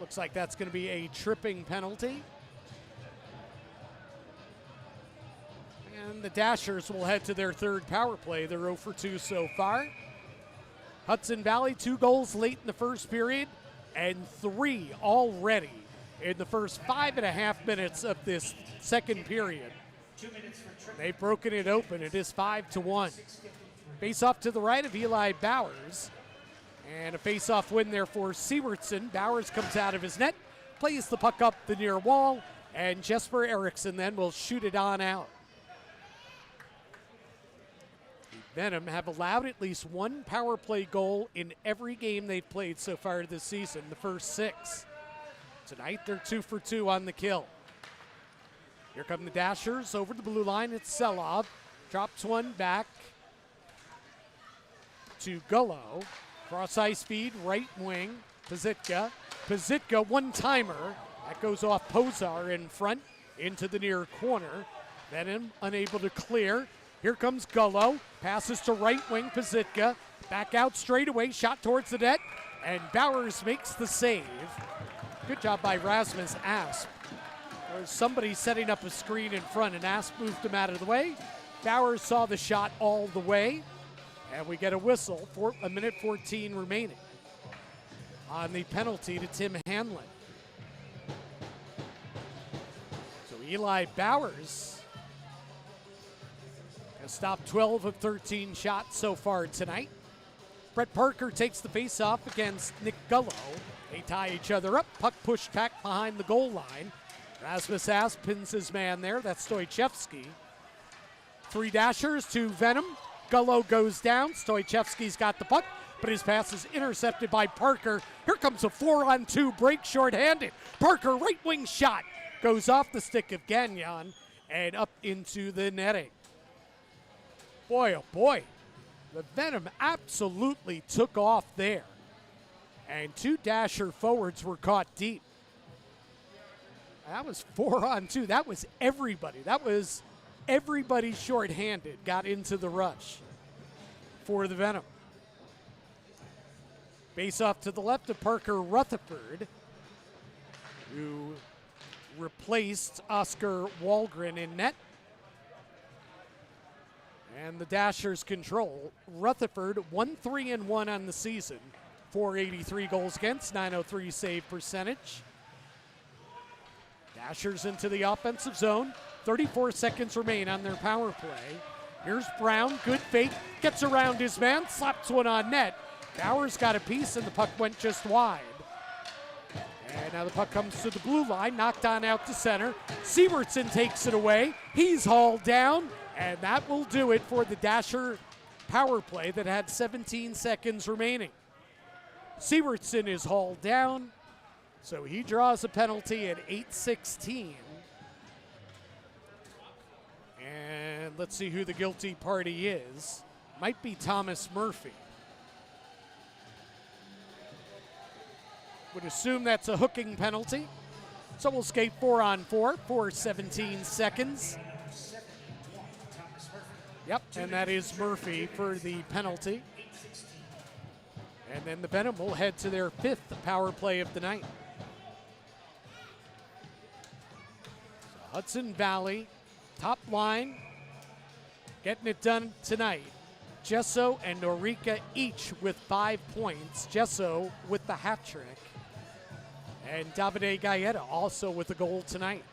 Looks like that's going to be a tripping penalty. And the Dashers will head to their 3rd power play. They're 0 for 2 so far. Hudson Valley, 2 goals late in the first period and 3 already in the first 5.5 minutes of this 2nd period. They've broken it open. It is 5-1. Face off to the right of Eli Bowers. And a face-off win there for Sewardson. Bowers comes out of his net, plays the puck up the near wall, and Jesper Eriksson then will shoot it on out. The Venom have allowed at least 1 power play goal in every game they've played so far this season, the first 6. Tonight they're 2 for 2 on the kill. Here come the Dashers over the blue line. It's Selov. Drops one back to Gullo. Cross ice feed, right wing. Pazitka. Pazitka, one-timer. That goes off Posar in front into the near corner. Venom unable to clear. Here comes Gullo. Passes to right wing Pazitka. Back out straight away. Shot towards the net. And Bowers makes the save. Good job by Rasmus Asp. There's somebody setting up a screen in front, and Asp moved him out of the way. Bowers saw the shot all the way, and we get a whistle for 1:14 remaining. on the penalty to Tim Hanlon. So Eli Bowers has stopped 12 of 13 shots so far tonight. Brett Parker takes the face-off against Nick Gullo. They tie each other up. Puck pushed back behind the goal line. Rasmus Asp pins his man there. That's Stoichevsky. 3 dashers to Venom. Gullo goes down. Stoichevsky's got the puck, but his pass is intercepted by Parker. Here comes a 4-on-2 break shorthanded. Parker right wing shot goes off the stick of Gagnon and up into the netting. Boy, oh boy, the Venom absolutely took off there. And 2 dasher forwards were caught deep. That was 4-on-2. That was everybody. That was everybody shorthanded got into the rush for the Venom. Face off to the left of Parker Rutherford, who replaced Oscar Walgren in net. And the Dashers control. Rutherford 1-3-1 on the season. 483 goals against, 903 save percentage. Dashers into the offensive zone. 34 seconds remain on their power play. Here's Brown, good fake, gets around his man, slaps one on net. Bowers got a piece and the puck went just wide. And now the puck comes to the blue line, knocked on out to center. Sievertson takes it away. He's hauled down, and that will do it for the Dasher power play that had 17 seconds remaining. Sievertson is hauled down, so he draws a penalty at 8:16. And let's see who the guilty party is. Might be Thomas Murphy. Would assume that's a hooking penalty. So we'll skate 4-on-4 for 17 seconds. Yep, and that is Murphy for the penalty. And then the Venom will head to their 5th power play of the night. So Hudson Valley, top line, getting it done tonight. Gesso and Norica each with 5 points. Gesso with the hat trick. And Davide Gaeta also with a goal tonight.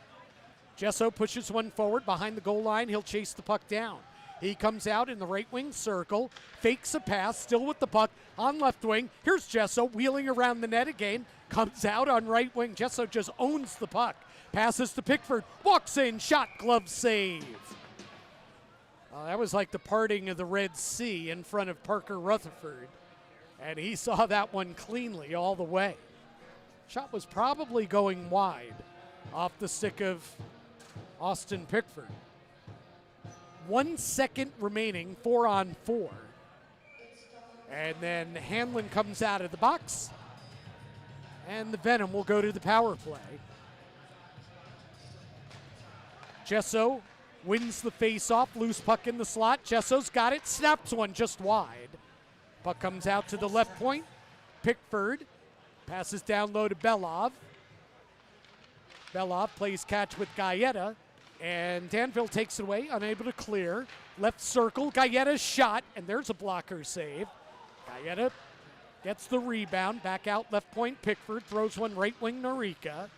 Gesso pushes one forward behind the goal line. He'll chase the puck down. He comes out in the right wing circle, fakes a pass, still with the puck on left wing. Here's Gesso wheeling around the net again, comes out on right wing. Gesso just owns the puck. Passes to Pickford, walks in, shot, glove save. That was like the parting of the Red Sea in front of Parker Rutherford. And he saw that one cleanly all the way. Shot was probably going wide off the stick of Austin Pickford. 1 second remaining, 4-on-4. And then Hanlon comes out of the box. And the Venom will go to the power play. Gesso wins the face-off, loose puck in the slot. Jesso's got it, snaps one just wide. Puck comes out to the left point. Pickford passes down low to Belov. Belov plays catch with Gaeta. And Danville takes it away, unable to clear. Left circle, Gaeta's shot, and there's a blocker save. Gaeta gets the rebound, back out left point. Pickford throws one right wing Norica.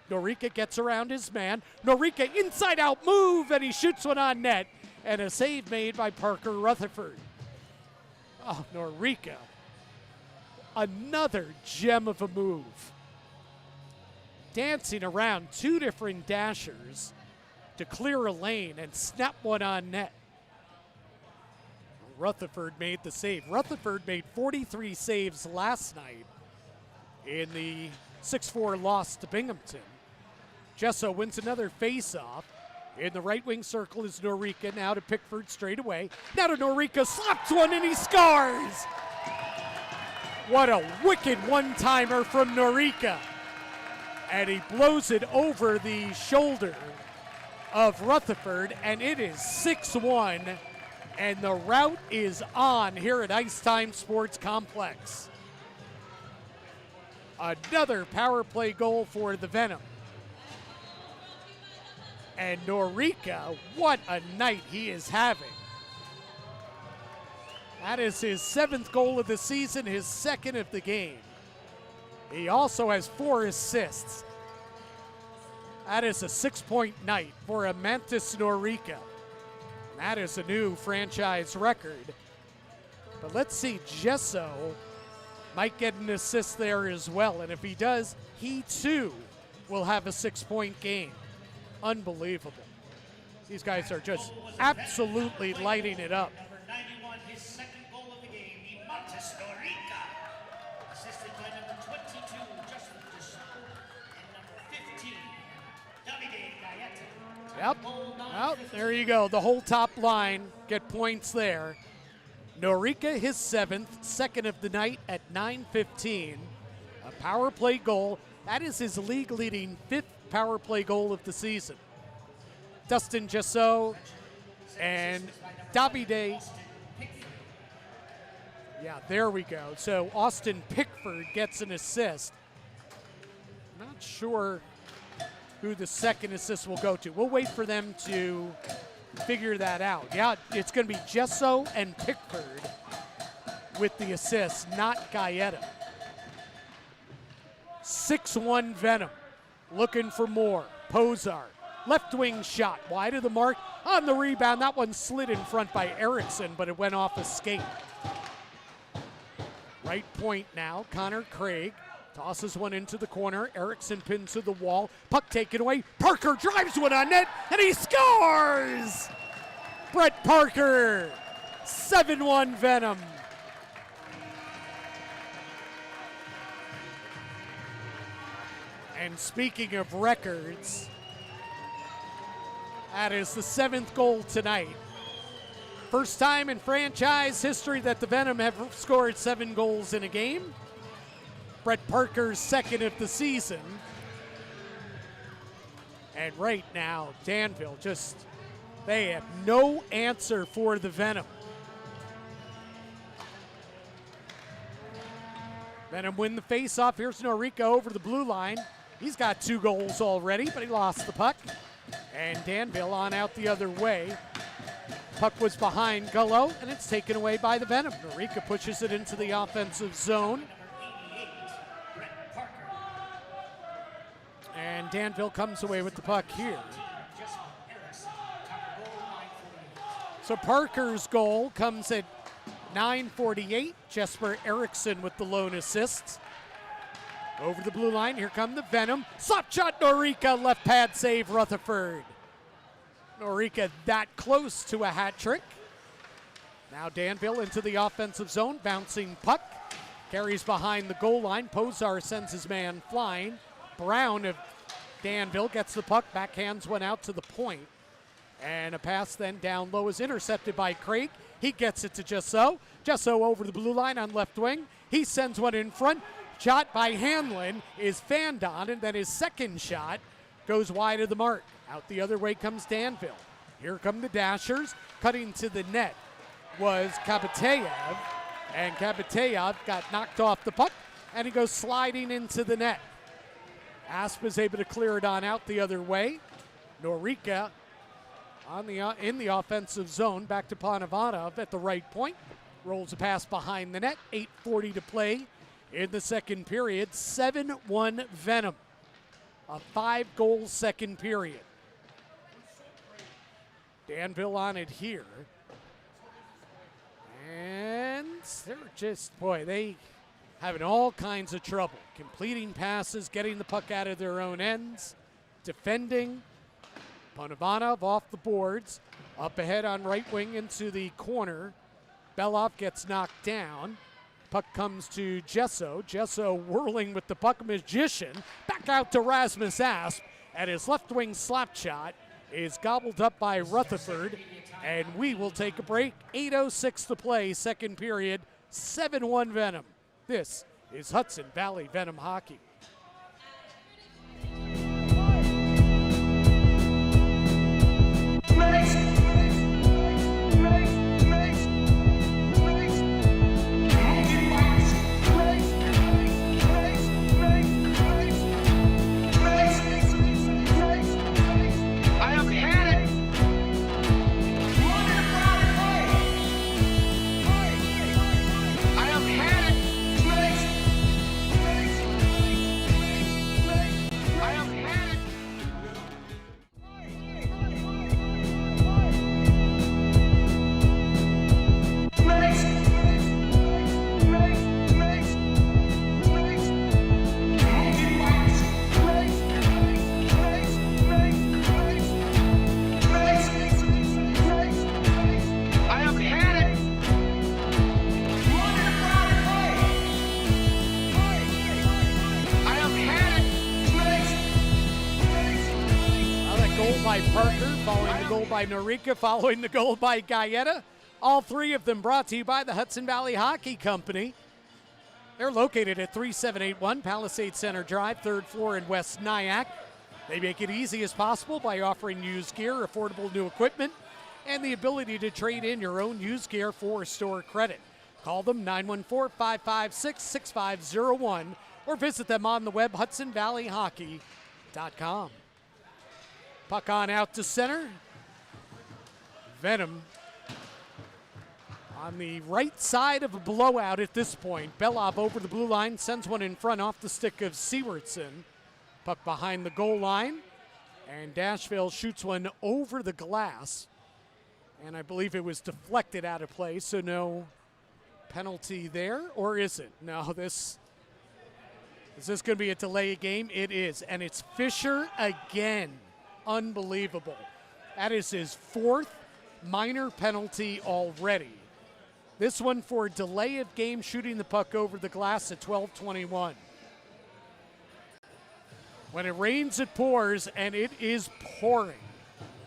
Norica gets around his man. Norica inside out move, and he shoots one on net. And a save made by Parker Rutherford. Oh, Norica. Another gem of a move. Dancing around 2 different dashers to clear a lane and snap one on net. Rutherford made the save. Rutherford made 43 saves last night in the 6-4 loss to Binghamton. Gesso wins another face-off. In the right wing circle is Norica, now to Pickford straight away. Now to Norica, slaps one and he scores! What a wicked one-timer from Norica. And he blows it over the shoulder of Rutherford, and it is 6-1, and the route is on here at Ice Time Sports Complex. Another power play goal for the Venom. And Norica, what a night he is having. That is his 7th goal of the season, his 2nd of the game. He also has 4 assists. That is a 6-point night for Amantis Norica. That is a new franchise record. But let's see, Gesso might get an assist there as well. And if he does, he too will have a 6-point game. Unbelievable. These guys are just absolutely lighting it up. Number 91, his second goal of the game, Amantis Norica. Assisted by number 22, Justin Deschamps, and number 15, Davide Gaeta. Yep. Well, there you go. The whole top line get points there. Norica, his 7th, second of the night at 9:15. A power play goal. That is his league-leading 5th power play goal of the season. Dustin Gesso and Davide. Yeah, there we go. So Austin Pickford gets an assist. Not sure who the second assist will go to. We'll wait for them to figure that out. Yeah, it's going to be Gesso and Pickford with the assist, not Gaeta. 6-1 Venom, looking for more. Posar, left wing shot, wide of the mark. On the rebound, that one slid in front by Erickson, but it went off a skate. Right point now, Connor Craig tosses one into the corner. Erickson pinned to the wall. Puck taken away. Parker drives one on net, and he scores! Brett Parker, 7-1 Venom. And speaking of records, that is the 7th goal tonight. First time in franchise history that the Venom have scored 7 goals in a game. Brett Parker's 2nd of the season. And right now, Danville they have no answer for the Venom. Venom win the face-off. Here's Norica over the blue line. He's got 2 goals already, but he lost the puck. And Danville on out the other way. Puck was behind Gullo, and it's taken away by the Venom. Norica pushes it into the offensive zone. And Danville comes away with the puck here. So Parker's goal comes at 9:48. Jesper Erickson with the lone assist. Over the blue line, here come the Venom. Slap shot, Norica, left pad save, Rutherford. Norica that close to a hat trick. Now Danville into the offensive zone, bouncing puck. Carries behind the goal line. Posar sends his man flying. Brown of Danville gets the puck, backhands one out to the point. And a pass then down low is intercepted by Craig. He gets it to Gesso. Gesso over the blue line on left wing. He sends one in front. Shot by Hanlon is fanned on, and then his second shot goes wide of the mark. Out the other way comes Danville. Here come the Dashers. Cutting to the net was Kabateyev, and Kabateyev got knocked off the puck, and he goes sliding into the net. Asp is able to clear it on out the other way. Norica in the offensive zone, back to Panavanov at the right point. Rolls a pass behind the net. 8:40 to play in the second period. 7-1 Venom. A 5-goal second period. Danville on it here. And they're just, they having all kinds of trouble. Completing passes, getting the puck out of their own ends, defending. Panavanov off the boards. Up ahead on right wing into the corner. Belov gets knocked down. Puck comes to Gesso. Gesso whirling with the puck, magician. Back out to Rasmus Asp. And his left wing slap shot is gobbled up by Rutherford. And we will take a break. 8:06 to play, second period. 7-1 Venom. This is Hudson Valley Venom Hockey. by Parker, following the goal by Norica, following the goal by Gaeta. All three of them brought to you by the Hudson Valley Hockey Company. They're located at 3781 Palisade Center Drive, 3rd floor in West Nyack. They make it easy as possible by offering used gear, affordable new equipment, and the ability to trade in your own used gear for store credit. Call them 914-556-6501 or visit them on the web, hudsonvalleyhockey.com. Puck on out to center. Venom on the right side of a blowout at this point. Belov over the blue line, sends one in front off the stick of Sewardson. Puck behind the goal line, and Danville shoots one over the glass. And I believe it was deflected out of play, so no penalty there, or is it? No, is this going to be a delay game? It is, and it's Fisher again. Unbelievable. That is his 4th minor penalty already. This one for delay of game, shooting the puck over the glass at 12:21. When it rains, it pours, and it is pouring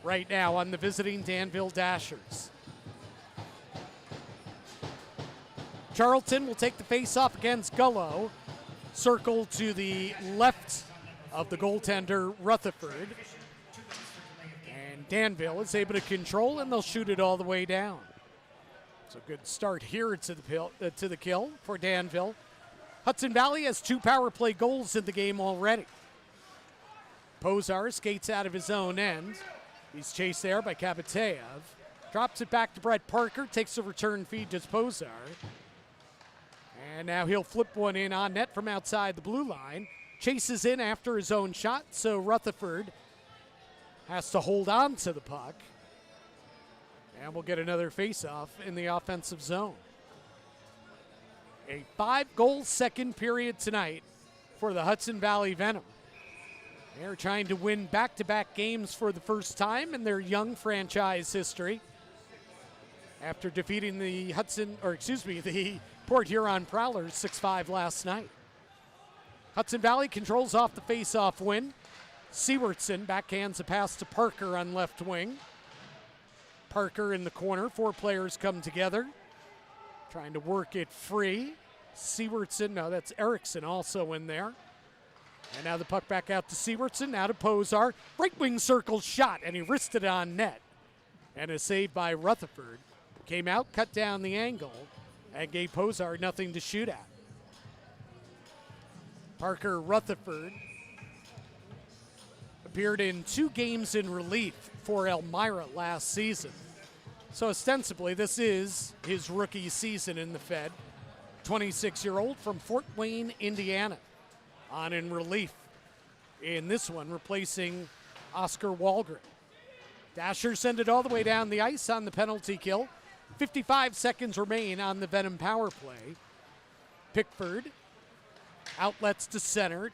right now on the visiting Danville Dashers. Charlton will take the face-off against Gullo. Circle to the left of the goaltender, Rutherford. And Danville is able to control, and they'll shoot it all the way down. So good start here to the kill for Danville. Hudson Valley has 2 power play goals in the game already. Pozar skates out of his own end. He's chased there by Kabateyev. Drops it back to Brett Parker, takes a return feed to Pozar. And now he'll flip one in on net from outside the blue line. Chases in after his own shot, so Rutherford has to hold on to the puck. And we'll get another face-off in the offensive zone. A 5-goal second period tonight for the Hudson Valley Venom. They're trying to win back-to-back games for the first time in their young franchise history. After defeating the the Port Huron Prowlers 6-5 last night. Hudson Valley controls off the face-off win. Sewardson backhands a pass to Parker on left wing. Parker in the corner. 4 players come together, trying to work it free. Sewardson, no, that's Erickson also in there. And now the puck back out to Sewardson, now to Pozar. Right wing circle shot, and he wristed it on net. And a save by Rutherford. Came out, cut down the angle, and gave Pozar nothing to shoot at. Parker Rutherford appeared in 2 games in relief for Elmira last season. So ostensibly, this is his rookie season in the Fed. 26-year-old from Fort Wayne, Indiana, on in relief in this one, replacing Oscar Walgren. Dashers send it all the way down the ice on the penalty kill. 55 seconds remain on the Venom power play. Pickford outlets to center.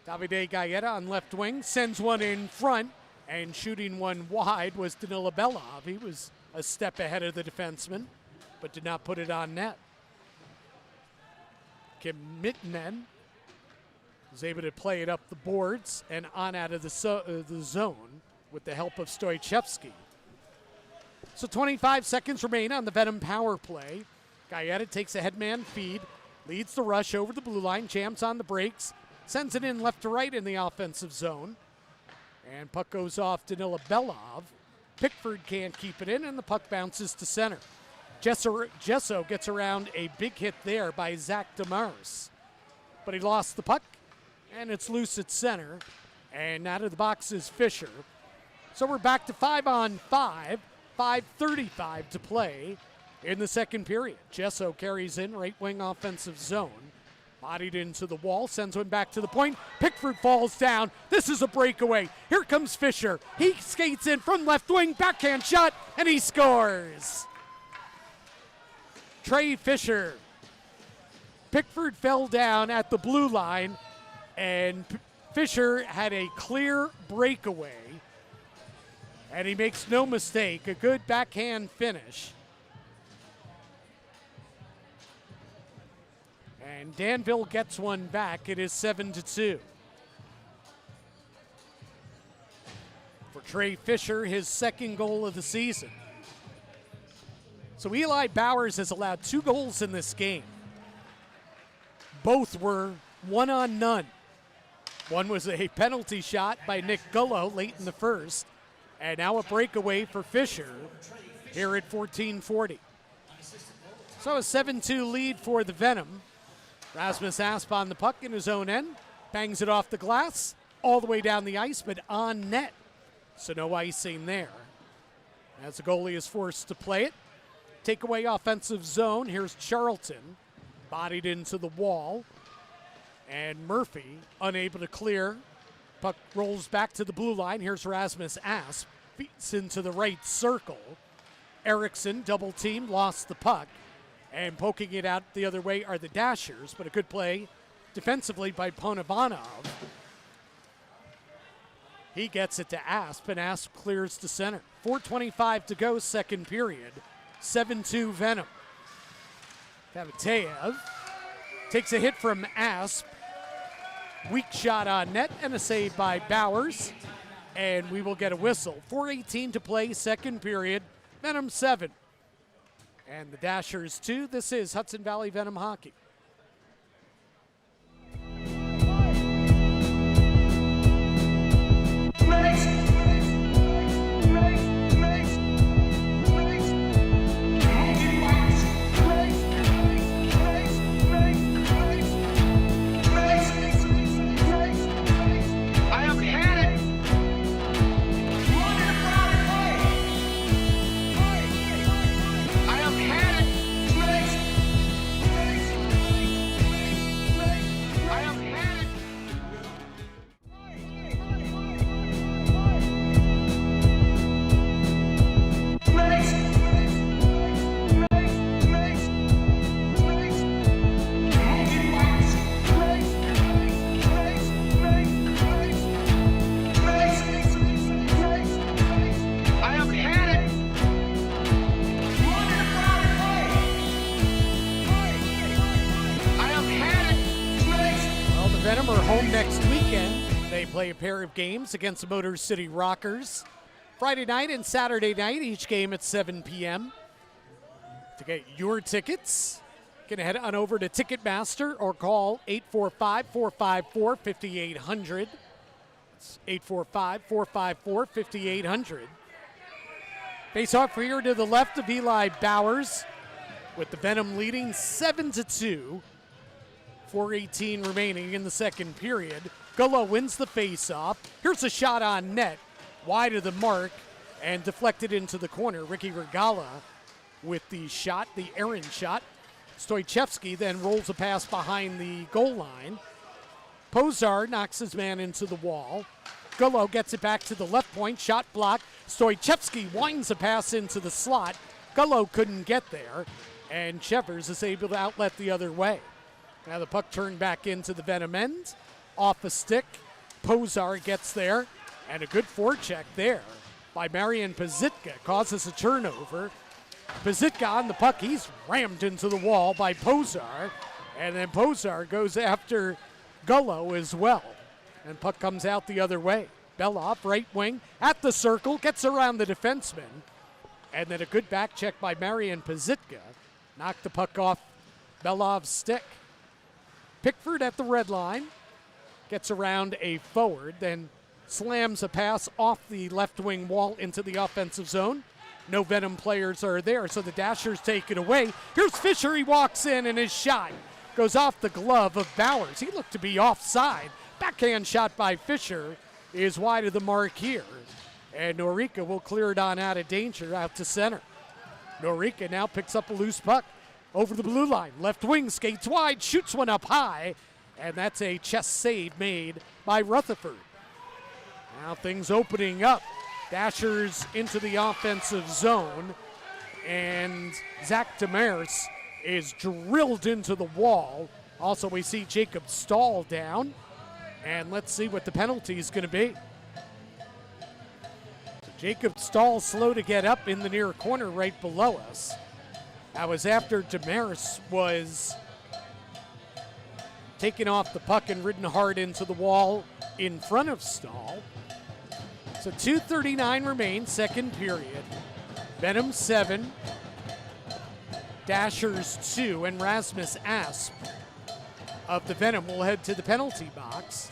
Davide Gaeta on left wing sends one in front, and shooting one wide was Danila Belov. He was a step ahead of the defenseman, but did not put it on net. Kim Mittenen was able to play it up the boards and on out of the zone with the help of Stoichevsky. So 25 seconds remain on the Venom power play. Gaeta takes a headman feed, leads the rush over the blue line, jams on the brakes, sends it in left to right in the offensive zone. And puck goes off Danila Belov. Pickford can't keep it in, and the puck bounces to center. Gesso gets around a big hit there by Zach Demars. But he lost the puck, and it's loose at center. And out of the box is Fisher. So we're back to 5-on-5, 5:35 to play in the second period. Gesso carries in right wing offensive zone. Bodied into the wall, sends one back to the point. Pickford falls down. This is a breakaway. Here comes Fisher. He skates in from left wing, backhand shot, and he scores. Trey Fisher. Pickford fell down at the blue line, and Fisher had a clear breakaway. And he makes no mistake, a good backhand finish. And Danville gets one back. It is 7-2. For Trey Fisher, his second goal of the season. So Eli Bowers has allowed 2 goals in this game. Both were 1-on-none. One was a penalty shot by Nick Gullo late in the first, and now a breakaway for Fisher here at 14:40. So a 7-2 lead for the Venom. Rasmus Asp on the puck in his own end, bangs it off the glass, all the way down the ice, but on net. So no icing there. As the goalie is forced to play it. Takeaway offensive zone. Here's Charlton, bodied into the wall. And Murphy unable to clear. Puck rolls back to the blue line. Here's Rasmus Asp, beats into the right circle. Erickson, double team, lost the puck. And poking it out the other way are the Dashers, but a good play defensively by Ponobanov. He gets it to Asp, and Asp clears to center. 4:25 to go, second period. 7-2 Venom. Kavateev takes a hit from Asp. Weak shot on net and a save by Bowers. And we will get a whistle. 4:18 to play, second period. Venom 7. And the Dashers 2. This is Hudson Valley Venom Hockey. Venom are home next weekend. They play a pair of games against the Motor City Rockers. Friday night and Saturday night, each game at 7 p.m. To get your tickets, you can head on over to Ticketmaster or call 845-454-5800. It's 845-454-5800. Face off here to the left of Eli Bowers, with the Venom leading 7-2. 4:18 remaining in the second period. Gullo wins the face-off. Here's a shot on net, wide of the mark, and deflected into the corner. Ricky Regala with the shot, the errant shot. Stoichevsky then rolls a pass behind the goal line. Pozar knocks his man into the wall. Gullo gets it back to the left point, shot blocked. Stoichevsky winds a pass into the slot. Gullo couldn't get there, and Chevers is able to outlet the other way. Now the puck turned back into the Venom end. Off a stick, Pozar gets there, and a good forecheck there by Marian Pazitka causes a turnover. Pazitka on the puck, he's rammed into the wall by Pozar, and then Pozar goes after Gullo as well. And puck comes out the other way. Belov, right wing, at the circle, gets around the defenseman, and then a good back check by Marian Pazitka knocked the puck off Belov's stick. Pickford at the red line, gets around a forward, then slams a pass off the left wing wall into the offensive zone. No Venom players are there, so the Dashers take it away. Here's Fisher, he walks in, and his shot goes off the glove of Bowers. He looked to be offside. Backhand shot by Fisher is wide of the mark here. And Norica will clear it on out of danger out to center. Norica now picks up a loose puck. Over the blue line, left wing skates wide, shoots one up high, and that's a chest save made by Rutherford. Now things opening up. Dashers into the offensive zone, and Zach Demers is drilled into the wall. Also, we see Jacob Stahl down, and let's see what the penalty is going to be. So Jacob Stahl slow to get up in the near corner right below us. That was after Demers was taken off the puck and ridden hard into the wall in front of Stahl. So 2:39 remains, second period. Venom 7, Dashers 2, and Rasmus Asp of the Venom will head to the penalty box.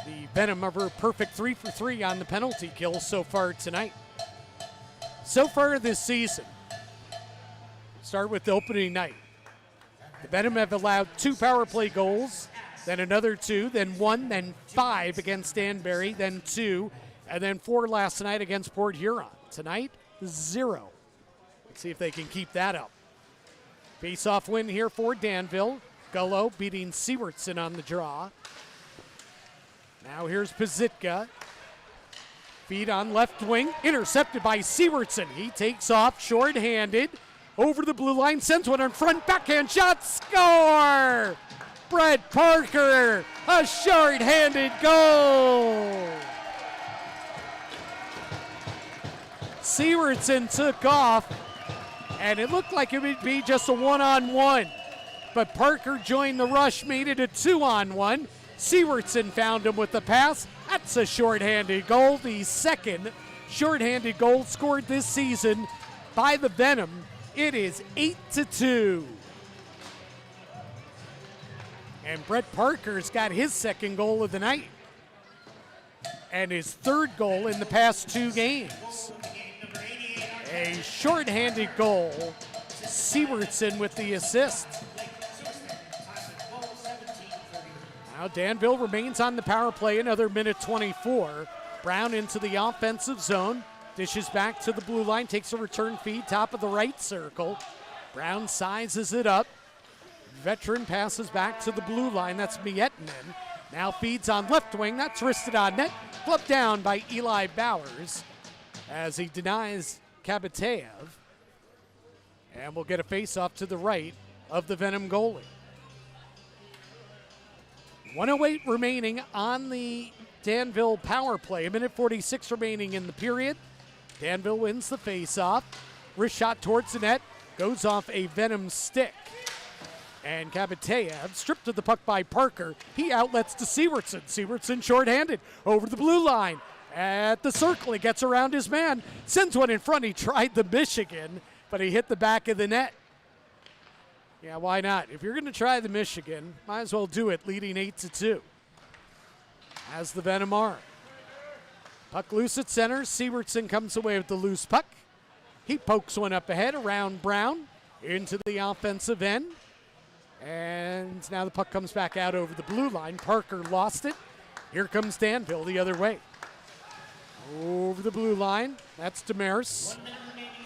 The Venom are a perfect 3 for 3 on the penalty kill so far tonight. So far this season, start with the opening night. The Venom have allowed 2 power play goals, then another 2, then 1, then 5 against Danbury, then 2, and then 4 last night against Port Huron. Tonight, 0. Let's see if they can keep that up. Face-off win here for Danville. Gullo beating Siewertson on the draw. Now here's Pazitka. Feed on left wing, intercepted by Siewertson. He takes off short-handed. Over the blue line, sends one in front, backhand shot, score! Brett Parker, a short-handed goal! Siewertson took off, and it looked like it would be just a one-on-one. But Parker joined the rush, made it a 2-on-1. Siewertson found him with the pass. That's a short-handed goal, the second short-handed goal scored this season by the Venom. It is 8-2. And Brett Parker's got his second goal of the night and his third goal in the past 2 games. A short-handed goal. Siewertson with the assist. Now Danville remains on the power play, another minute 24. Brown into the offensive zone. Dishes back to the blue line, takes a return feed, top of the right circle. Brown sizes it up. Veteran passes back to the blue line, that's Miettinen. Now feeds on left wing, that's wristed on net. Flipped down by Eli Bowers as he denies Kabateev. And we'll get a face-off to the right of the Venom goalie. 1:08 remaining on the Danville power play. A minute 46 remaining in the period. Danville wins the face-off. Wrist shot towards the net. Goes off a Venom stick. And Kabateev stripped of the puck by Parker. He outlets to Siewertson. Siewertson shorthanded over the blue line. At the circle, he gets around his man. Sends one in front. He tried the Michigan, but he hit the back of the net. Yeah, why not? If you're going to try the Michigan, might as well do it, leading 8-2. As the Venom are. Puck loose at center. Siewertson comes away with the loose puck. He pokes one up ahead around Brown into the offensive end. And now the puck comes back out over the blue line. Parker lost it. Here comes Danville the other way. Over the blue line. That's Demers.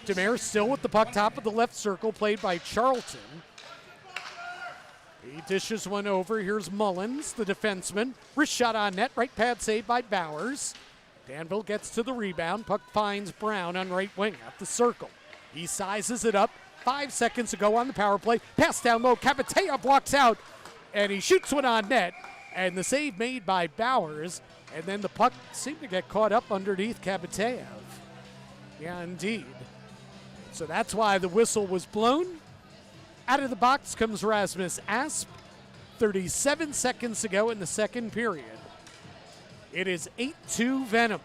Demers still with the puck, top of the left circle, played by Charlton. He dishes one over. Here's Mullins, the defenseman. Wrist shot on net. Right pad saved by Bowers. Danville gets to the rebound. Puck finds Brown on right wing at the circle. He sizes it up. 5 seconds ago on the power play. Pass down low. Kabateev walks out, and he shoots one on net. And the save made by Bowers. And then the puck seemed to get caught up underneath Kabateev. Yeah, indeed. So that's why the whistle was blown. Out of the box comes Rasmus Asp. 37 seconds to go in the second period. It is 8-2 Venom.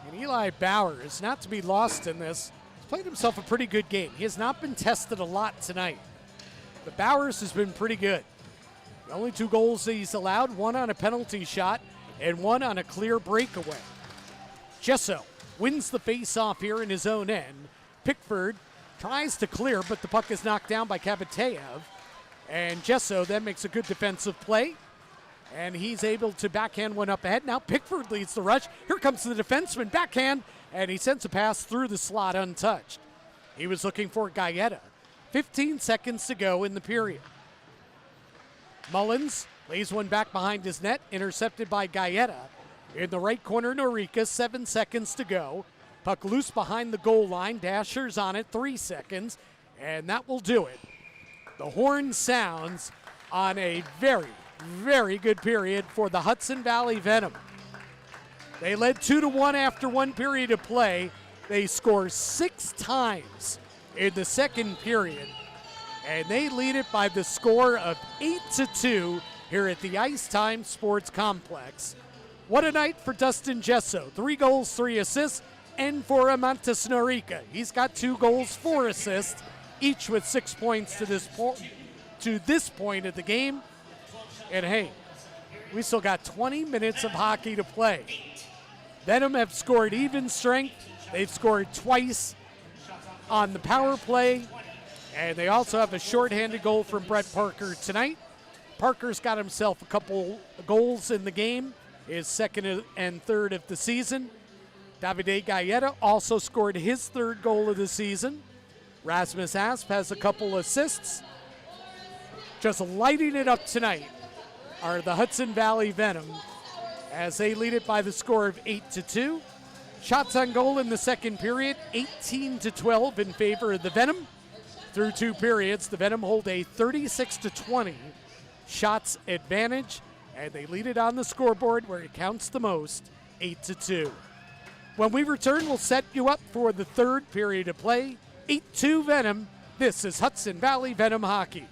And Eli Bowers, not to be lost in this, has played himself a pretty good game. He has not been tested a lot tonight, but Bowers has been pretty good. The only 2 goals that he's allowed, one on a penalty shot and one on a clear breakaway. Gesso wins the face-off here in his own end. Pickford tries to clear, but the puck is knocked down by Kabateev. And Gesso then makes a good defensive play. And he's able to backhand one up ahead. Now Pickford leads the rush. Here comes the defenseman, backhand, and he sends a pass through the slot untouched. He was looking for Gaeta. 15 seconds to go in the period. Mullins lays one back behind his net, intercepted by Gaeta. In the right corner, Norica, 7 seconds to go. Puck loose behind the goal line. Dashers on it, 3 seconds, and that will do it. The horn sounds on a very, very good period for the Hudson Valley Venom. They led 2-1 after 1 period of play. They score 6 times in the second period. and they lead it by the score of 8-2 here at the Ice Time Sports Complex. What a night for Dustin Gesso. 3 goals, 3 assists, and for Amantas Norica. He's got 2 goals, 4 assists, each with 6 points to this point of the game. And hey, we still got 20 minutes of hockey to play. Venom have scored even strength. They've scored twice on the power play, and they also have a shorthanded goal from Brett Parker tonight. Parker's got himself a couple goals in the game, his second and third of the season. Davide Gaeta also scored his 3rd goal of the season. Rasmus Asp has a couple assists. Just lighting it up tonight are the Hudson Valley Venom as they lead it by the score of 8-2. Shots on goal in the second period, 18-12 in favor of the Venom. Through 2 periods, the Venom hold a 36-20 shots advantage, and they lead it on the scoreboard where it counts the most, 8-2. When we return, we'll set you up for the 3rd period of play. 8-2 Venom. This is Hudson Valley Venom Hockey.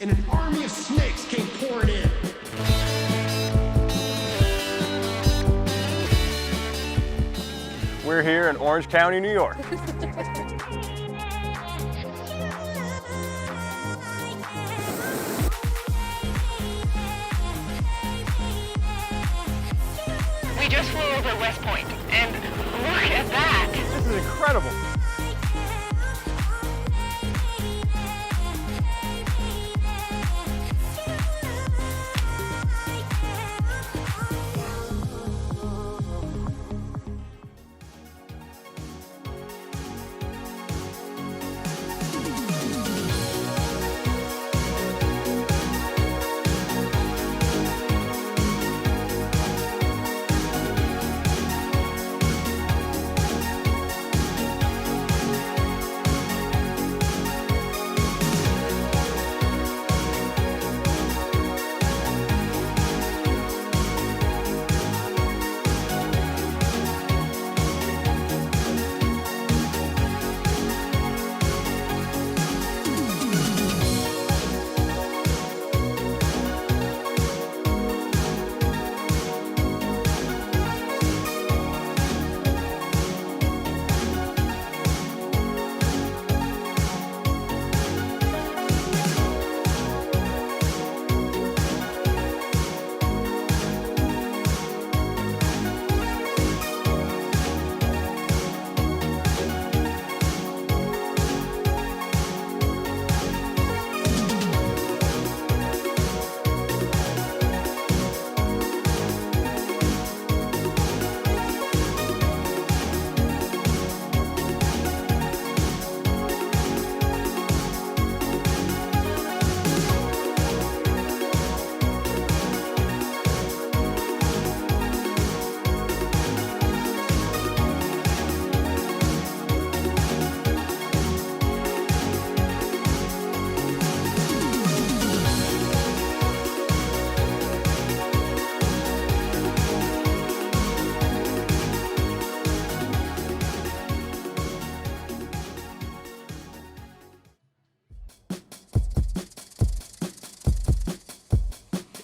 And an army of snakes came pouring in. We're here in Orange County, New York. We just flew over West Point, and look at that. This is incredible.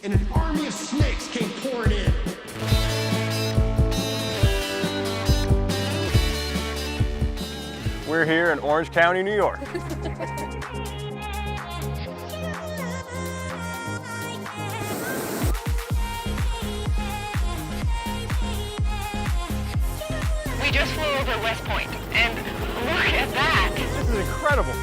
And an army of snakes came pouring in. We're here in Orange County, New York. We just flew over West Point, and look at that. This is incredible.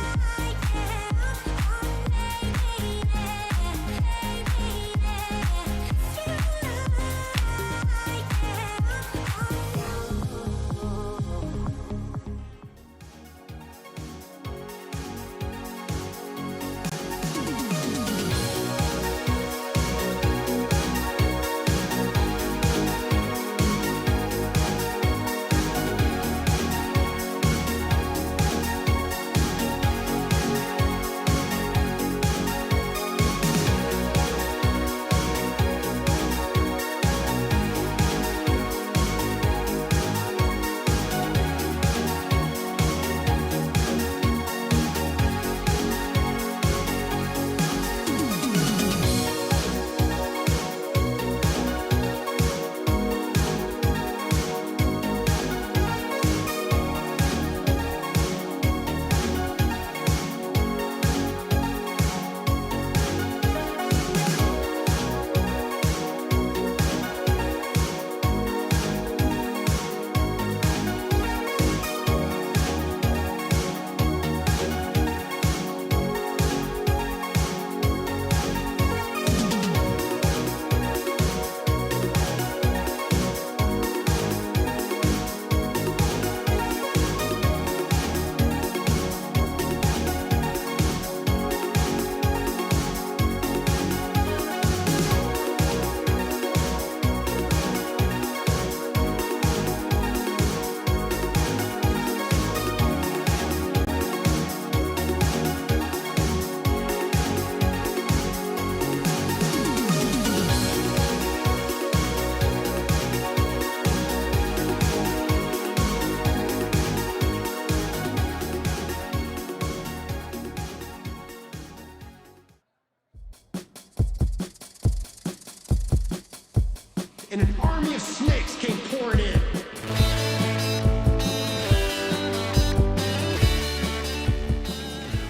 and an army of snakes came pouring in.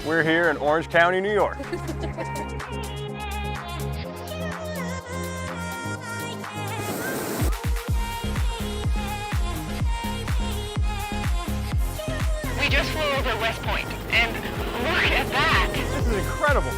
We're here in Orange County, New York. We just flew over West Point, and look at that. This is incredible.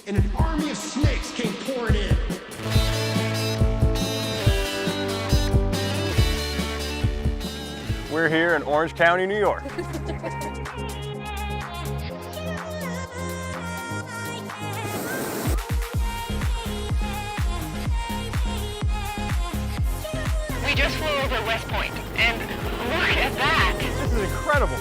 And an army of snakes came pouring in. We're here in Orange County, New York. We just flew over West Point, and look at that. This is incredible.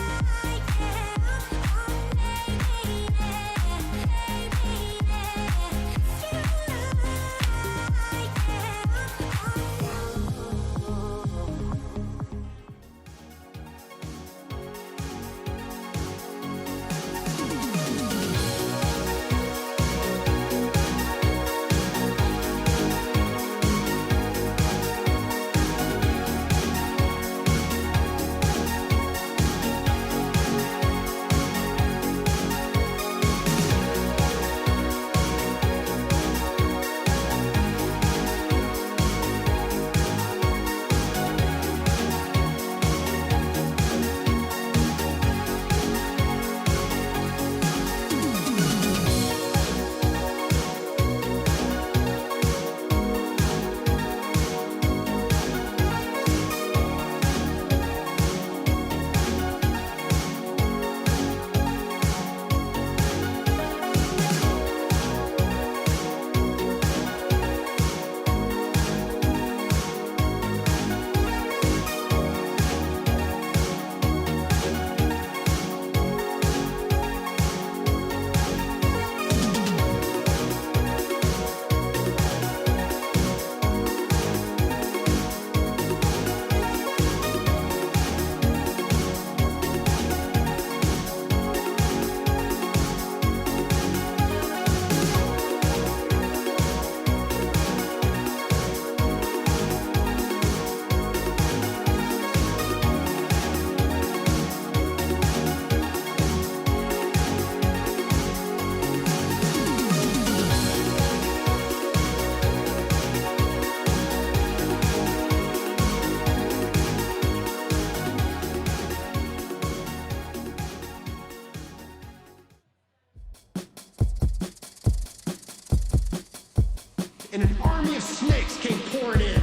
and an army of snakes came pouring in.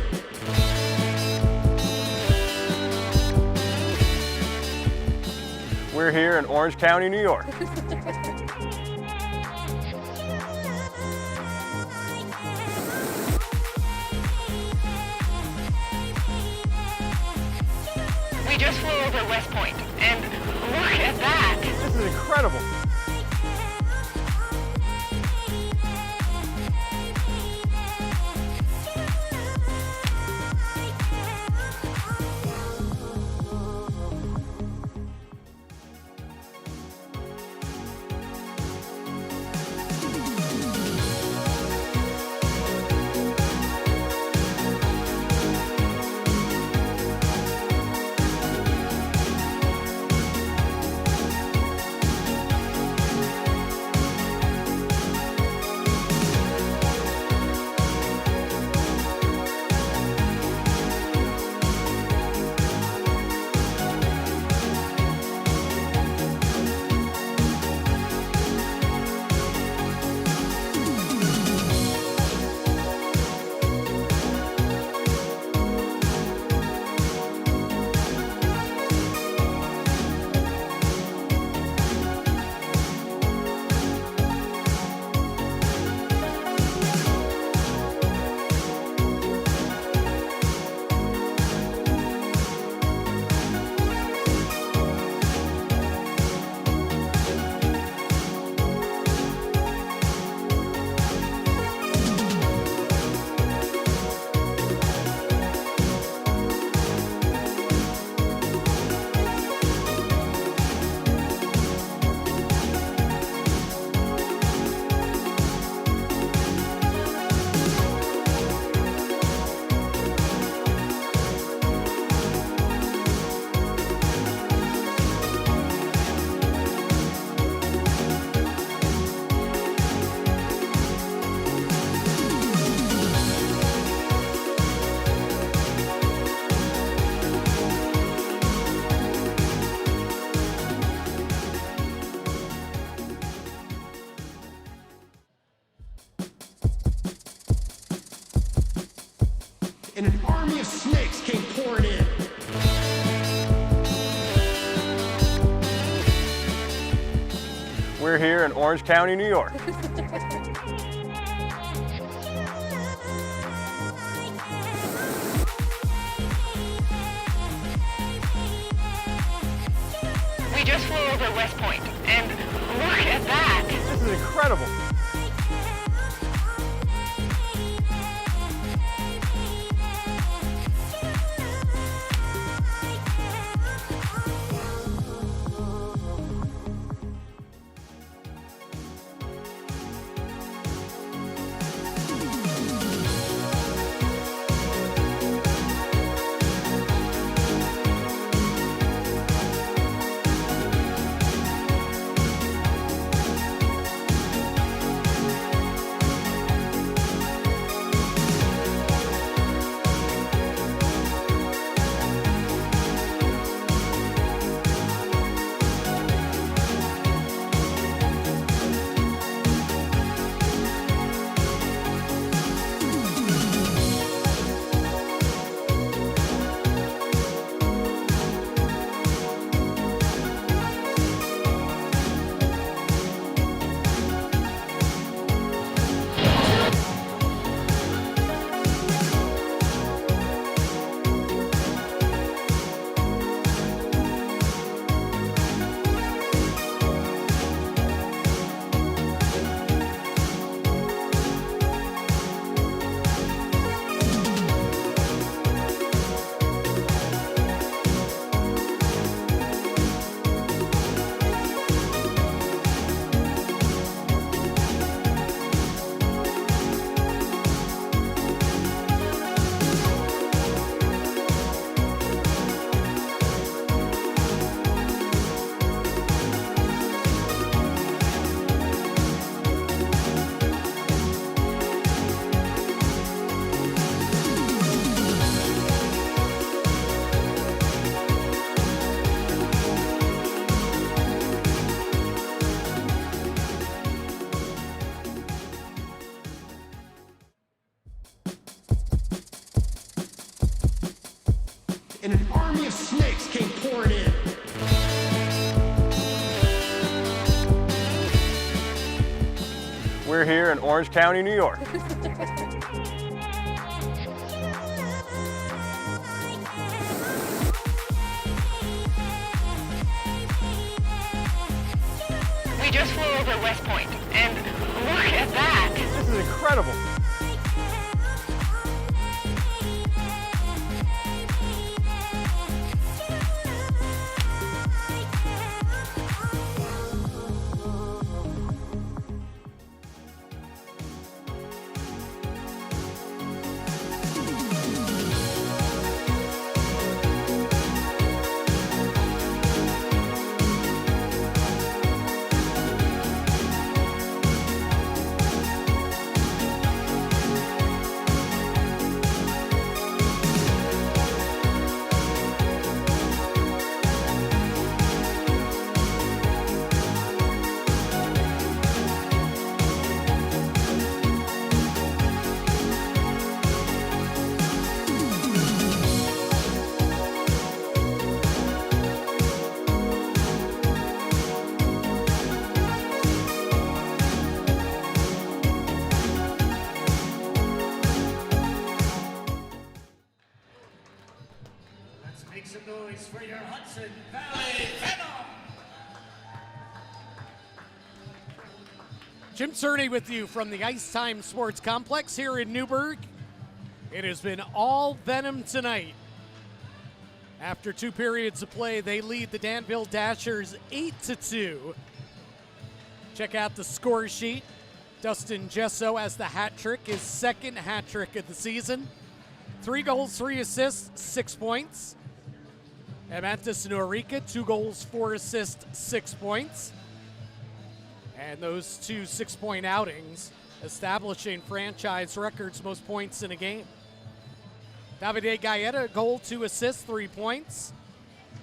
We're here in Orange County, New York. We just flew over West Point, and look at that. This is incredible. And an army of snakes came pouring in. We're here in Orange County, New York. We just flew over West Point, and look at that. This is incredible. and an army of snakes came pouring in. We're here in Orange County, New York. We just flew over West Point, and look at that. This is incredible. Let's make some noise for your Hudson Valley Venom! Jim Cerny with you from the Ice Time Sports Complex here in Newburgh. It has been all Venom tonight. After 2 periods of play, they lead the Danville Dashers 8-2. Check out the score sheet. Dustin Gesso has the hat trick, his second hat trick of the season. 3 goals, 3 assists, 6 points. Amantis Norica, 2 goals, 4 assists, 6 points. And those 2 6-point outings establishing franchise records, most points in a game. Davide Gaeta, a goal, 2 assists, 3 points.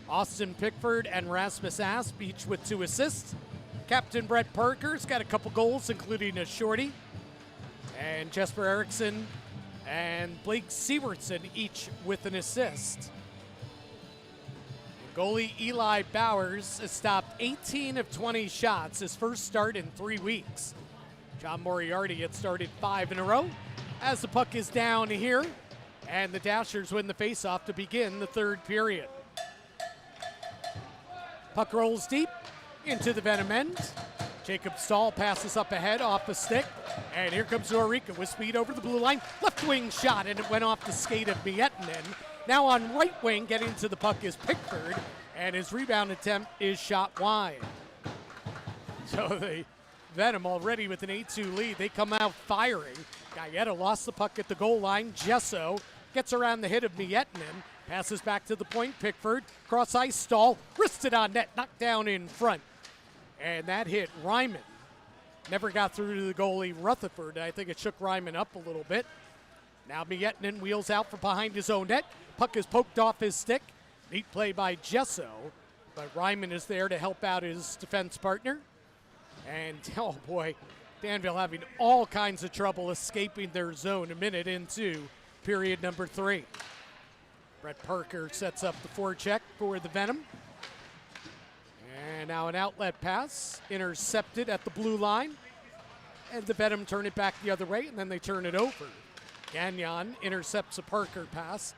Austin Pickford and Rasmus Asp each with 2 assists. Captain Brett Parker's got a couple goals, including a shorty. And Jesper Eriksson and Blake Siewertson each with an assist. Goalie Eli Bowers has stopped 18 of 20 shots, his first start in 3 weeks. John Moriarty had started 5 in a row. As the puck is down here, and the Dashers win the faceoff to begin the 3rd period. Puck rolls deep into the Venom end. Jacob Stahl passes up ahead off the stick, and here comes Norica with speed over the blue line. Left wing shot, and it went off the skate of Miettinen. Now on right wing, getting to the puck is Pickford, and his rebound attempt is shot wide. So the Venom already with an 8-2 lead. They come out firing. Gaeta lost the puck at the goal line. Gesso gets around the hit of Miettinen, passes back to the point. Pickford, cross ice, Stahl, wristed on net, knocked down in front. And that hit Ryman. Never got through to the goalie Rutherford. I think it shook Ryman up a little bit. Now Miettinen wheels out from behind his own net. Puck is poked off his stick. Neat play by Gesso, but Ryman is there to help out his defense partner. And, oh boy, Danville having all kinds of trouble escaping their zone a minute into period number 3. Brett Parker sets up the forecheck for the Venom. And now an outlet pass, intercepted at the blue line. And the Venom turn it back the other way, and then they turn it over. Gagnon intercepts a Parker pass.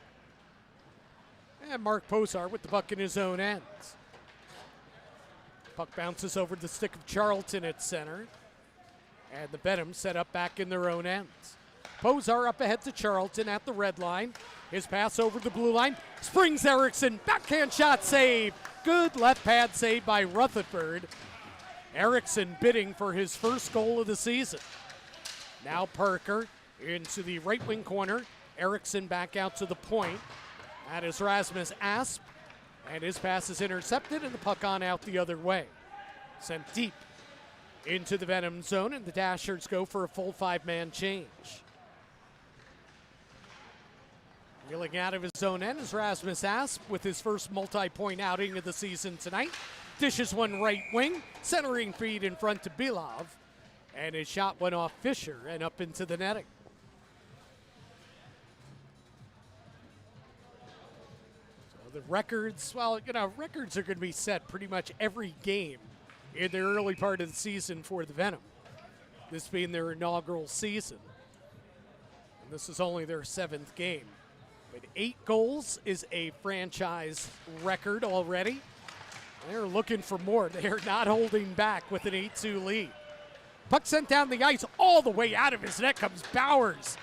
And Mark Posar with the puck in his own end. Puck bounces over the stick of Charlton at center. And the Venom set up back in their own end. Posar up ahead to Charlton at the red line. His pass over the blue line. Springs Eriksson, backhand shot save. Good left pad save by Rutherford. Eriksson bidding for his first goal of the season. Now Parker into the right wing corner. Eriksson back out to the point. That is Rasmus Asp. And his pass is intercepted and the puck on out the other way. Sent deep into the Venom zone, and the Dashers go for a full 5-man change. Wheeling out of his zone end is Rasmus Asp with his first multi-point outing of the season tonight. Dishes one right wing, centering feed in front to Bilov, and his shot went off Fisher and up into the netting. So The records, well, records are going to be set pretty much every game in the early part of the season for the Venom. This being their inaugural season. And this is only their 7th game. But 8 goals is a franchise record already. They're looking for more. They're not holding back with an 8-2 lead. Puck sent down the ice all the way out of his net comes Bowers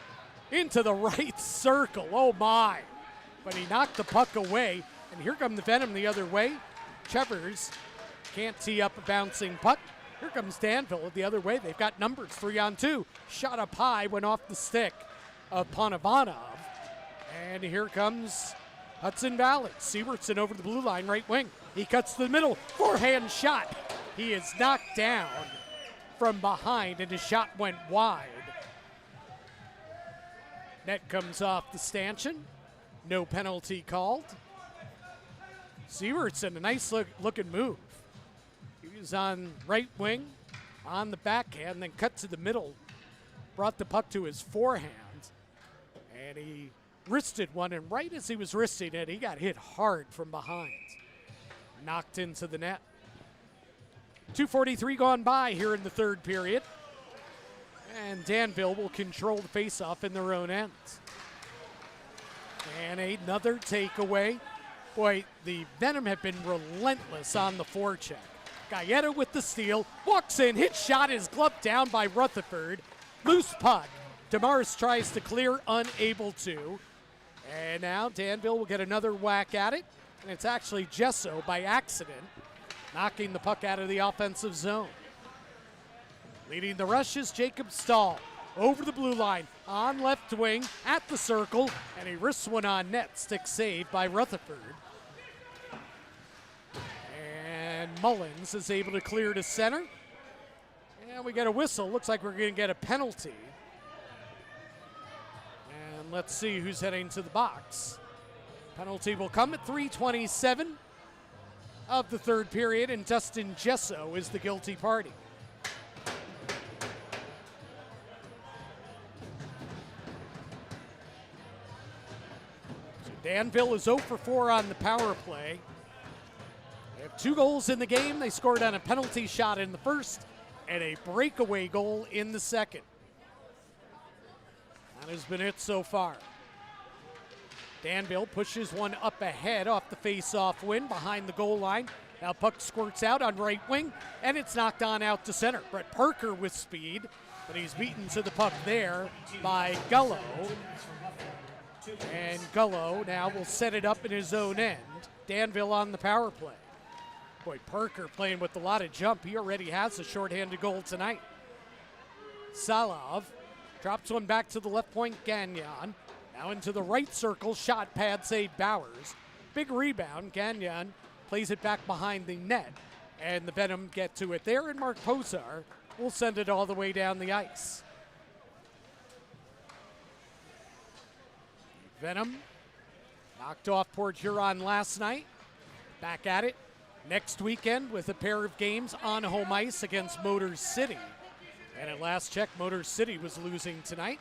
into the right circle. Oh my. But he knocked the puck away. And here come the Venom the other way. Chevers can't tee up a bouncing puck. Here comes Danville the other way. They've got numbers 3-on-2. Shot up high, went off the stick of Panavanov. And here comes Hudson Valley. Sievertson over the blue line, right wing. He cuts to the middle, forehand shot. He is knocked down from behind and his shot went wide. Net comes off the stanchion. No penalty called. Sievertson, a nice looking move. He was on right wing, on the backhand, then cut to the middle. Brought the puck to his forehand. And he wristed one, and right as he was wristing it, he got hit hard from behind. Knocked into the net. 2:43 gone by here in the third period. And Danville will control the faceoff in their own end. And another takeaway. Boy, the Venom have been relentless on the forecheck. Gaeta with the steal, walks in, hit shot is gloved down by Rutherford. Loose puck. DeMars tries to clear, unable to. And now Danville will get another whack at it. And it's actually Gesso by accident, knocking the puck out of the offensive zone. Leading the rush is Jacob Stahl. Over the blue line, on left wing, at the circle, and he wrists one on net. Stick save by Rutherford. And Mullins is able to clear to center. And we get a whistle. Looks like we're going to get a penalty. And let's see who's heading to the box. Penalty will come at 3:27 of the third period, and Dustin Gesso is the guilty party. So Danville is 0 for 4 on the power play. They have 2 goals in the game. They scored on a penalty shot in the first and a breakaway goal in the second. That has been it so far. Danville pushes one up ahead off the face-off win behind the goal line. Now puck squirts out on right wing, and it's knocked on out to center. Brett Parker with speed, but he's beaten to the puck there by Gullo. And Gullo now will set it up in his own end. Danville on the power play. Boy, Parker playing with a lot of jump. He already has a shorthanded goal tonight. Salov drops one back to the left point, Gagnon. Now into the right circle, shot pad save Bowers. Big rebound, Gagnon plays it back behind the net. And the Venom get to it there, and Mark Posar will send it all the way down the ice. Venom knocked off Port Huron last night. Back at it next weekend with a pair of games on home ice against Motor City. And at last check, Motor City was losing tonight.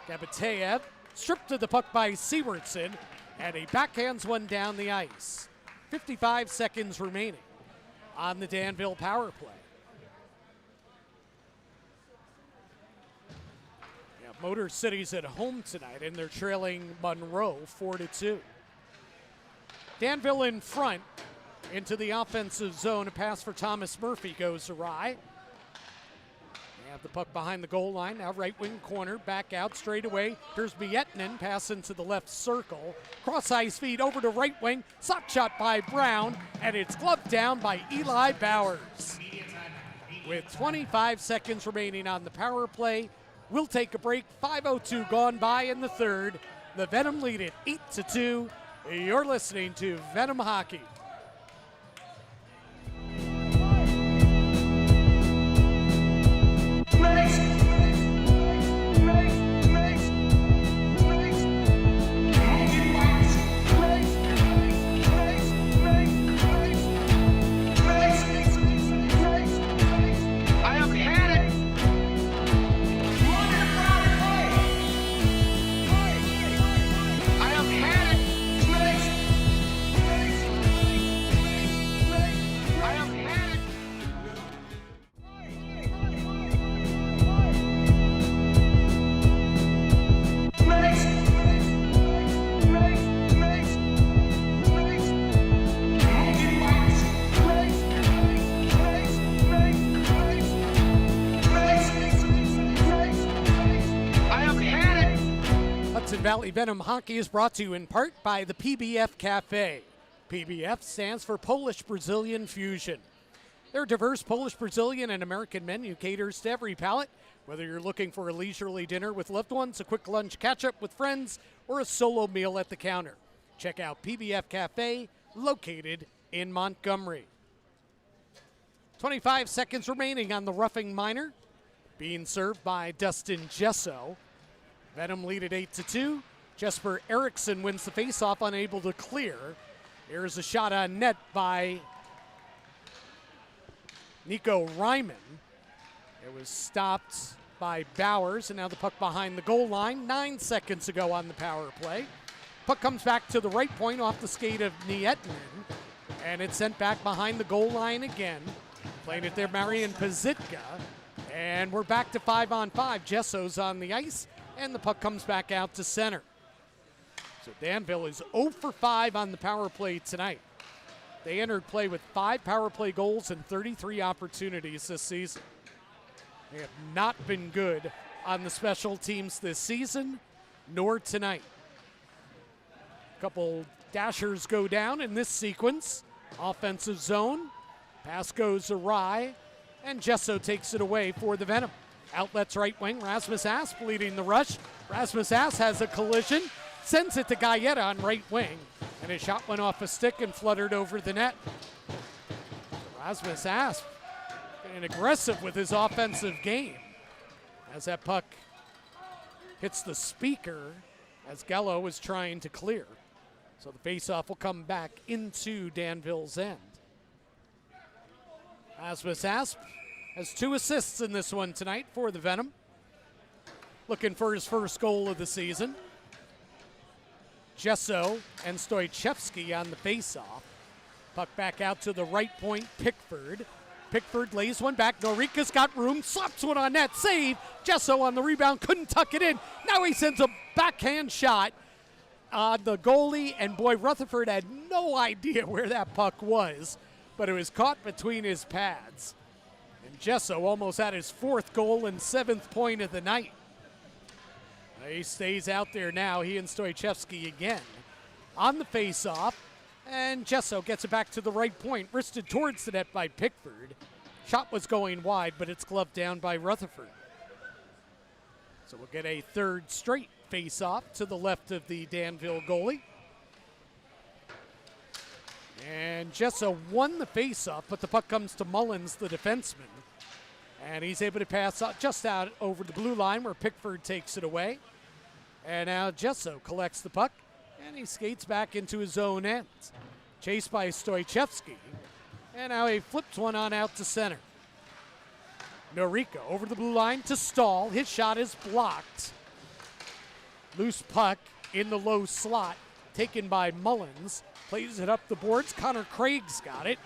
Gabateyev stripped of the puck by Sievertson, and he backhands one down the ice. 55 seconds remaining on the Danville power play. Yeah, Motor City's at home tonight, and they're trailing Monroe 4-2. Danville in front into the offensive zone. A pass for Thomas Murphy goes awry. They have the puck behind the goal line. Now right wing corner, back out straight away. Here's Mietinen passing to the left circle. Cross ice feed over to right wing. Sock shot by Brown, and it's gloved down by Eli Bowers. With 25 seconds remaining on the power play, we'll take a break. 5:02 gone by in the third. The Venom lead it 8-2. You're listening to Venom Hockey. Valley Venom Hockey is brought to you in part by the PBF Cafe. PBF stands for Polish Brazilian Fusion. Their diverse Polish, Brazilian, and American menu caters to every palate, whether you're looking for a leisurely dinner with loved ones, a quick lunch catch-up with friends, or a solo meal at the counter. Check out PBF Cafe, located in Montgomery. 25 seconds remaining on the roughing minor, being served by Dustin Gesso. Venom lead at 8-2. Jesper Eriksson wins the faceoff, unable to clear. Here's a shot on net by Nico Ryman. It was stopped by Bowers, and now the puck behind the goal line. 9 seconds ago on the power play. Puck comes back to the right point off the skate of Nietinen, and it's sent back behind the goal line again. Playing it there, Marian Pazitka, and we're back to 5-on-5. Jesso's on the ice, and the puck comes back out to center. So Danville is 0 for 5 on the power play tonight. They entered play with 5 power play goals and 33 opportunities this season. They have not been good on the special teams this season, nor tonight. A couple dashers go down in this sequence. Offensive zone, pass goes awry, and Gesso takes it away for the Venom. Outlets right wing, Rasmus Asp leading the rush. Rasmus Asp has a collision, sends it to Gaeta on right wing, and his shot went off a stick and fluttered over the net. Rasmus Asp getting aggressive with his offensive game as that puck hits the speaker as Gallo is trying to clear. So the faceoff will come back into Danville's end. Rasmus Asp has 2 assists in this one tonight for the Venom. Looking for his first goal of the season. Gesso and Stoichevsky on the faceoff. Puck back out to the right point, Pickford. Pickford lays one back. Norika's got room, slaps one on net, save. Gesso on the rebound, couldn't tuck it in. Now he sends a backhand shot on the goalie, and boy, Rutherford had no idea where that puck was, but it was caught between his pads. And Gesso almost had his 4th goal and 7th point of the night. He stays out there now, he and Stoichevsky again. On the face-off, and Gesso gets it back to the right point, wristed towards the net by Pickford. Shot was going wide, but it's gloved down by Rutherford. So we'll get a 3rd straight face-off to the left of the Danville goalie. And Gesso won the face-off, but the puck comes to Mullins, the defenseman. And he's able to pass out just out over the blue line where Pickford takes it away. And now Gesso collects the puck, and he skates back into his own end. Chased by Stoichevsky. And now he flips one on out to center. Norika over the blue line to Stahl. His shot is blocked. Loose puck in the low slot, taken by Mullins. Plays it up the boards. Connor Craig's got it.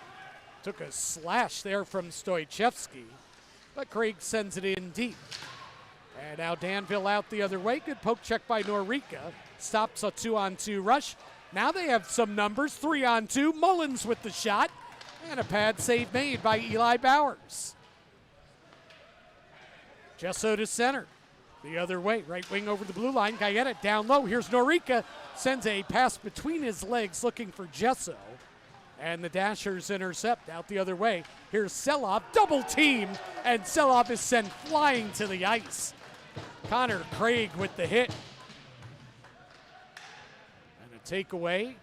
Took a slash there from Stoichevsky, but Craig sends it in deep. And now Danville out the other way. Good poke check by Norika. Stops a 2-on-2 rush. Now they have some numbers. 3-on-2. Mullins with the shot. And a pad save made by Eli Bowers. Gesso to center. The other way. Right wing over the blue line. Gaeta down low. Here's Norika. Sends a pass between his legs looking for Gesso. And the Dashers intercept out the other way. Here's Selov, double teamed, and Selov is sent flying to the ice. Connor Craig with the hit. And a takeaway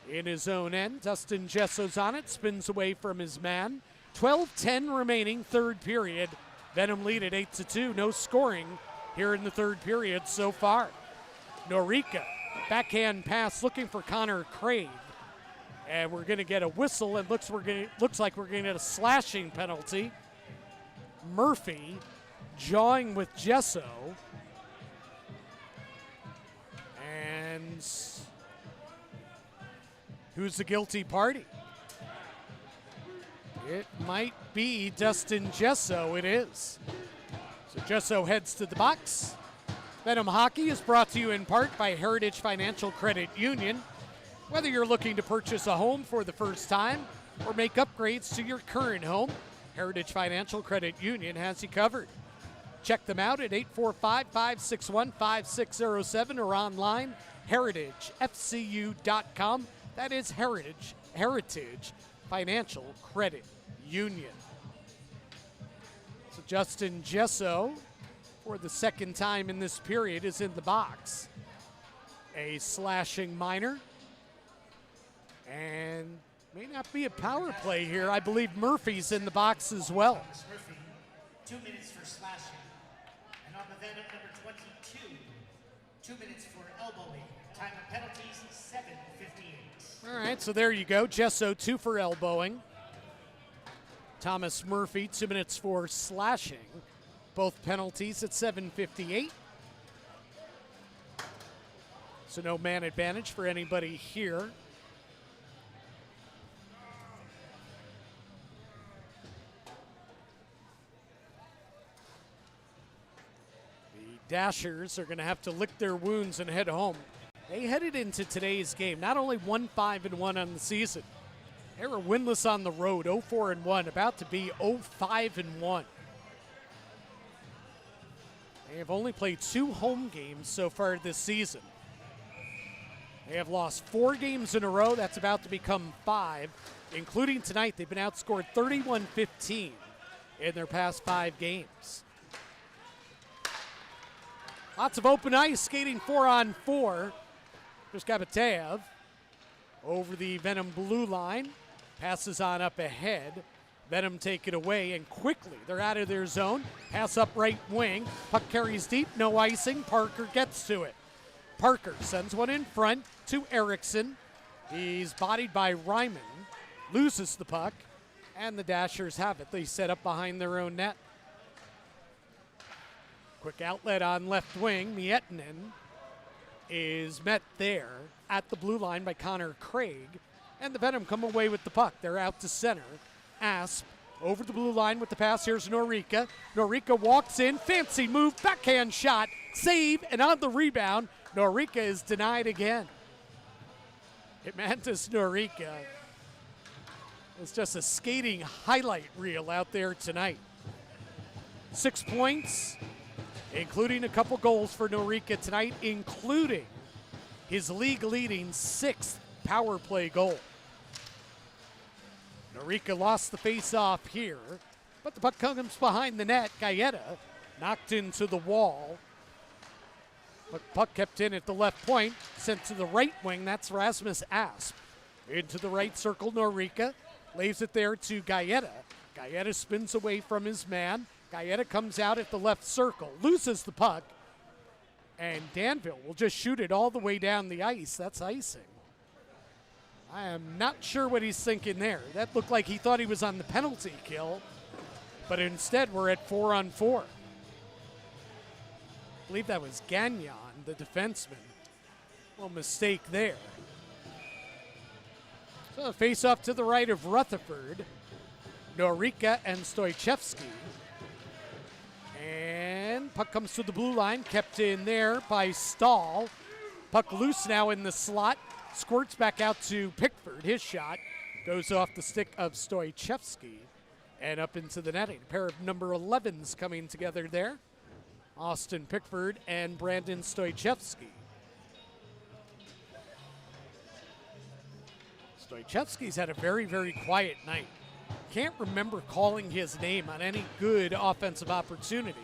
in his own end. Dustin Gesso's on it, spins away from his man. 12:10 remaining, 3rd period. Venom lead at 8-2, no scoring here in the 3rd period so far. Norika, backhand pass looking for Connor Craig. And we're going to get a whistle, and looks like we're going to get a slashing penalty. Murphy jawing with Gesso. And who's the guilty party? It might be Dustin Gesso. It is. So Gesso heads to the box. Venom Hockey is brought to you in part by Heritage Financial Credit Union. Whether you're looking to purchase a home for the first time or make upgrades to your current home, Heritage Financial Credit Union has you covered. Check them out at 845-561-5607 or online, heritagefcu.com. That is Heritage Financial Credit Union. So Justin Gesso, for the second time in this period, is in the box. A slashing minor. And may not be a power play here. I believe Murphy's in the box as well. Thomas Murphy, 2 minutes for slashing. And on the Venom, number 22, 2 minutes for elbowing. Time of penalties, 7:58. All right, so there you go. Gesso, 2 for elbowing. Thomas Murphy, 2 minutes for slashing. Both penalties at 7:58. So no man advantage for anybody here. The Dashers are going to have to lick their wounds and head home. They headed into today's game not only 1-5-1 on the season, they were winless on the road, 0-4-1, about to be 0-5-1. They have only played 2 home games so far this season. They have lost 4 games in a row. That's about to become 5, including tonight. They've been outscored 31-15 in their past 5 games. Lots of open ice, skating 4-on-4. There's Gabateev over the Venom blue line. Passes on up ahead. Venom take it away, and quickly they're out of their zone. Pass up right wing. Puck carries deep, no icing. Parker gets to it. Parker sends one in front to Erickson. He's bodied by Ryman. Loses the puck, and the Dashers have it. They set up behind their own net. Quick outlet on left wing. Miettinen is met there at the blue line by Connor Craig. And the Venom come away with the puck. They're out to center. Asp over the blue line with the pass. Here's Norica. Norica walks in. Fancy move. Backhand shot. Save. And on the rebound, Norica is denied again. Imantas Norica is just a skating highlight reel out there tonight. 6 points, including a couple goals for Norica tonight, including his league-leading 6th power play goal. Norica lost the face-off here, but the puck comes behind the net. Gaeta knocked into the wall, but puck kept in at the left point, sent to the right wing. That's Rasmus Asp. Into the right circle, Norica lays it there to Gaeta. Gaeta spins away from his man. Gaeta comes out at the left circle, loses the puck, and Danville will just shoot it all the way down the ice. That's icing. I am not sure what he's thinking there. That looked like he thought he was on the penalty kill, but instead we're at 4-on-4. I believe that was Gagnon, the defenseman. Well, mistake there. So a face-off to the right of Rutherford. Norica and Stoichevsky. And puck comes to the blue line, kept in there by Stahl. Puck loose now in the slot. Squirts back out to Pickford. His shot goes off the stick of Stoichevsky and up into the netting. A pair of number 11s coming together there. Austin Pickford and Brandon Stoichevsky. Stoichevsky's had a very, very quiet night. Can't remember calling his name on any good offensive opportunity.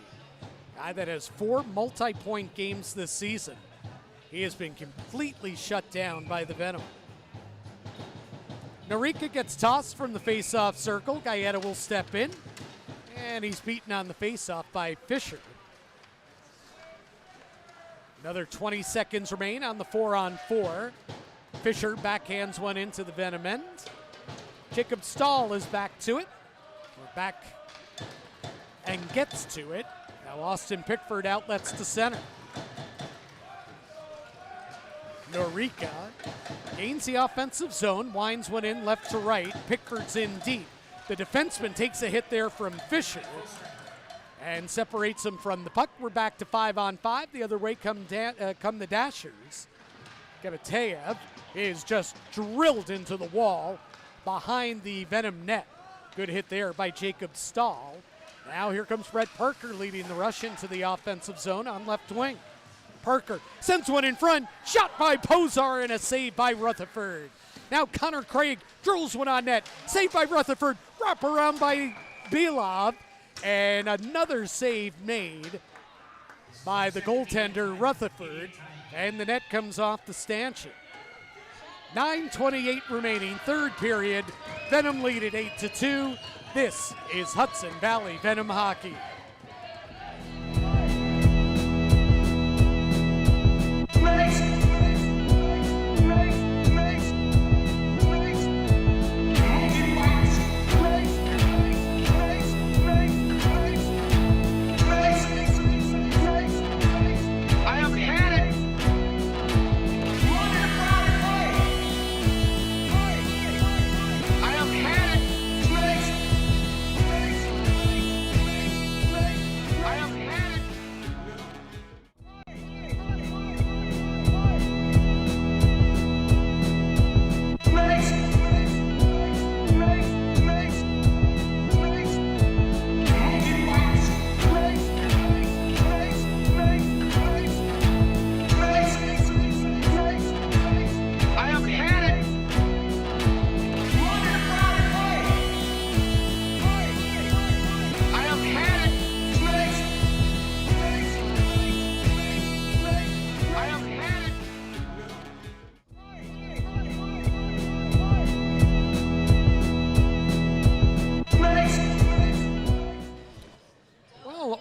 Guy that has 4 multi-point games this season. He has been completely shut down by the Venom. Norica gets tossed from the face-off circle. Gaeta will step in, and he's beaten on the face-off by Fisher. Another 20 seconds remain on the 4-on-4. Fisher backhands one into the Venom end. Jacob Stahl is back to it. We're back and gets to it. Now Austin Pickford outlets to center. Norica gains the offensive zone, winds one in left to right. Pickford's in deep. The defenseman takes a hit there from Fisher and separates him from the puck. We're back to 5-on-5. The other way come the Dashers. Gabateev is just drilled into the wall behind the Venom net. Good hit there by Jacob Stahl. Now here comes Brett Parker leading the rush into the offensive zone on left wing. Parker sends one in front, shot by Posar and a save by Rutherford. Now Connor Craig drills one on net, saved by Rutherford, wrap around by Belov, and another save made by the goaltender Rutherford, and the net comes off the stanchion. 9:28 remaining, third period. Venom lead at 8-2. This is Hudson Valley Venom Hockey.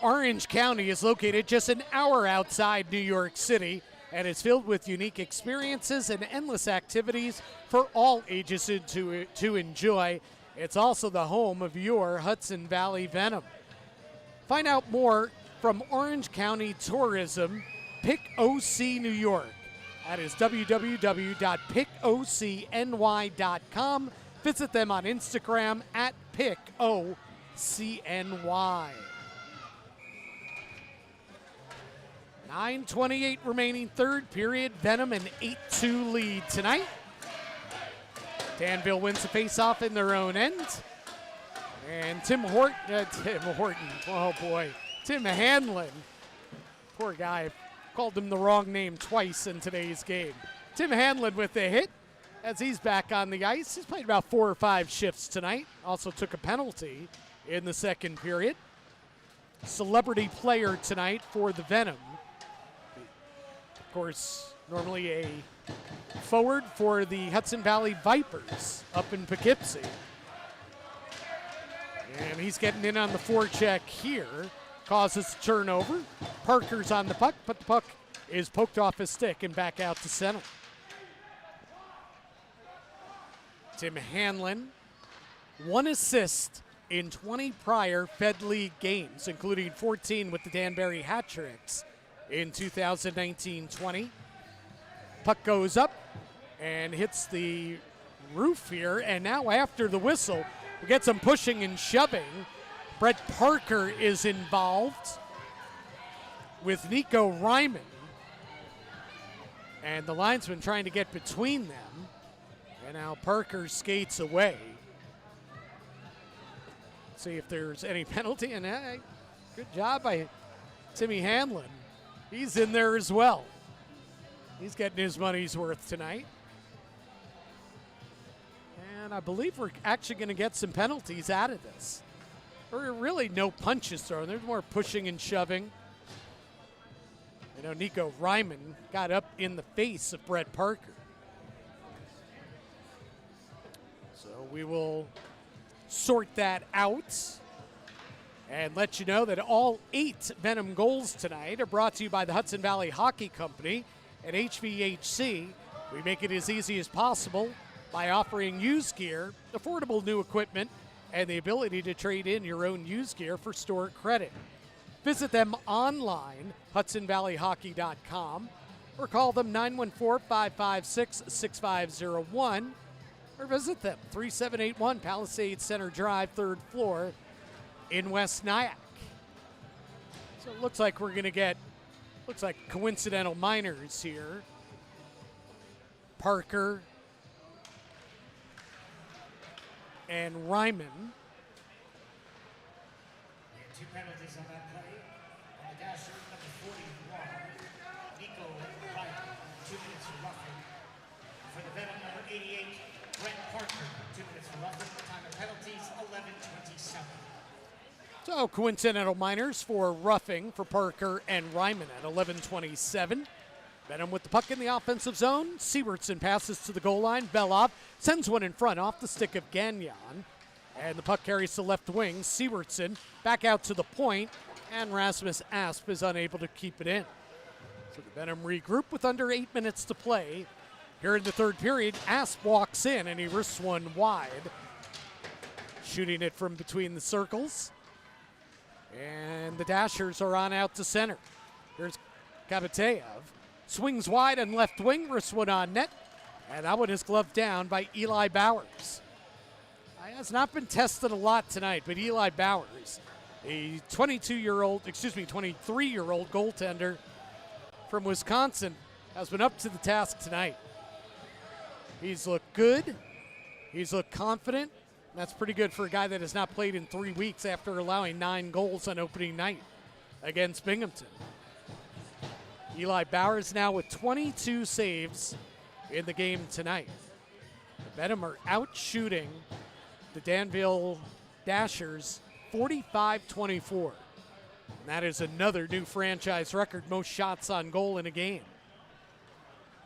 Orange County is located just an hour outside New York City and is filled with unique experiences and endless activities for all ages to enjoy. It's also the home of your Hudson Valley Venom. Find out more from Orange County Tourism, Pick OC New York. That is www.pickocny.com. Visit them on Instagram at PickOCNY. 9:28 remaining, third period. Venom an 8-2 lead tonight. Danville wins the faceoff in their own end. And Tim Hanlon, poor guy, called him the wrong name twice in today's game. Tim Hanlon with the hit as he's back on the ice. He's played about 4 or 5 shifts tonight. Also took a penalty in the second period. Celebrity player tonight for the Venom. Of course, normally a forward for the Hudson Valley Vipers up in Poughkeepsie. And he's getting in on the forecheck here. Causes a turnover. Parker's on the puck, but the puck is poked off his stick and back out to center. Tim Hanlon, 1 assist in 20 prior Fed League games, including 14 with the Danbury Hat-Tricks in 2019-20. Puck goes up and hits the roof here, and now after the whistle, we get some pushing and shoving. Brett Parker is involved with Nico Ryman, and the linesman trying to get between them, and now Parker skates away. See if there's any penalty, and good job by Timmy Hanlon. He's in there as well. He's getting his money's worth tonight. And I believe we're actually going to get some penalties out of this. Or really no punches thrown. There's more pushing and shoving. You know, Nico Ryman got up in the face of Brett Parker. So we will sort that out and let you know that all 8 Venom goals tonight are brought to you by the Hudson Valley Hockey Company at HVHC. We make it as easy as possible by offering used gear, affordable new equipment, and the ability to trade in your own used gear for store credit. Visit them online, HudsonValleyHockey.com, or call them 914-556-6501, or visit them 3781 Palisades Center Drive, 3rd floor in West Nyack. So it looks like we're going to get, coincidental minors here. Parker and Ryman. 2 penalties on that play. On the dasher, number 41, Nico Wright, 2 minutes for roughing. For the Venom, number 88, Brent Parker, 2 minutes for roughing. Time of penalties, 11:27. So coincidental minors for roughing for Parker and Ryman at 11:27. Venom with the puck in the offensive zone. Siewertson passes to the goal line. Belov sends one in front off the stick of Gagnon. And the puck carries to left wing. Siewertson back out to the point, and Rasmus Asp is unable to keep it in. So the Venom regroup with under 8 minutes to play. Here in the third period, Asp walks in and he risks one wide. Shooting it from between the circles. And the Dashers are on out to center. Here's Kabateyev. Swings wide on left wing, risks one on net. And that one is gloved down by Eli Bowers. Has not been tested a lot tonight, but Eli Bowers, a 23-year-old goaltender from Wisconsin, has been up to the task tonight. He's looked good. He's looked confident. That's pretty good for a guy that has not played in 3 weeks after allowing 9 goals on opening night against Binghamton. Eli Bowers now with 22 saves in the game tonight. The Venom are out shooting the Danville Dashers 45-24. That is another new franchise record, most shots on goal in a game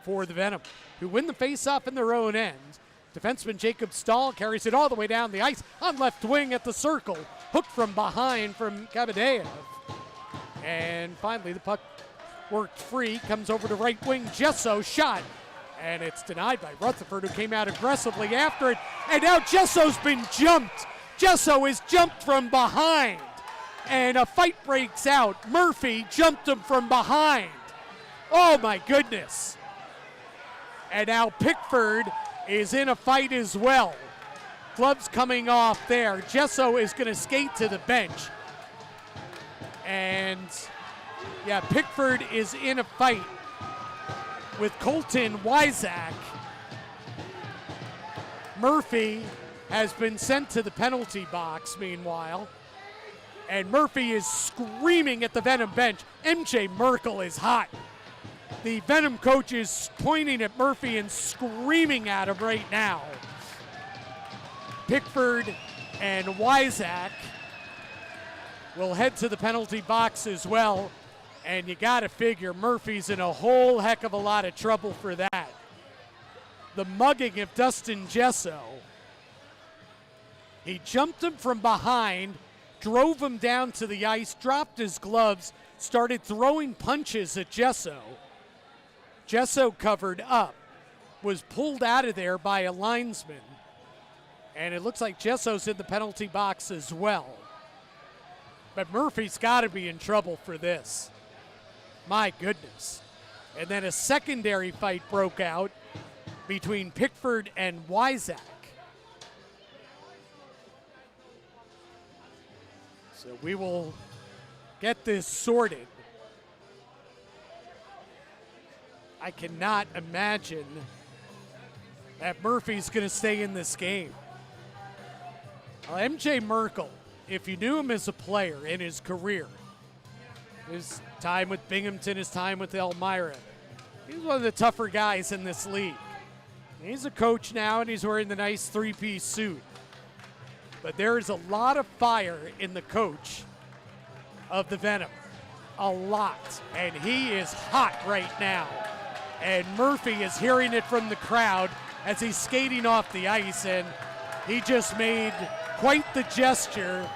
for the Venom, who win the faceoff in their own end. Defenseman Jacob Stahl carries it all the way down the ice on left wing at the circle. Hooked from behind from Kabadeyev. And finally the puck worked free, comes over to right wing. Gesso shot, and it's denied by Rutherford, who came out aggressively after it. And now Jesso's been jumped. Gesso is jumped from behind, and a fight breaks out. Murphy jumped him from behind. Oh my goodness. And now Pickford is in a fight as well. Gloves coming off there. Gesso is going to skate to the bench. And yeah, Pickford is in a fight with Colton Wyzak. Murphy has been sent to the penalty box meanwhile. And Murphy is screaming at the Venom bench. MJ Merkel is hot. The Venom coach is pointing at Murphy and screaming at him right now. Pickford and Wyzak will head to the penalty box as well. And you got to figure Murphy's in a whole heck of a lot of trouble for that. The mugging of Dustin Gesso. He jumped him from behind, drove him down to the ice, dropped his gloves, started throwing punches at Gesso. Gesso covered up, was pulled out of there by a linesman. And it looks like Jesso's in the penalty box as well. But Murphy's got to be in trouble for this. My goodness. And then a secondary fight broke out between Pickford and Wyzak. So we will get this sorted. I cannot imagine that Murphy's going to stay in this game. MJ Merkel, if you knew him as a player in his career, his time with Binghamton, his time with Elmira, he's one of the tougher guys in this league. He's a coach now, and he's wearing the nice three-piece suit. But there is a lot of fire in the coach of the Venom. A lot. And he is hot right now. And Murphy is hearing it from the crowd as he's skating off the ice, and he just made quite the gesture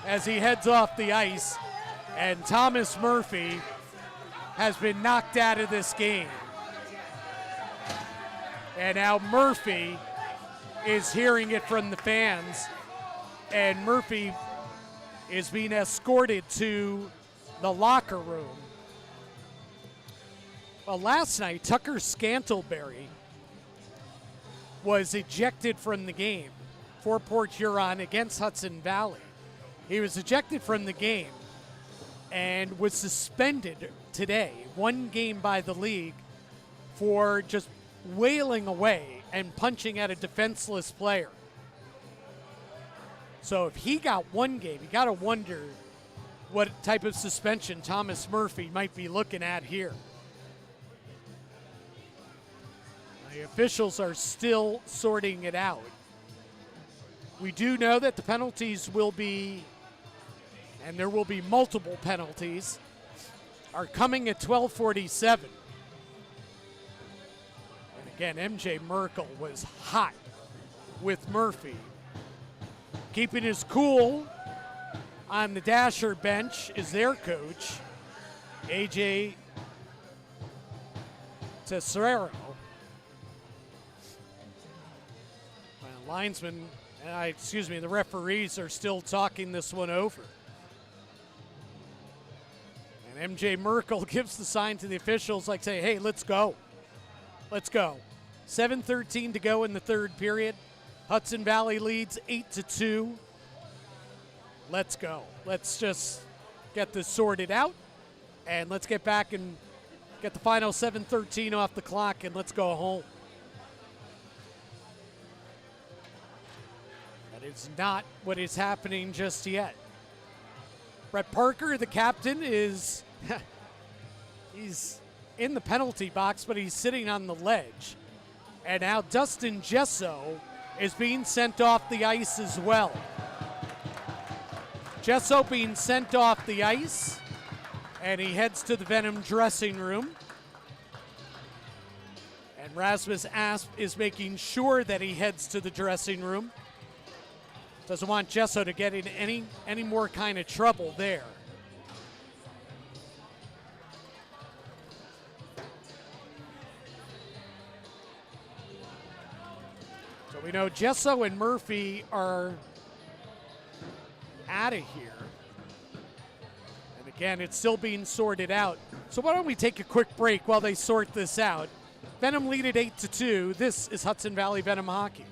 as he heads off the ice. And Thomas Murphy has been knocked out of this game. And now Murphy is hearing it from the fans, and Murphy is being escorted to the locker room. Well, last night, Tucker Scantleberry was ejected from the game for Port Huron against Hudson Valley. He was ejected from the game and was suspended today, 1 game by the league, for just wailing away and punching at a defenseless player. So if he got 1 game, you got to wonder what type of suspension Thomas Murphy might be looking at here. The officials are still sorting it out. We do know that the penalties will be, and there will be multiple penalties, are coming at 12:47. And again, MJ Merkel was hot with Murphy. Keeping his cool on the Dasher bench is their coach, AJ Tesserero. Linesmen, the referees are still talking this one over. And MJ Merkel gives the sign to the officials like say, hey, let's go. Let's go. 7:13 to go in the third period. Hudson Valley leads 8-2. Let's go. Let's just get this sorted out. And let's get back and get the final 7:13 off the clock and let's go home. It's not what is happening just yet. Brett Parker, the captain, is he's in the penalty box, but he's sitting on the ledge. And now Dustin Gesso is being sent off the ice as well. Gesso being sent off the ice, and he heads to the Venom dressing room. And Rasmus Asp is making sure that he heads to the dressing room. Doesn't want Gesso to get in any more kind of trouble there. So we know Gesso and Murphy are out of here. And again, it's still being sorted out. So why don't we take a quick break while they sort this out. Venom lead at 8-2. This is Hudson Valley Venom Hockey.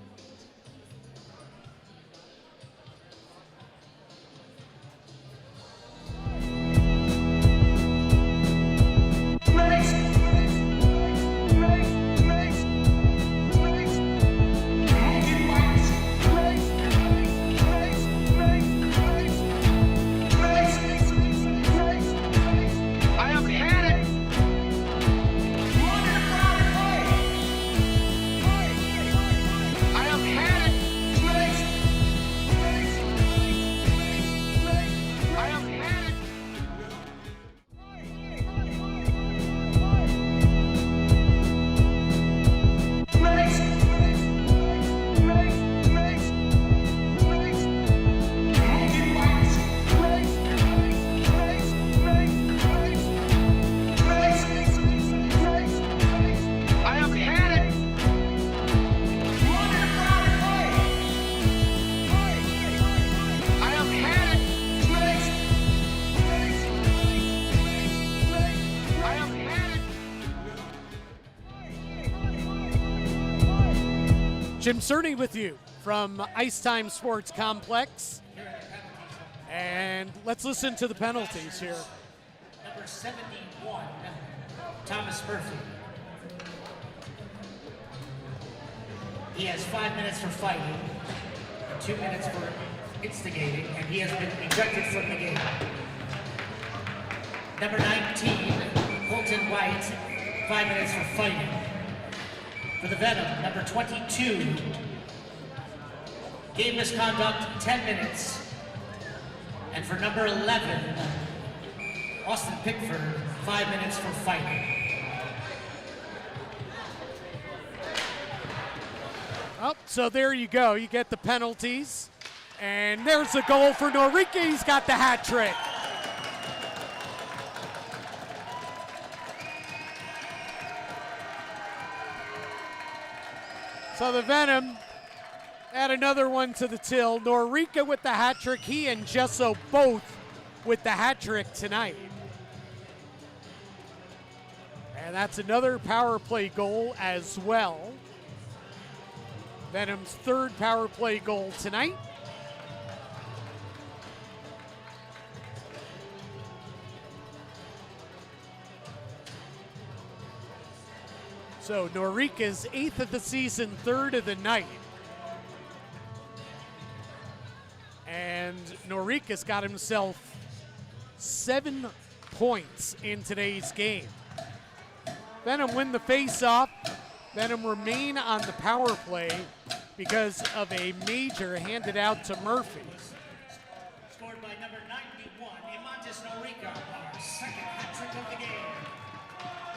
Jim Cerny with you from Ice Time Sports Complex. And let's listen to the penalties here. Number 71, Thomas Murphy. He has 5 minutes for fighting, and 2 minutes for instigating, and he has been ejected from the game. Number 19, Colton White, 5 minutes for fighting. For the Venom, number 22, game misconduct, 10 minutes. And for number 11, Austin Pickford, 5 minutes for fighting. Oh, so there you go. You get the penalties. And there's a goal for Norrique. He's got the hat trick. So the Venom add another one to the till. Norrique with the hat trick. He and Gesso both with the hat trick tonight. And that's another power play goal as well. Venom's third power play goal tonight. So Norrique's 8th of the season, 3rd of the night. And Norrique's got himself 7 points in today's game. Venom win the face-off. Venom remain on the power play because of a major handed out to Murphy. Scored by number 91, Imantis Norica, our second hat trick of the game.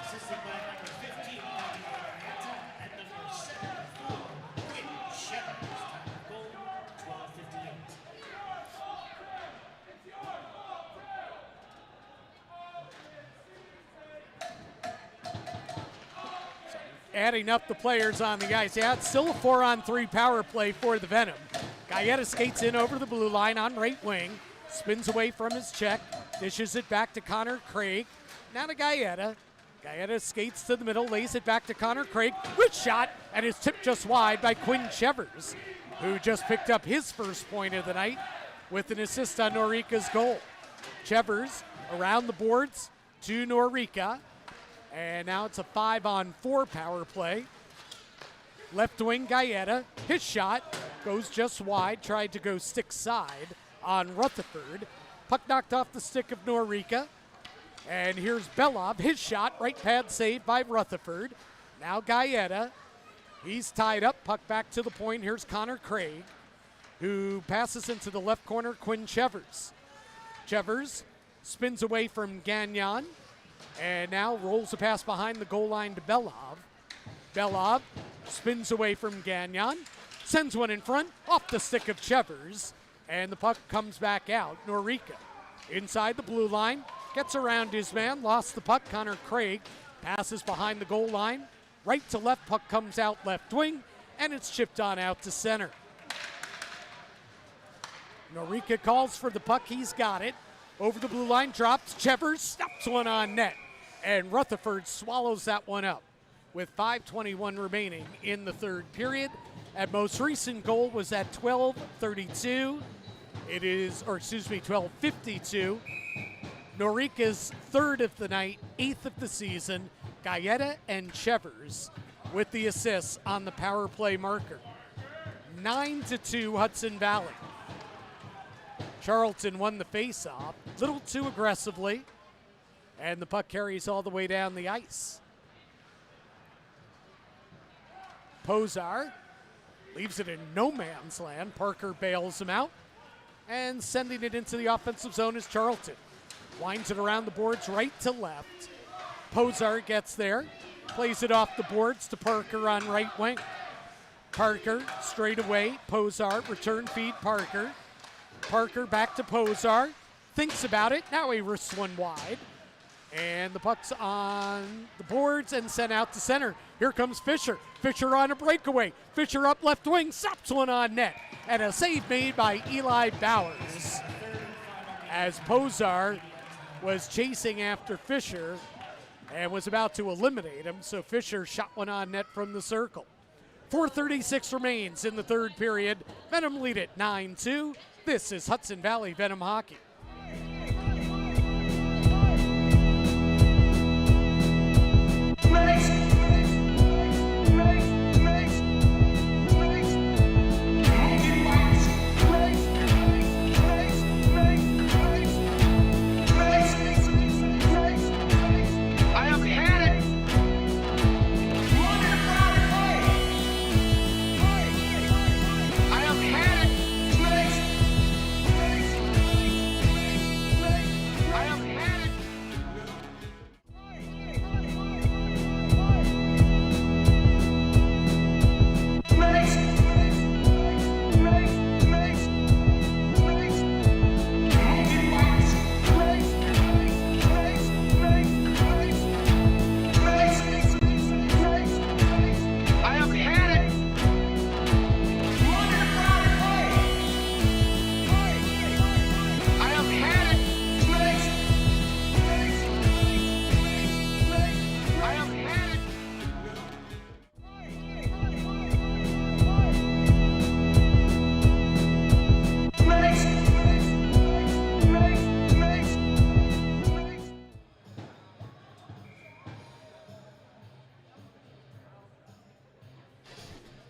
Assisted by number 15, Marietta, and number 74, Quinn Shepard. Time of goal, 12:58. Adding up the players on the ice. Yeah, it's still a 4-on-3 power play for the Venom. Gaeta skates in over the blue line on right wing, spins away from his check, dishes it back to Connor Craig. Now to Gaeta. Gaeta skates to the middle, lays it back to Connor Craig. Good shot, and is tipped just wide by Quinn Chevers, who just picked up his first point of the night with an assist on Norica's goal. Chevers around the boards to Norica. And now it's a 5-on-4 power play. Left wing Gaeta, his shot goes just wide, tried to go stick side on Rutherford. Puck knocked off the stick of Norica. And here's Belov, his shot, right pad saved by Rutherford. Now Gaeta, he's tied up, puck back to the point. Here's Connor Craig, who passes into the left corner, Quinn Chevers. Chevers spins away from Gagnon. And now rolls a pass behind the goal line to Belov. Belov spins away from Gagnon, sends one in front, off the stick of Chevers, and the puck comes back out. Norica inside the blue line, gets around his man, lost the puck. Connor Craig passes behind the goal line, right to left, puck comes out left wing, and it's chipped on out to center. Norica calls for the puck, he's got it. Over the blue line, drops, Chevers stops one on net. And Rutherford swallows that one up with 5:21 remaining in the third period. That most recent goal was at 12:32. It is, or excuse me, 12:52. Norica's third of the night, 8th of the season. Gaeta and Chevers with the assists on the power play marker. 9-2 Hudson Valley. Charlton won the face-off, a little too aggressively, and the puck carries all the way down the ice. Pozar leaves it in no man's land. Parker bails him out, and sending it into the offensive zone is Charlton. Winds it around the boards right to left. Pozar gets there, plays it off the boards to Parker on right wing. Parker straight away, Pozar, return feed Parker. Parker back to Pozar, thinks about it, now he wrists one wide. And the puck's on the boards and sent out to center. Here comes Fisher. Fisher on a breakaway. Fisher up left wing, stops one on net. And a save made by Eli Bowers. As Pozar was chasing after Fisher and was about to eliminate him, so Fisher shot one on net from the circle. 4:36 remains in the third period. Venom lead it 9-2. This is Hudson Valley Venom Hockey.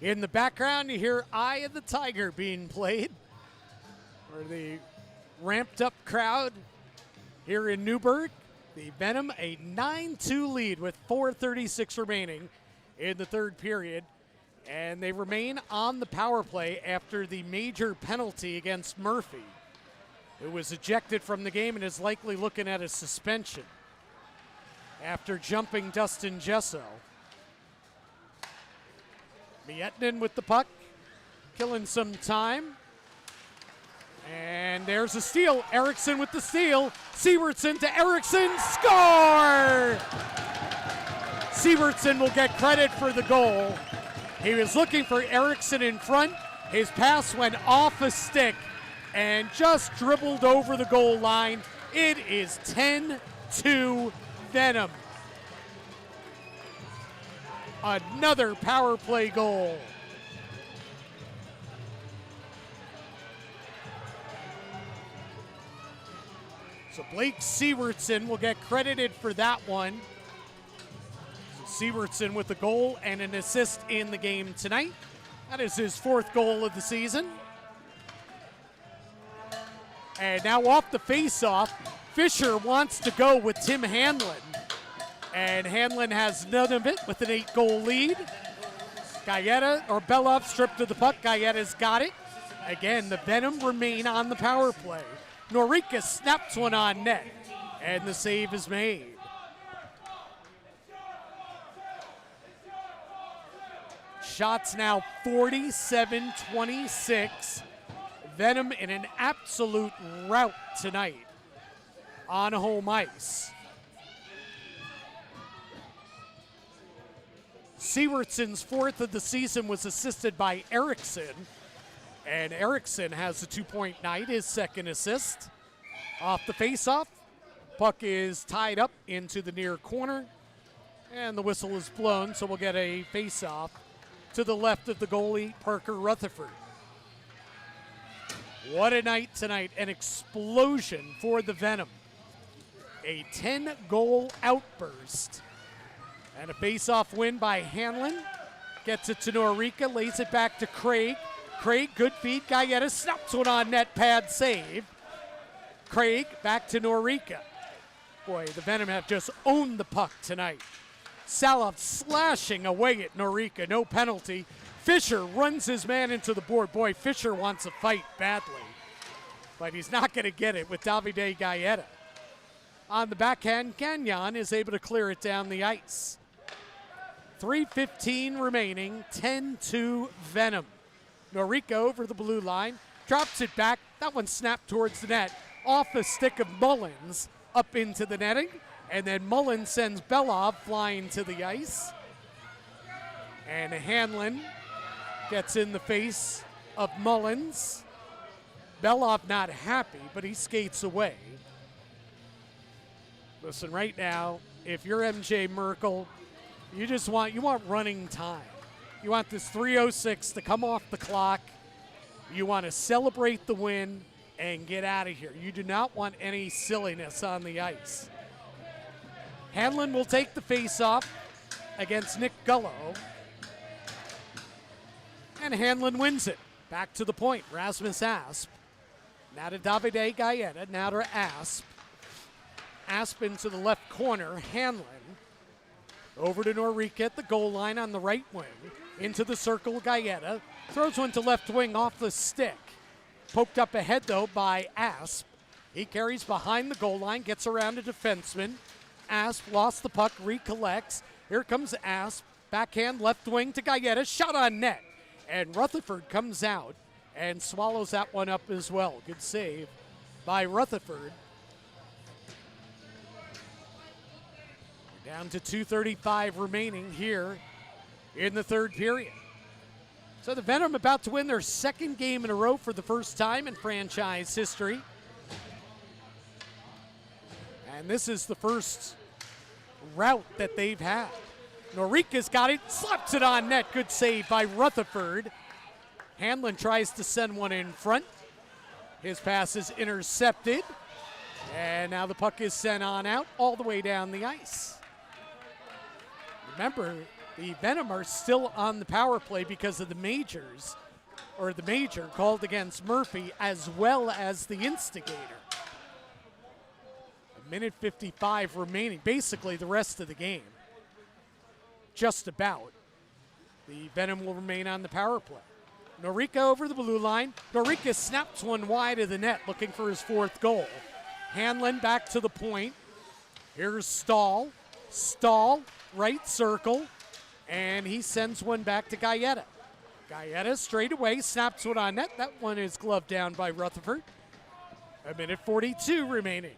In the background, you hear Eye of the Tiger being played, where the ramped up crowd here in Newburgh. The Venom a 9-2 lead with 4:36 remaining in the third period. And they remain on the power play after the major penalty against Murphy, who was ejected from the game and is likely looking at a suspension after jumping Dustin Gesso. Miettinen with the puck, killing some time. And there's a steal. Eriksson with the steal. Sievertson to Eriksson. Score! Sievertson will get credit for the goal. He was looking for Eriksson in front. His pass went off a stick and just dribbled over the goal line. It is 10-2 Venom. Another power play goal. So Blake Sievertson will get credited for that one. So Sievertson with the goal and an assist in the game tonight. That is his fourth goal of the season. And now off the face-off, Fisher wants to go with Tim Hanlon. And Hanlon has none of it with an 8-goal lead. Belov stripped of the puck. Galletta's got it. Again, the Venom remain on the power play. Norica snaps one on net, and the save is made. Shots now 47-26. Venom in an absolute rout tonight on home ice. Sievertson's fourth of the season was assisted by Eriksson, and Eriksson has a 2-point night, his second assist. Off the faceoff, puck is tied up into the near corner, and the whistle is blown, so we'll get a faceoff to the left of the goalie, Parker Rutherford. What a night tonight, an explosion for the Venom. A 10-goal outburst. And a face-off win by Hanlon. Gets it to Norica, lays it back to Craig. Craig, good feed. Galletta snaps one on net, pad save. Craig back to Norica. Boy, the Venom have just owned the puck tonight. Saloff slashing away at Norica, no penalty. Fisher runs his man into the board. Boy, Fisher wants a fight badly, but he's not going to get it with Davide Galletta. On the backhand, Gagnon is able to clear it down the ice. 3:15 remaining, 10-2 Venom. Norica over the blue line, drops it back. That one snapped towards the net, off the stick of Mullins, up into the netting, and then Mullins sends Belov flying to the ice. And Hanlon gets in the face of Mullins. Belov not happy, but he skates away. Listen, right now, if you're MJ Merkel, you want running time. You want this 3:06 to come off the clock. You want to celebrate the win and get out of here. You do not want any silliness on the ice. Hanlon will take the face-off against Nick Gullo. And Hanlon wins it. Back to the point, Rasmus Asp. Now to Davide Galletta, now to Asp. Asp into the left corner, Hanlon. Over to Norica at the goal line on the right wing. Into the circle, Galletta. Throws one to left wing off the stick. Poked up ahead, though, by Asp. He carries behind the goal line, gets around a defenseman. Asp lost the puck, recollects. Here comes Asp. Backhand left wing to Galletta. Shot on net. And Rutherford comes out and swallows that one up as well. Good save by Rutherford. Down to 2:35 remaining here in the third period. So the Venom about to win their second game in a row for the first time in franchise history. And this is the first rout that they've had. Norica's got it, slaps it on net. Good save by Rutherford. Hanlon tries to send one in front. His pass is intercepted. And now the puck is sent on out all the way down the ice. Remember, the Venom are still on the power play because of the major called against Murphy as well as the instigator. Minute 55 remaining, basically the rest of the game. Just about. The Venom will remain on the power play. Norica over the blue line. Norica snaps one wide of the net, looking for his 4th goal. Hanlon back to the point. Here's Stahl. Stahl, right circle, and he sends one back to Gaeta. Gaeta straight away, snaps one on net. That one is gloved down by Rutherford. A minute 42 remaining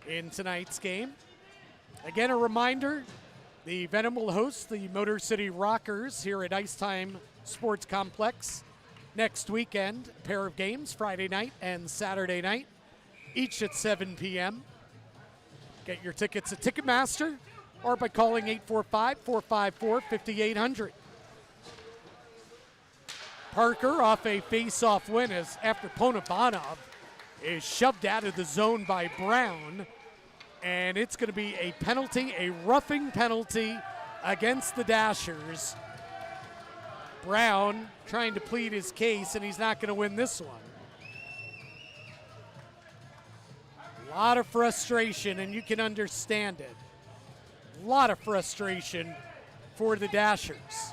in tonight's game. Again, a reminder, the Venom will host the Motor City Rockers here at Icetime Sports Complex next weekend. A pair of games, Friday night and Saturday night, each at 7 p.m. Get your tickets at Ticketmaster or by calling 845-454-5800. Parker off a face-off win as after Ponobanov is shoved out of the zone by Brown, and it's going to be a penalty, a roughing penalty against the Dashers. Brown trying to plead his case, and he's not going to win this one. A lot of frustration, and you can understand it. A lot of frustration for the Dashers.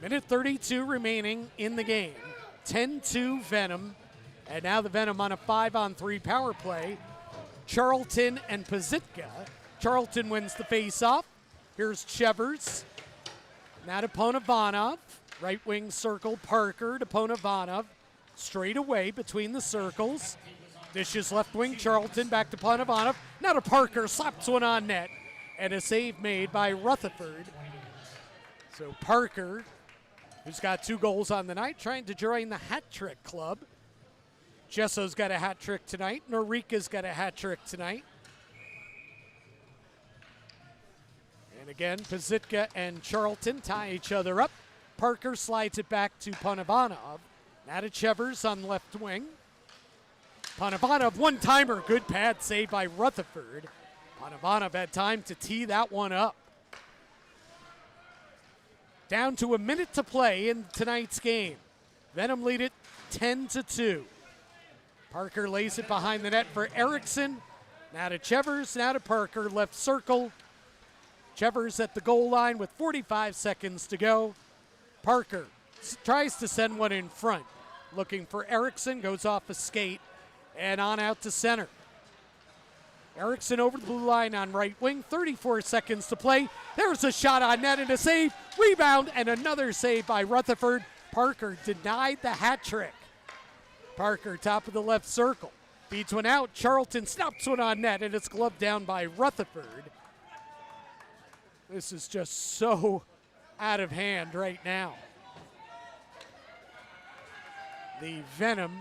Minute 32 remaining in the game. 10-2 Venom, and now the Venom on a 5-on-3 power play. Charlton and Pazitka. Charlton wins the face-off. Here's Chevers. Now to Ponobanov. Right wing circle, Parker to Ponobanov. Straight away between the circles. Dishes left wing, Charlton back to Ponobanov. Now to Parker, slaps one on net. And a save made by Rutherford. So Parker, who's got 2 goals on the night, trying to join the hat trick club. Jesso's got a hat trick tonight. Norica's got a hat trick tonight. And again, Pazitka and Charlton tie each other up. Parker slides it back to Ponobanov. Now to Chevers on left wing. Ponobanov, one-timer, good pad save by Rutherford. Ponobanov had time to tee that one up. Down to a minute to play in tonight's game. Venom lead it 10-2. Parker lays it behind the net for Erickson. Now to Chevers, now to Parker, left circle. Chevers at the goal line with 45 seconds to go. Parker tries to send one in front. Looking for Erickson, goes off a skate, and on out to center. Erickson over the blue line on right wing, 34 seconds to play. There's a shot on net and a save. Rebound and another save by Rutherford. Parker denied the hat trick. Parker, top of the left circle. Beats one out. Charlton snaps one on net, and it's gloved down by Rutherford. This is just so out of hand right now. The Venom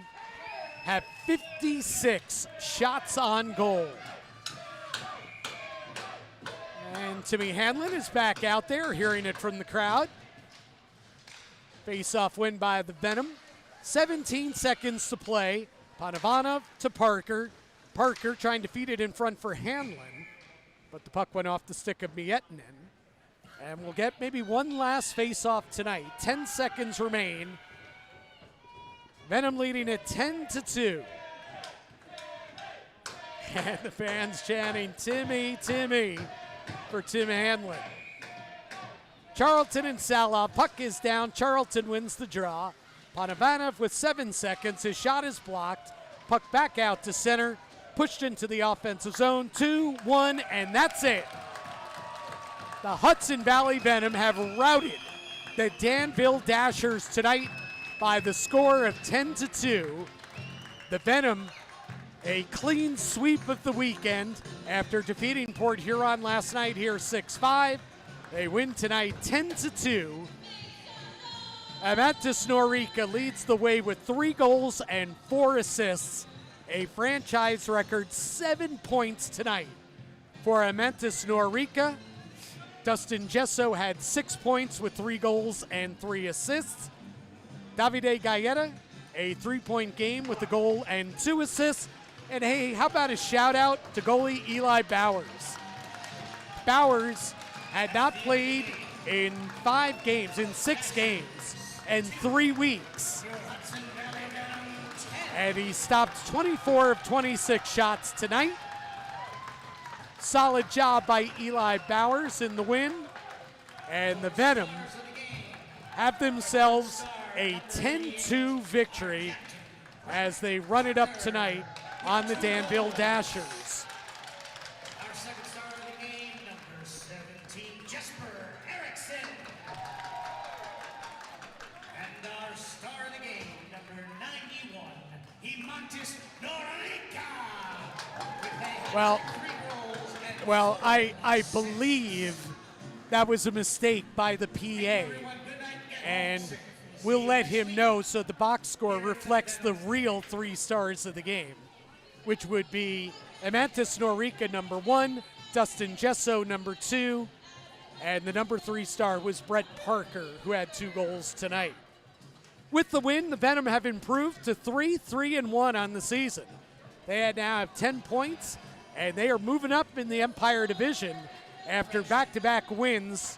have 56 shots on goal. And Timmy Hanlon is back out there, hearing it from the crowd. Face-off win by the Venom. 17 seconds to play. Ponobanov to Parker. Parker trying to feed it in front for Hanlon, but the puck went off the stick of Miettinen. And we'll get maybe one last face-off tonight. 10 seconds remain. Venom leading it 10-2. And the fans chanting, Timmy, Timmy, for Tim Hanlon. Charlton and Salah, puck is down. Charlton wins the draw. Ponobanov with 7 seconds. His shot is blocked. Puck back out to center. Pushed into the offensive zone. 2-1, and that's it. The Hudson Valley Venom have routed the Danville Dashers tonight by the score of 10-2. The Venom, a clean sweep of the weekend after defeating Port Huron last night here 6-5. They win tonight 10-2. Amantis Norica leads the way with 3 goals and 4 assists. A franchise record 7 points tonight for Amantis Norica. Dustin Gesso had 6 points with 3 goals and 3 assists. Davide Gaeta, a 3-point game with a goal and 2 assists. And hey, how about a shout out to goalie Eli Bowers? Bowers had not played in 5 games, in 6 games, and 3 weeks. And he stopped 24 of 26 shots tonight. Solid job by Eli Bowers in the win. And the Venom have themselves a 10-2 victory as they run it up tonight on the Danville Dashers. Our second star of the game, number 17, Jesper Erickson. And our star of the game, number 91, Imantis Norica. Well, I believe that was a mistake by the PA, and we'll let him know so the box score reflects the real 3 stars of the game, which would be Imantis Norica, number 1, Dustin Gesso, number 2, and the number 3 star was Brett Parker, who had 2 goals tonight. With the win, the Venom have improved to 3-1 on the season. They now have 10 points, and they are moving up in the Empire Division after back-to-back wins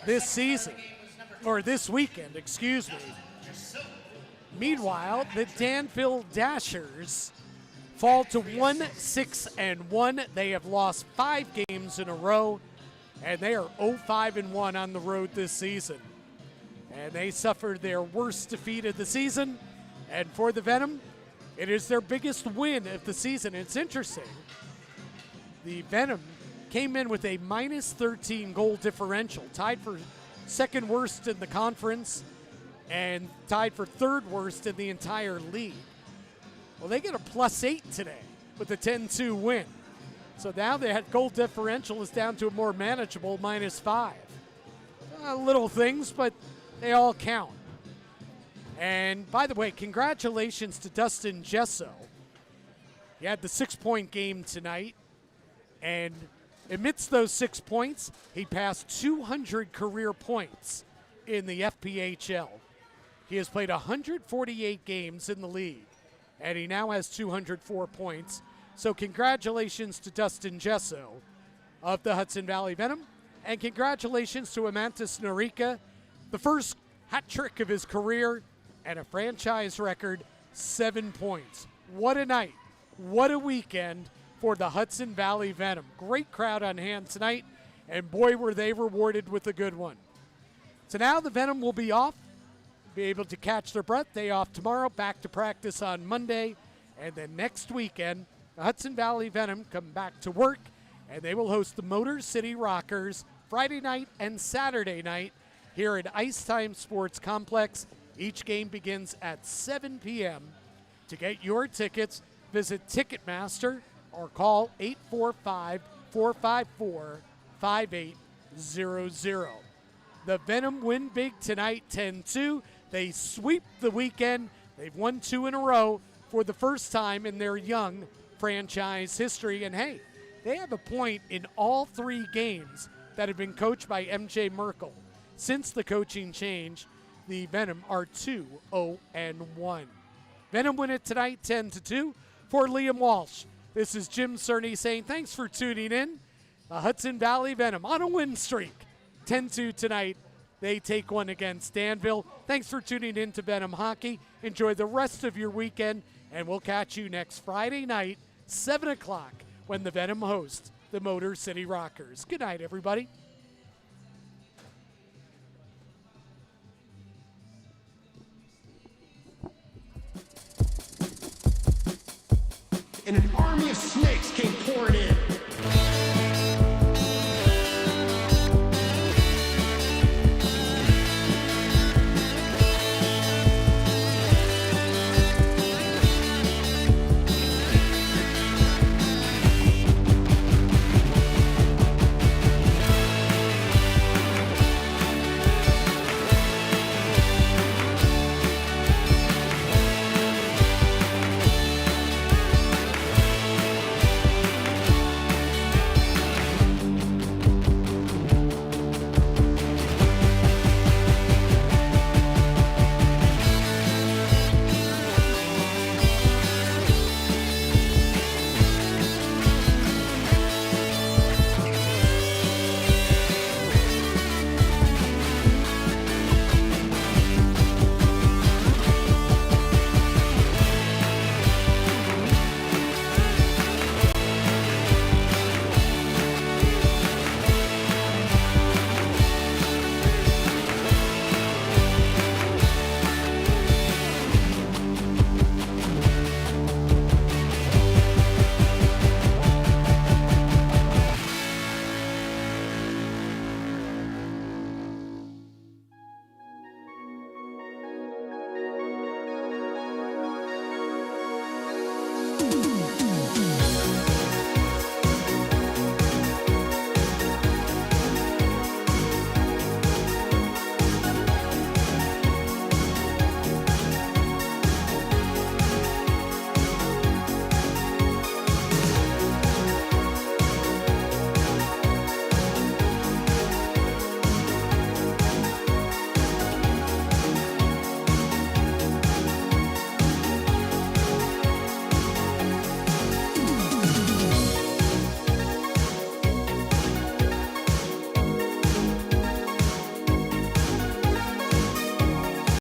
this season, or this weekend, excuse me. Meanwhile, the Danville Dashers fall to 1-6-1. They have lost 5 games in a row, and they are 0-5-1 on the road this season. And they suffered their worst defeat of the season, and for the Venom, it is their biggest win of the season. It's interesting. The Venom came in with a minus 13 goal differential, tied for second worst in the conference and tied for third worst in the entire league. Well, they get a +8 today with a 10-2 win. So now that goal differential is down to a more manageable -5. Little things, but they all count. And by the way, congratulations to Dustin Gesso. He had the 6-point game tonight, and amidst those 6 points, he passed 200 career points in the FPHL. He has played 148 games in the league, and he now has 204 points. So congratulations to Dustin Gesso of the Hudson Valley Venom, and congratulations to Imantis Norica, the first hat trick of his career and a franchise record 7 points. What a night. What a weekend for the Hudson Valley Venom. Great crowd on hand tonight, and boy, were they rewarded with a good one. So now the Venom will be off, be able to catch their breath. Day off tomorrow, back to practice on Monday, and then next weekend, the Hudson Valley Venom come back to work, and they will host the Motor City Rockers Friday night and Saturday night here at Ice Time Sports Complex. Each game begins at 7 p.m. To get your tickets, visit Ticketmaster or call 845-454-5800. The Venom win big tonight, 10-2. They sweep the weekend. They've won 2 in a row for the first time in their young franchise history. And hey, they have a point in all 3 games that have been coached by MJ Merkel. Since the coaching change, the Venom are 2-0-1. Venom win it tonight, 10-2. For Liam Walsh, this is Jim Cerny saying thanks for tuning in. The Hudson Valley Venom on a win streak. 10-2 tonight. They take one against Danville. Thanks for tuning in to Venom Hockey. Enjoy the rest of your weekend, and we'll catch you next Friday night, 7 o'clock, when the Venom hosts the Motor City Rockers. Good night, everybody. And an army of snakes came pouring in.